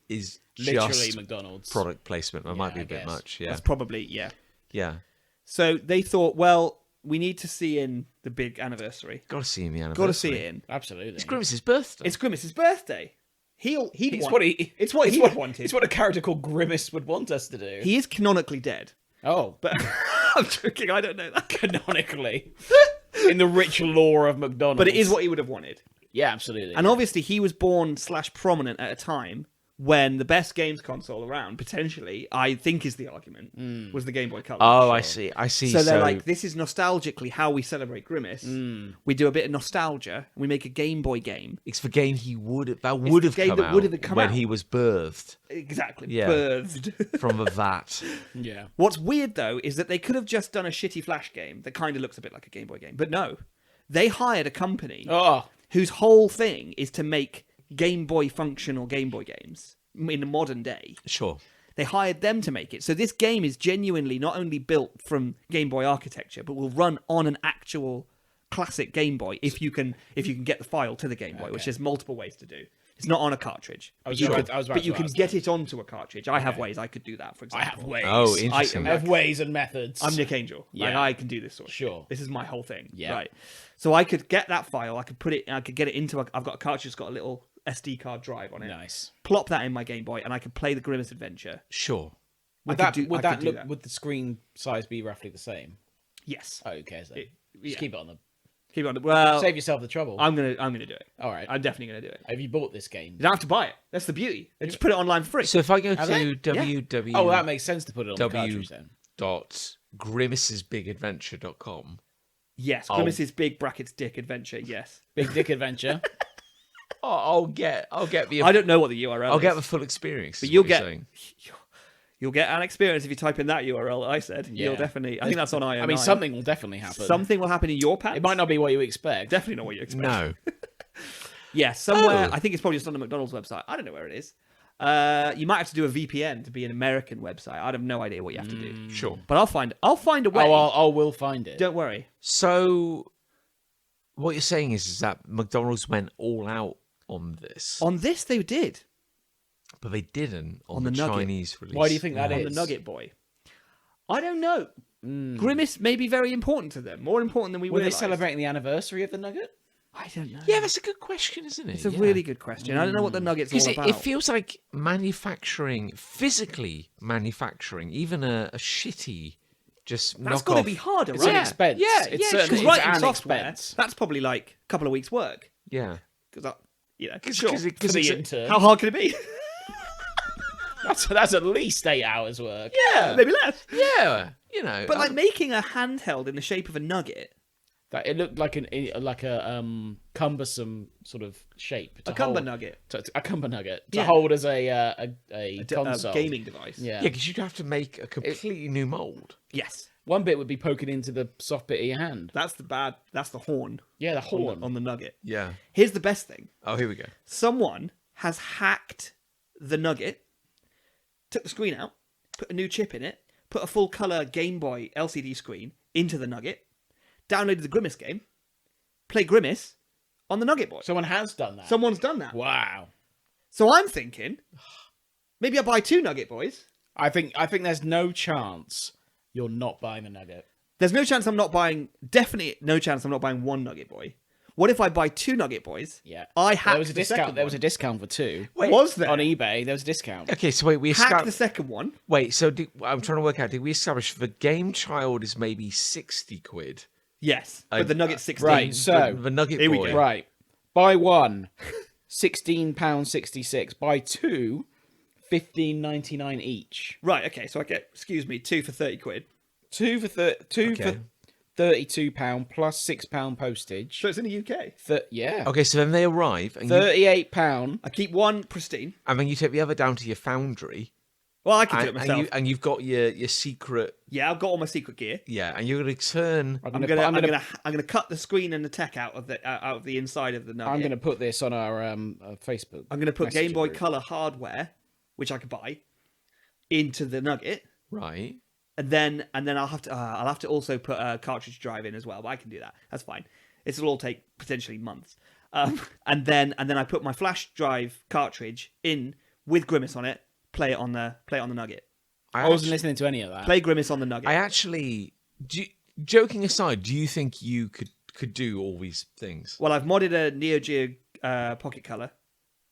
Literally just McDonald's. product placement, that might be I a bit guess. much. Yeah. That's probably, yeah. Yeah. So they thought, well, we need to see in the big anniversary. Got to see in the anniversary. Got to see it in. Absolutely. It's Grimace's birthday. It's Grimace's birthday. He'd It's want. what he. It's what it's he what, wanted. It's what a character called Grimace would want us to do. He is canonically dead. Oh, But I'm joking. I don't know that. canonically, in the rich lore of McDonald's. But it is what he would have wanted. Yeah, absolutely. And obviously, he was born / prominent at a time when the best games console around, potentially, I think is the argument, was the Game Boy Color. Oh, I see. I see. So they're like, this is nostalgically how we celebrate Grimace. Hmm. We do a bit of nostalgia, and we make a Game Boy game. it's the game he would have the come game that out would have come when out. he was birthed Exactly. Yeah. Birthed. from a vat. yeah. What's weird, though, is that they could have just done a shitty Flash game that kind of looks a bit like a Game Boy game. But no. They hired a company Oh, whose whole thing is to make Game Boy functional Game Boy games in the modern day. Sure. They hired them to make it. So this game is genuinely not only built from Game Boy architecture, but will run on an actual classic Game Boy if you can get the file to the Game Boy, which there's multiple ways to do. It's not on a cartridge. I was But you about- could- I was about but to you can ask get it onto a cartridge. I have ways I could do that, for I example. have ways. Oh, interesting. I have ways and methods. I'm Nick Angel. Like, Yeah. I can do this sort of Sure. shit. This is my whole thing. Yeah. Right. So I could get that file. I could put it. I could get it into. I've got a cartridge that's got a little SD card drive on it. Nice. Plop that in my Game Boy, and I could play the Grimace Adventure. Sure. Would I that could do- would I that could do look? that. Would the screen size be roughly the same? Yes. Oh, who cares then? yeah. Just keep it on the. Keep on. Well, Save yourself the trouble. I'm gonna do it. All right. I'm definitely gonna do it. Have you bought this game? You don't have to buy it. That's the beauty. They just put it online for free. So if I go Have to they? www. Oh, that makes sense to put it on the W- cartridge then. .grimacesbigadventure.com. yes, Grimace's big brackets dick adventure. Yes. Big Dick Adventure. I'll get the. I don't know what the URL I'll is. get the full experience. But is you'll what you're get saying. you'll get an experience if you type in that URL that I said. You'll Yeah. definitely. I think that's on IO9. I mean, something will definitely happen. Something will happen in your pants. It might not be what you expect. Definitely not what you expect. No. Yeah, somewhere. Oh. I think it's probably just on the McDonald's website. I don't know where it is. You might have to do a VPN to be an American website. I have no idea what you have to do. Sure. But I'll find a way. We'll find it. Don't worry. So, what you're saying is that McDonald's went all out on this, On this, they did. but they didn't on the the Nugget. Chinese release. Why do you think that On is? the Nugget Boy. I don't know. Grimace may be very important to them. More important than we Were they realised. celebrating the anniversary of the Nugget? I don't know. Yeah, that's a good question, isn't it? It's a Yeah. really good question. I don't know what the Nugget's Because all about. it feels like manufacturing, physically manufacturing, even a shitty just That's knockoff. got to be harder, It's right? an expense. Yeah, It's yeah. certainly Because it's writing an software, expense. that's probably like a couple of weeks' work. Yeah. Because Cause, sure. cause it, For 'cause the it's intern. How hard can it be? That's at least 8 hours work. Yeah, maybe less. yeah, you know. But like making a handheld in the shape of a nugget, That it looked like a cumbersome sort of shape. To a cumber hold- nugget, a cumber nugget to Yeah. hold as a console. gaming device. Yeah. yeah, because you'd have to make a completely new mold. Yes, One bit would be poking into the soft bit of your hand. that's the horn. Yeah, the horn. on the nugget. Yeah. Here's the best thing: Oh, here we go. someone has hacked the nugget, took the screen out, put a new chip in it, put a full color Game Boy LCD screen into the nugget, downloaded the Grimace game, play Grimace on the Nugget Boy. Someone has done that. Someone's done that. Wow. So I'm thinking, maybe I buy 2 Nugget Boys. I think there's no chance you're not buying the Nugget. There's no chance I'm not buying. Definitely no chance I'm not buying 1 Nugget Boy. What if I buy 2 Nugget Boys? Yeah. I hacked There was a the discount. second There was a one. discount for 2. Wait, Was there? On eBay, there was a discount. Okay, so wait, we Hacked established. the second one. Wait, so I'm trying to work out. Did we establish the Game Child is maybe 60 quid? Yes, but the Nugget 16. Right, so the Nugget here we Boy. go. right, buy one, £16.66. Buy two, $15.99 each. Right, okay, so I get, excuse me, 2 for 30 quid. Two for Okay. £32 plus £6 postage. So it's in the UK. Yeah. Okay, so then they arrive, and, £38. I keep one pristine. and then you take the other down to your foundry, Well, I can do it and, myself. you've got your secret. Yeah, I've got all my secret gear. Yeah, and you're gonna turn. I'm gonna cut the screen and the tech out of the inside of the Nugget. I'm going to put this on our Facebook. I'm gonna put Messenger Game Boy group. Color hardware, which I could buy, into the Nugget, Right. and then I'll have to also put a cartridge drive in as well. But I can do that. That's fine. This will all take potentially months. And then I put my flash drive cartridge in with Grimace on it. Play it on the Nugget. I wasn't listening to any of that. Play Grimace on the Nugget. I actually, joking aside, do you think you could do all these things? Well, I've modded a Neo Geo Pocket Color,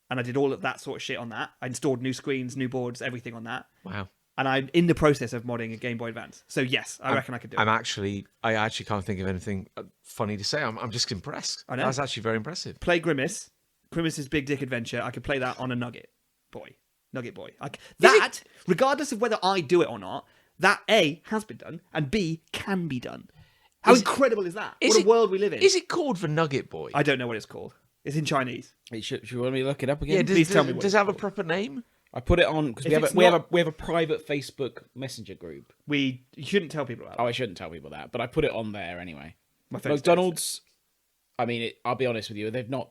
and I did all of that sort of shit on that. I installed new screens, new boards, everything on that. Wow. And I'm in the process of modding a Game Boy Advance. So yes, I reckon I could do it. I actually can't think of anything funny to say. I'm just impressed. I know. That's actually very impressive. Play Grimace's Big Dick Adventure. I could play that on a Nugget Boy. Regardless of whether I do it or not, that A, has been done, and B, can be done. How incredible is that? What a world we live in. Is it called the Nugget Boy? I don't know what it's called. It's in Chinese. Should you want me to look it up again? Yeah, Please tell me what does it's it have a called. proper name? I put it on because If we it's have a private Facebook Messenger group. You shouldn't tell people about Oh, it. I shouldn't tell people that, but I put it on there anyway. My friends McDonald's. I mean, I'll be honest with you, they've not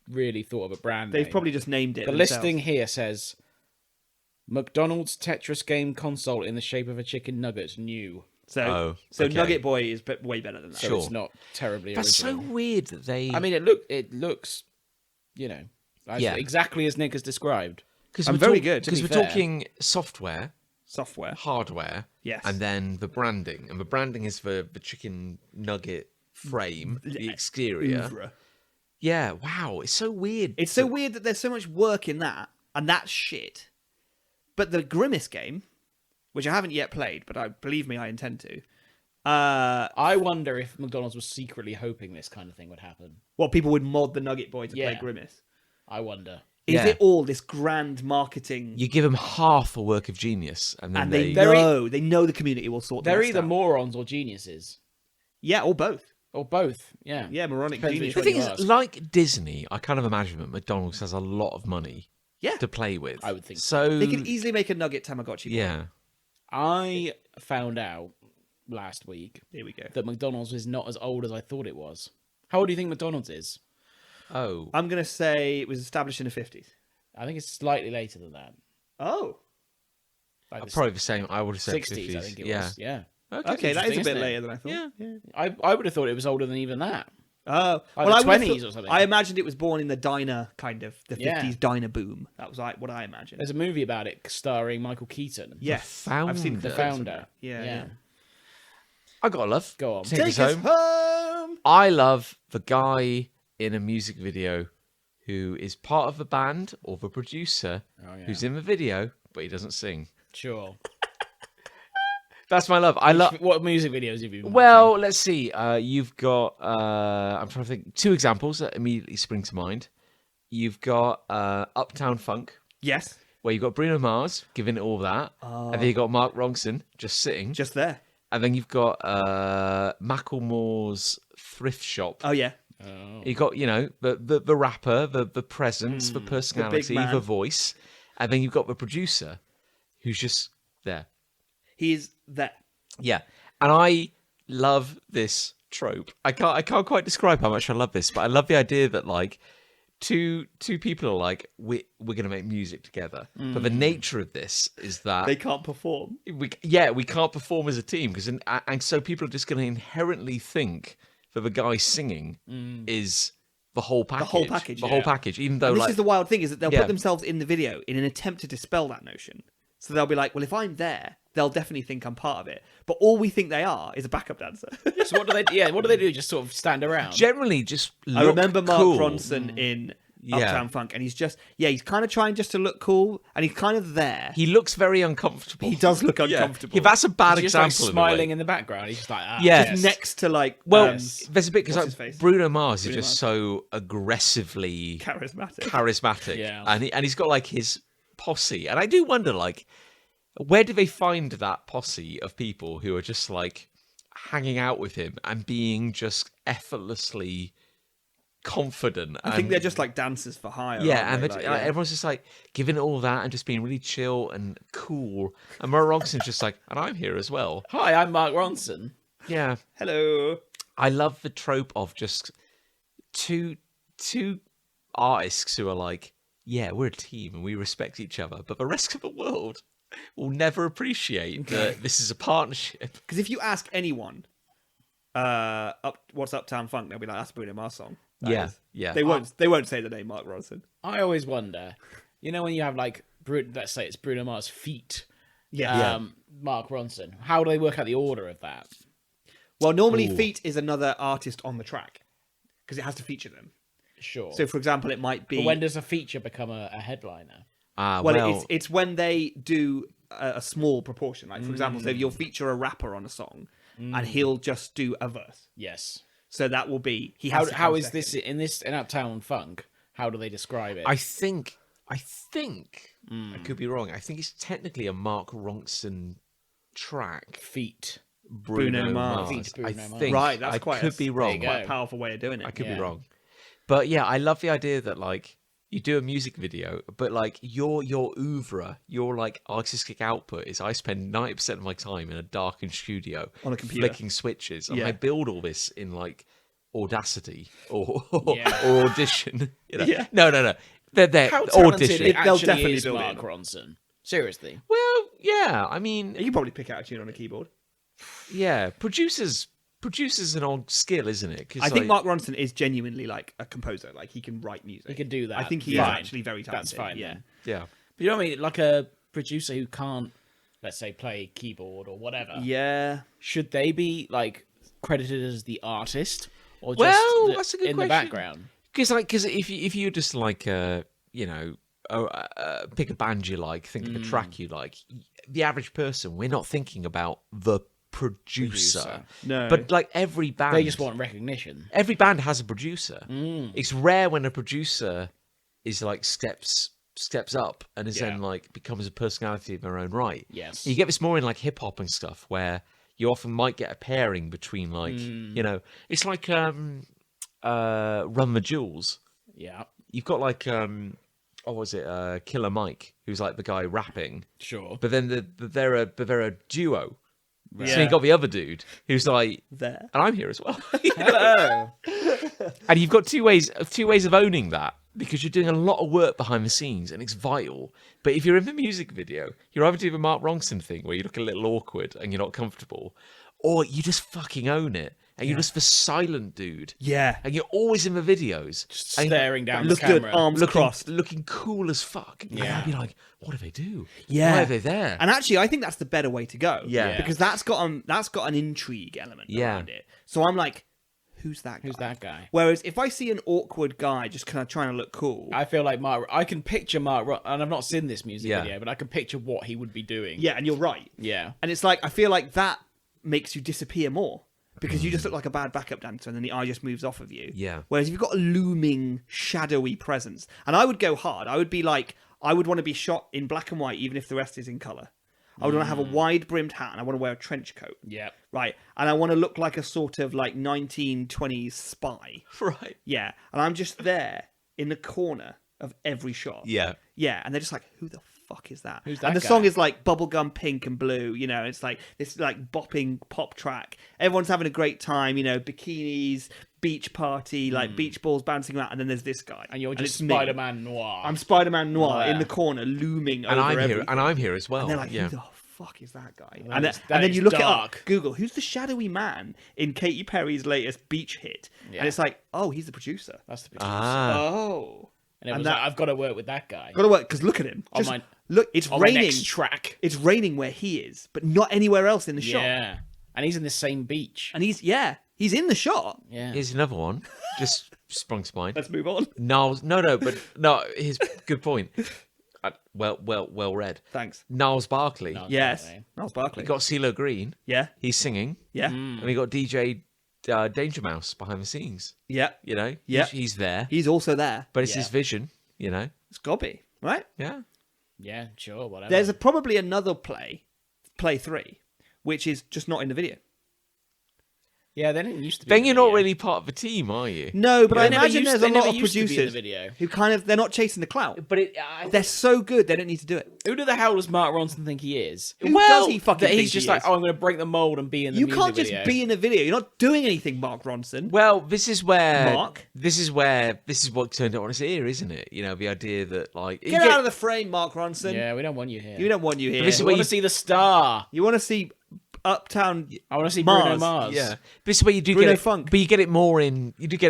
really thought of a brand. They've name. probably just named it The themselves. listing here says McDonald's Tetris game console in the shape of a chicken nuggets new. So okay. Nugget Boy is way better than that. So Sure. it's not terribly That's original. so weird that they. I mean, it looks, Yeah. exactly as Nick has described. because I'm very good, Because to we're be fair. talking software, Software. hardware, Yes. and then the branding. And the branding is the chicken nugget frame, the exterior. Oeuvre. Yeah, wow, it's so weird. It's so weird that there's so much work in that, and that's shit. But the Grimace game, which I haven't yet played, but believe me, I intend to. I wonder if McDonald's was secretly hoping this kind of thing would happen. People would mod the Nugget Boy to play Yeah. Grimace. I wonder. Is Yeah. it all this grand marketing? You give them half a work of genius, and then And they they know the community will sort. They're the rest either out. morons or geniuses. Yeah, or both. Or both, yeah. Yeah, moronic Depends genius. which The one thing you is, ask. like Disney, I kind of imagine that McDonald's has a lot of money Yeah. to play with. I would think so. They could easily make a nugget Tamagotchi. boy. Yeah. I found out last week Here we go. that McDonald's is not as old as I thought it was. How old do you think McDonald's is? Oh. I'm going to say it was established in the 50s. I think it's slightly later than that. Oh. Like the Probably the same. I would have said 60s, 50s. I think it yeah. was. Yeah. Okay, that is a interesting, bit isn't it? later than I thought. Yeah. I would have thought it was older than even that. Oh, Like well, the I would have 20s thought- or something. I imagined it was born in the diner kind of the Yeah. 50s diner boom. That was like what I imagined. There's a movie about it starring Michael Keaton. Yes, The I've seen The founder. founder. Yeah. I got a love. Go on. Take, us us home. home. I love the guy in a music video who is part of the band or the producer Oh, yeah. who's in the video, but he doesn't sing. Sure. That's my love. I love. What music videos have you been Well, let's see. You've got. I'm trying to think. Two examples that immediately spring to mind. You've got Uptown Funk, Yes, where you've got Bruno Mars giving it all that, and then you've got Mark Ronson just sitting, just there. and then you've got Macklemore's Thrift Shop. Oh yeah, watching? Oh. You got, the rapper, the presence, the personality, man. the voice, and then you've got the producer, who's just there. he's there. Yeah, and I love this trope. I can't quite describe how much I love this, but I love the idea that like two people are like we're gonna make music together, but the nature of this is that They can't perform. we can't perform as a team because and so people are just going to inherently think that the guy singing is the whole package. whole package, The yeah. whole package. Even though And this like is the wild thing is that they'll Yeah. put themselves in the video in an attempt to dispel that notion. So they'll be like, well, if I'm there, they'll definitely think I'm part of it. But all we think they are is a backup dancer. So what do they? Yeah, what do they do? Just sort of stand around. generally just I look remember Mark cool. Ronson in Yeah. Uptown Funk, and he's he's kind of trying just to look cool, and he's kind of there. He looks very uncomfortable. He does look Yeah. uncomfortable. Yeah, that's a bad He's just like example. smiling in in the background. He's just like, Yeah. yes. next to like well, there's a bit what's his because face? Bruno Mars is Bruno just so aggressively charismatic. Yeah. and he's got like his posse, and I do wonder like where do they find that posse of people who are just like hanging out with him and being just effortlessly confident. I think they're just like dancers for hire. Yeah, aren't and they? they're- Like, yeah. everyone's just like giving it all that and just being really chill and cool. And Mark Ronson's just like, and I'm here as well. Hi, I'm Mark Ronson. Yeah, Hello. I love the trope of just two artists who are like, yeah, we're a team and we respect each other, but the rest of the world will never appreciate that this is a partnership. Because if you ask anyone, what's Uptown Funk, they'll be like, "That's a Bruno Mars song." That Yeah, is. yeah. They won't say the name Mark Ronson. I always wonder, you know, when you have like, let's say it's Bruno Mars' feet, Yeah. Mark Ronson. How do they work out the order of that? Well, normally Ooh. feat is another artist on the track because it has to feature them. Sure. So, for example, it might be. but when does a feature become a headliner? Well, it's when they do a small proportion. Like, for example, so if you'll feature a rapper on a song, and he'll just do a verse. Yes. So that will be he How has. to how come is second. this in Uptown Funk? How do they describe it? I think I could be wrong. I think it's technically a Mark Ronson track. feet. Bruno Mars. Feet Bruno I Mars. think Right, that's I quite could be wrong. you go. quite a powerful way of doing it. I could Yeah. be wrong. But yeah, I love the idea that like you do a music video, but like your oeuvre, your like artistic output is I spend 90% of my time in a darkened studio On a computer. flicking switches, and Yeah. I build all this in like Audacity or Yeah. or Audition. You know? Yeah. No. They're How talented Audition. it They'll actually definitely is build it Mark in. Ronson. Seriously. Well, yeah. I mean, You can probably pick out a tune on a keyboard. yeah. Producers an old skill, isn't it? 'Cause, I think like, Mark Ronson is genuinely like a composer. Like he can write music. He can do that. I think he is Fine. actually very talented. That's fine. Yeah. Then. yeah. But you know what I mean? Like a producer who can't, let's say, play keyboard or whatever. Yeah. Should they be like credited as the artist or just Well, that's a good in question. the background? Because if you just like pick a band you like, think of a track you like, the average person, we're not thinking about the producer. No. But like every band, They just want recognition. every band has a producer. It's rare when a producer is like steps up and is Yeah. then like becomes a personality of their own right. Yes. You get this more in like hip hop and stuff where you often might get a pairing between like it's like Run the Jewels. Yeah. You've got like what was it, Killer Mike, who's like the guy rapping. Sure. But then they're a duo. Right. So you got the other dude who's like There. and I'm here as well. Hello. And you've got two ways of owning that, because you're doing a lot of work behind the scenes and it's vital. But if you're in the music video, you're either doing the Mark Ronson thing where you look a little awkward and you're not comfortable, or you just fucking own it and you're just the silent dude. Yeah. And you're always in the videos. Just and staring down Look the camera. good, arms crossed. looking cool as fuck. And Yeah. I'd be like, what do they do? Yeah. Why are they there? And actually, I think that's the better way to go. Yeah. Because that's got an intrigue element Yeah. around it. So I'm like, who's that guy? Who's that guy? Whereas if I see an awkward guy just kind of trying to look cool, I feel like I can picture Mark, and I've not seen this music Yeah. video, but I can picture what he would be doing. yeah, and you're right. Yeah. And it's like, I feel like that makes you disappear more. Because you just look like a bad backup dancer and then the eye just moves off of you. Yeah. Whereas if you've got a looming, shadowy presence, and I would go hard. I would be like, I would want to be shot in black and white, even if the rest is in colour. I would want to have a wide-brimmed hat and I want to wear a trench coat. Yeah. Right. And I want to look like a sort of like 1920s spy. Right. Yeah. And I'm just there in the corner of every shot. Yeah. Yeah. And they're just like, who the fuck is that? Who's that and the guy? song is like bubblegum pink and blue, you know, it's like this like bopping pop track. Everyone's having a great time, you know, bikinis, beach party, like beach balls bouncing around, and then there's this guy. And you're just it's me. Spider-Man Noir. I'm Spider-Man Noir Yeah. in the corner, looming And over I'm everything. here, and I'm here as well. And they're like, yeah. who the fuck is that guy? That And, is- then, that and then is you look it dark. up, Google, who's the shadowy man in Katy Perry's latest beach hit? Yeah. And it's like, oh, he's the producer. That's the producer. Ah. Oh. and it was that- like, I've got to work with that guy. Got to work, because look at him. On Just my- look, it's On my raining. next track. It's raining where he is, but not anywhere else in the shot. Yeah. And he's in the same beach. And he's in the shot. Yeah. Here's another one. Just sprung to mind. Let's move on. Niles, here's good point. Well read. Thanks. Niles Barkley. No. Yes. Okay. Niles Barkley. You got CeeLo Green. Yeah. He's singing. Yeah. And we got DJ Danger Mouse behind the scenes. Yeah. You know? Yeah. He's there. He's also there. But it's Yeah. his vision, you know? It's got to be, right? Yeah. Yeah, sure, whatever. There's probably another play 3, which is just not in the video. Yeah, they didn't used to be. Then in the you're not video. really part of the team, are you? No, but I They never imagine used- there's they a never lot of used to be in the producers video. who they're not chasing the clout. But They're so good, they don't need to do it. who the hell does Mark Ronson think he is? Who does he fucking that think he's just he like, is? oh, I'm going to break the mold and be in the You music can't just video. be in a video. You're not doing anything, Mark Ronson. Well, this is where Mark? this is what turned it on its ear, isn't it? You know, the idea that like Get out of the frame, Mark Ronson. Yeah, we don't want you here. You don't want you here. This is I where want you to see the star. You want to see Uptown. I want to see Mars. Bruno Mars. Yeah, this is where you do Bruno get it, Funk. but you do get it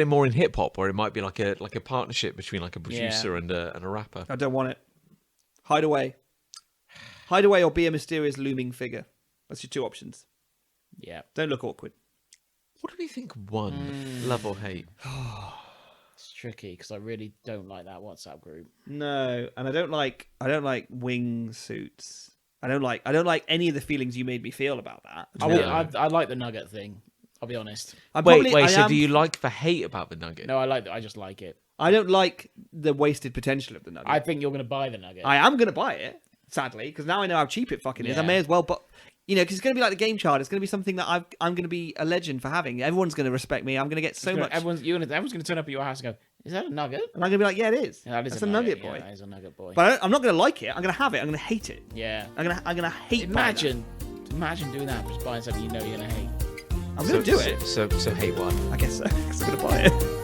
more in hip hop, where it might be like a partnership between like a producer and a rapper. I don't want it. Hide away. Hide away or be a mysterious looming figure. That's your two options. Yeah. Don't look awkward. What do you think won? Love or hate? It's tricky because I really don't like that WhatsApp group. No, and I don't like wing suits. I don't like any of the feelings you made me feel about that. I like the nugget thing. I'll be honest. So do you like the hate about the nugget? No, I just like it. I don't like the wasted potential of the nugget. I think you're going to buy the nugget. I am going to buy it, sadly, because now I know how cheap it fucking is. I Yeah. may as well, but because it's going to be like the game chart. It's going to be something that I'm going to be a legend for having. Everyone's going to respect me. I'm going to get so much. Everyone's going to turn up at your house and go, "Is that a nugget?" And I'm going to be like, yeah, it is. Yeah, that is That's a nugget boy. Yeah, that is a nugget boy. But I'm not going to like it. I'm going to have it. I'm going to hate it. yeah. I'm going to hate buying Imagine doing that, just buying something you know you're going to hate. that. I'm going to do it. So hate one. I guess so. 'Cause I'm going to buy it.